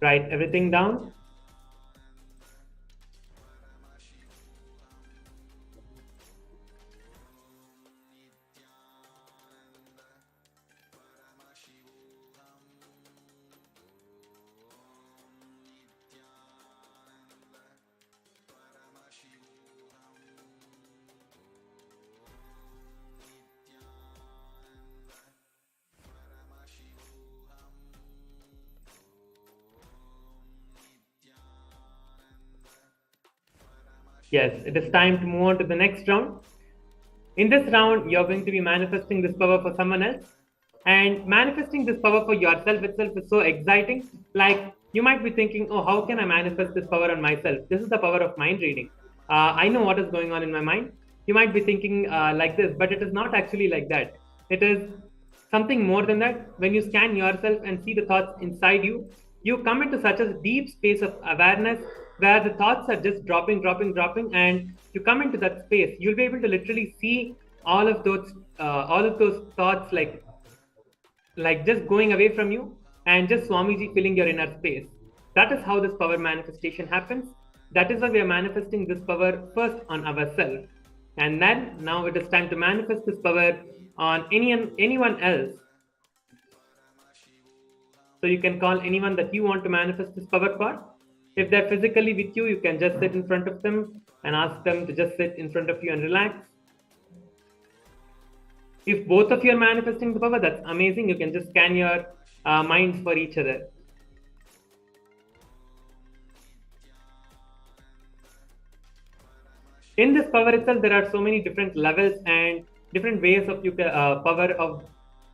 Write everything down. Yes, it is time to move on to the next round. In this round, you're going to be manifesting this power for someone else. And manifesting this power for yourself itself is so exciting. Like, you might be thinking, oh, how can I manifest this power on myself? This is the power of mind reading. I know what is going on in my mind. You might be thinking like this, but it is not actually like that. It is something more than that. When you scan yourself and see the thoughts inside you, you come into such a deep space of awareness where the thoughts are just dropping, and you come into that space. You'll be able to literally see all of those thoughts like just going away from you, and just Swamiji filling your inner space. That is how this power manifestation happens. That is why we are manifesting this power first on ourselves. And then now it is time to manifest this power on anyone else. So you can call anyone that you want to manifest this power for. If they're physically with you, you can just sit in front of them and ask them to just sit in front of you and relax. If both of you are manifesting the power, that's amazing. You can just scan your minds for each other. In this power itself, there are so many different levels and different ways of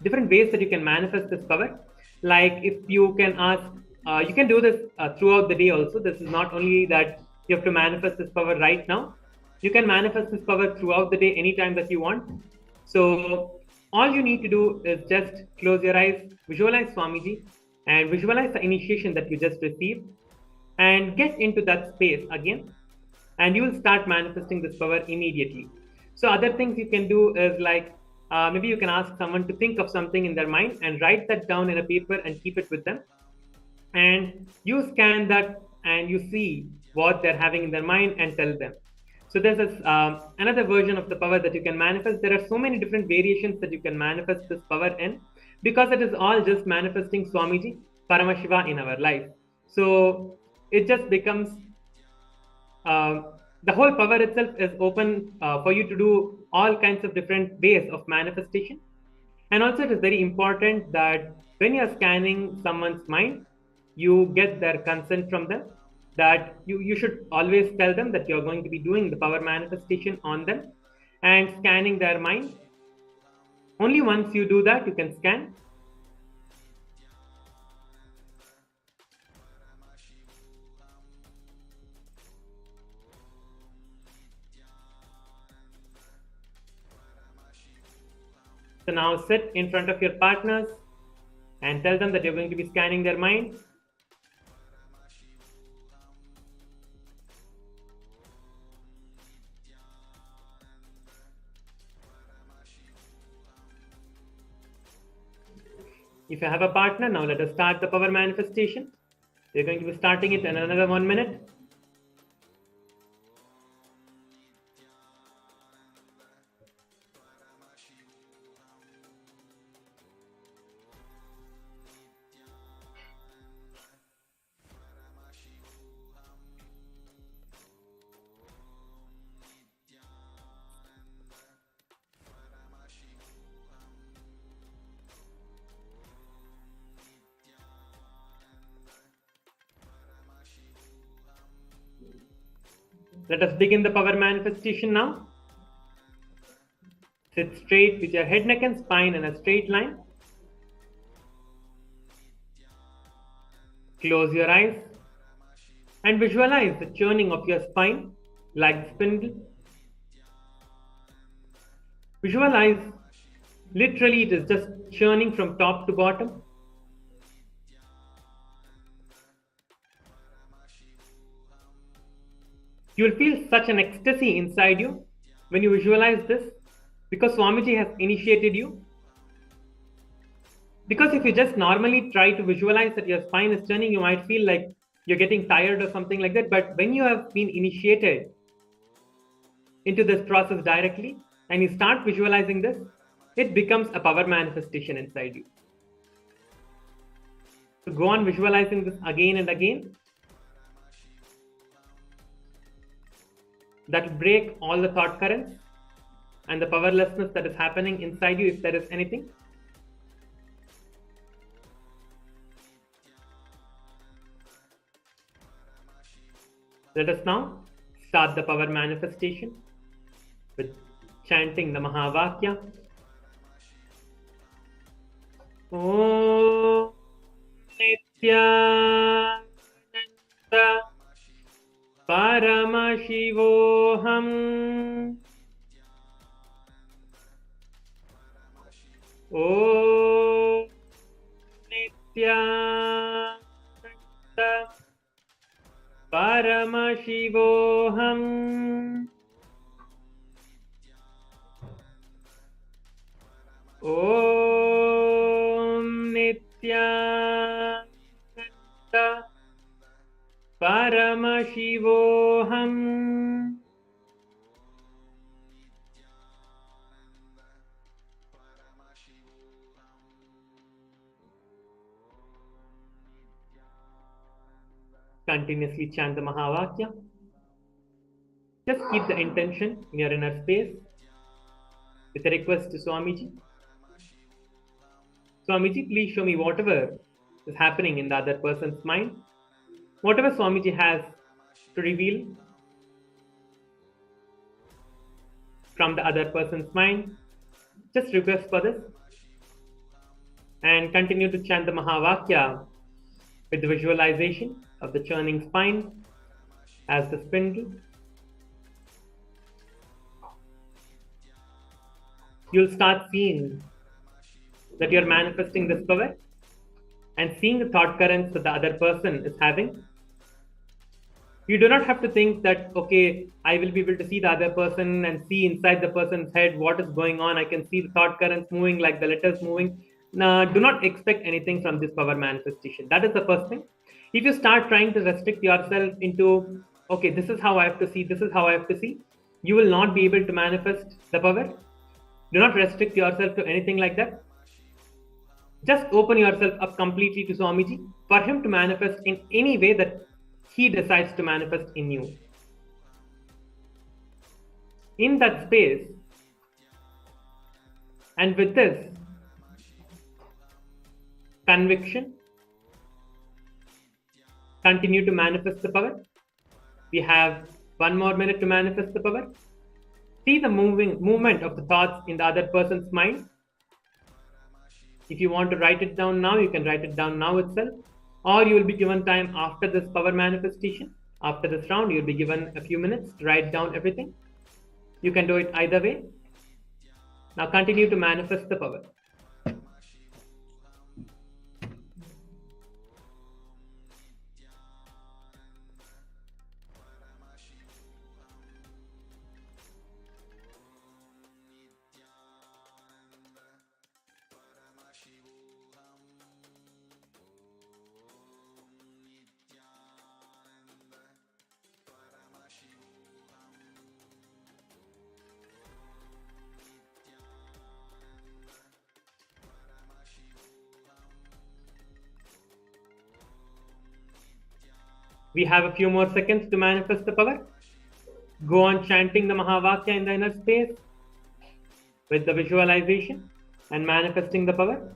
different ways that you can manifest this power. Like, if you can ask, you can do this throughout the day also. This is not only that you have to manifest this power right now. You can manifest this power throughout the day, anytime that you want. So all you need to do is just close your eyes, visualize Swamiji, and visualize the initiation that you just received, and get into that space again, and you will start manifesting this power immediately. So other things you can do is like, maybe you can ask someone to think of something in their mind and write that down in a paper and keep it with them. And you scan that and you see what they're having in their mind and tell them. So there's another version of the power that you can manifest. There are so many different variations that you can manifest this power in, because it is all just manifesting Swamiji, Paramashiva in our life. So it just becomes, the whole power itself is open for you to do all kinds of different ways of manifestation. And also it is very important that when you are scanning someone's mind, you get their consent from them, that you should always tell them that you're going to be doing the power manifestation on them and scanning their mind. Only once you do that, you can scan. So now sit in front of your partners and tell them that you're going to be scanning their mind. If you have a partner, now let us start the power manifestation. We're going to be starting it in another 1 minute. Let us begin the power manifestation now. Sit straight with your head, neck and spine in a straight line. Close your eyes and visualize the churning of your spine like the spindle. Visualize, literally it is just churning from top to bottom. You will feel such an ecstasy inside you when you visualize this, because Swamiji has initiated you. Because if you just normally try to visualize that your spine is turning, you might feel like you're getting tired or something like that. But when you have been initiated into this process directly and you start visualizing this, it becomes a power manifestation inside you. So go on visualizing this again and again. That will break all the thought currents and the powerlessness that is happening inside you, if there is anything. Let us now start the power manifestation with chanting the Mahavakya. Om Nithyananda Paramashivam. Om Nithyananda Paramashivam. Om Nithyananda Paramashivam. Continuously chant the Mahavakya. Just keep the intention in your inner space with a request to Swamiji. Swamiji, please show me whatever is happening in the other person's mind. Whatever Swamiji has to reveal from the other person's mind, just request for this. And continue to chant the Mahavakya with the visualization of the churning spine as the spindle. You'll start seeing that you're manifesting this power and seeing the thought currents that the other person is having. You do not have to think that, okay, I will be able to see the other person and see inside the person's head what is going on. I can see the thought currents moving like the letters moving. Now, do not expect anything from this power manifestation. That is the first thing. If you start trying to restrict yourself into, okay, this is how I have to see, this is how I have to see, you will not be able to manifest the power. Do not restrict yourself to anything like that. Just open yourself up completely to Swamiji for him to manifest in any way that he decides to manifest in you. In that space, and with this conviction, continue to manifest the power. We have 1 more minute to manifest the power. See the movement of the thoughts in the other person's mind. If you want to write it down now, you can write it down now itself, or you will be given time after this power manifestation. After this round, you will be given a few minutes to write down everything. You can do it either way. Now continue to manifest the power. We have a few more seconds to manifest the power. Go on chanting the Mahavakya in the inner space with the visualization and manifesting the power.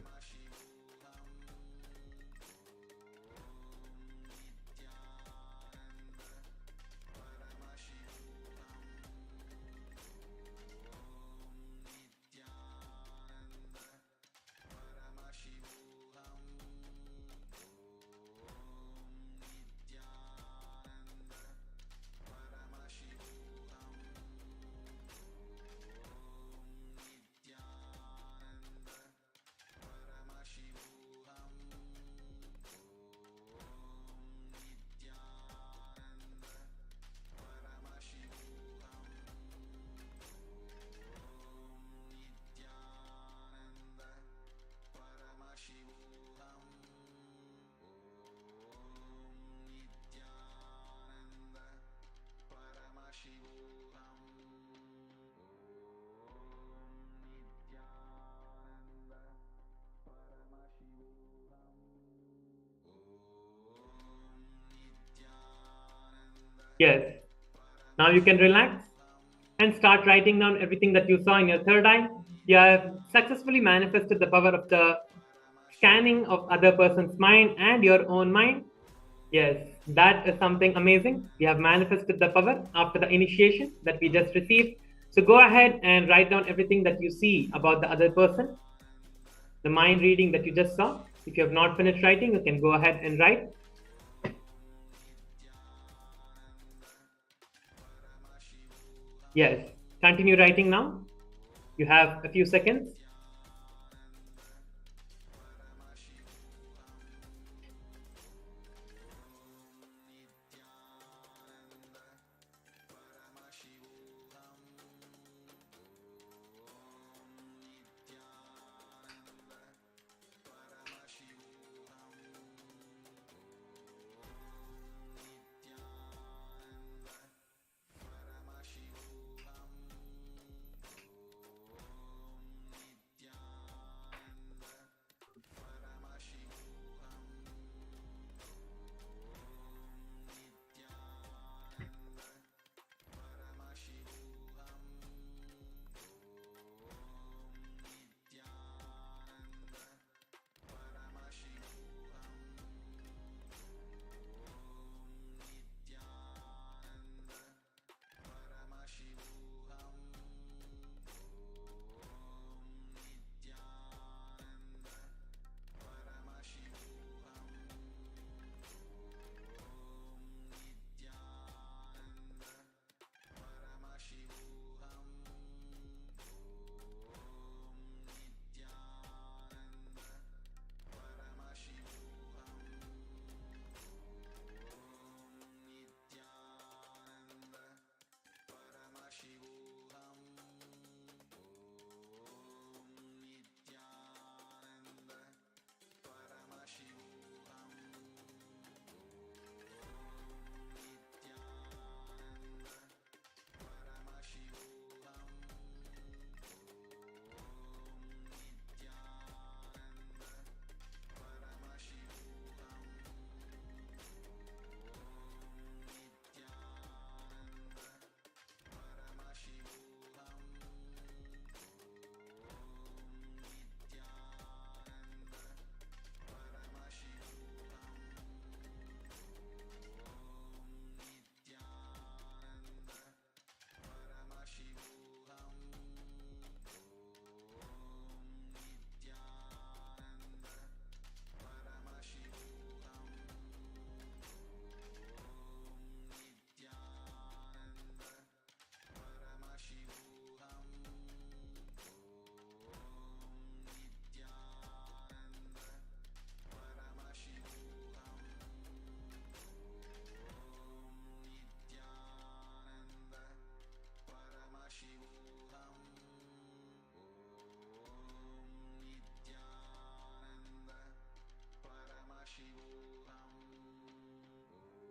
Yes. Now you can relax and start writing down everything that you saw in your third eye. You have successfully manifested the power of the scanning of other person's mind and your own mind. Yes, that is something amazing. We have manifested the power after the initiation that we just received. So go ahead and write down everything that you see about the other person, the mind reading that you just saw. If you have not finished writing, you can go ahead and write. Yes, continue writing now. You have a few seconds.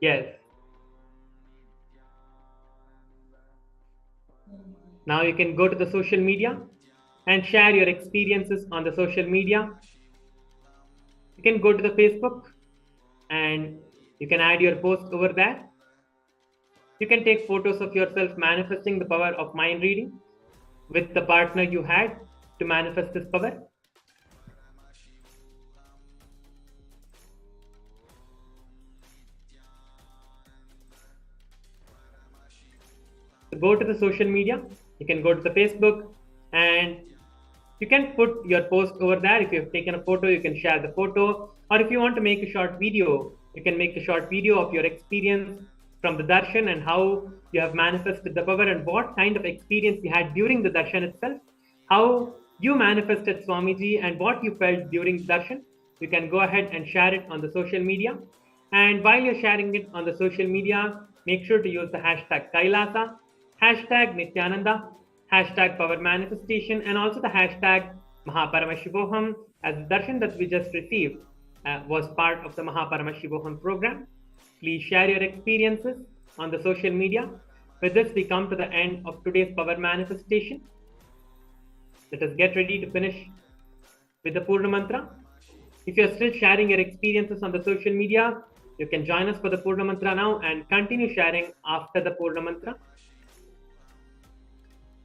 Yes. Now you can go to the social media and share your experiences on the social media. You can go to the Facebook and you can add your post over there. You can take photos of yourself manifesting the power of mind reading with the partner you had to manifest this power. So go to the social media. You can go to the Facebook and you can put your post over there. If you've taken a photo, you can share the photo. Or if you want to make a short video, you can make a short video of your experience from the darshan and how you have manifested the power and what kind of experience you had during the darshan itself, how you manifested Swamiji and what you felt during the darshan. You can go ahead and share it on the social media. And while you're sharing it on the social media, make sure to use the hashtag Kailasa, hashtag Nithyananda, hashtag power manifestation, and also the hashtag Mahaparamashivoham, as the darshan that we just received was part of the Mahaparamashivoham program. Please share your experiences on the social media. With this, we come to the end of today's power manifestation. Let us get ready to finish with the Purna Mantra. If you're still sharing your experiences on the social media, you can join us for the Purna Mantra now and continue sharing after the Purna Mantra.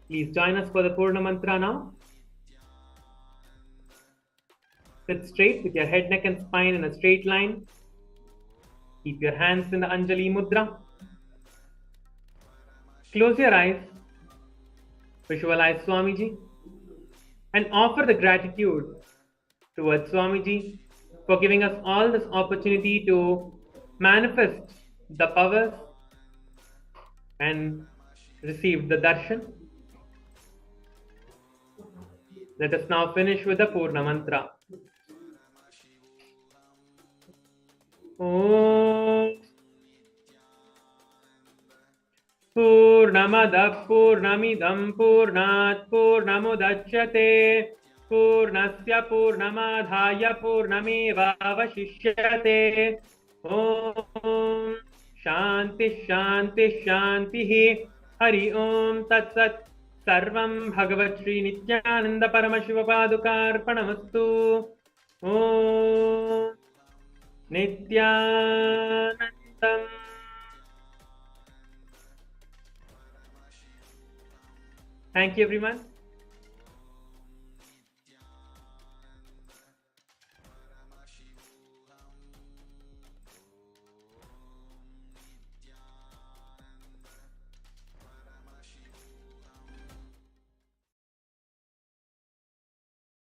Please join us for the Purna Mantra now. Sit straight with your head, neck and spine in a straight line. Keep your hands in the Anjali Mudra. Close your eyes. Visualize Swamiji and offer the gratitude towards Swamiji for giving us all this opportunity to manifest the powers and receive the darshan. Let us now finish with the Purna Mantra. Om Purnamada Purnamidam Purnat Purnamudachyate Purnasya Purnamadhaya Purnameva Avashishyate. Om Shanti Shanti Shanti Hari Om Tat Sat. Sarvam Bhagavat Shri Nithyananda Paramashiva Padukarpanamastu. Om Nithyanandam. Thank you, everyone.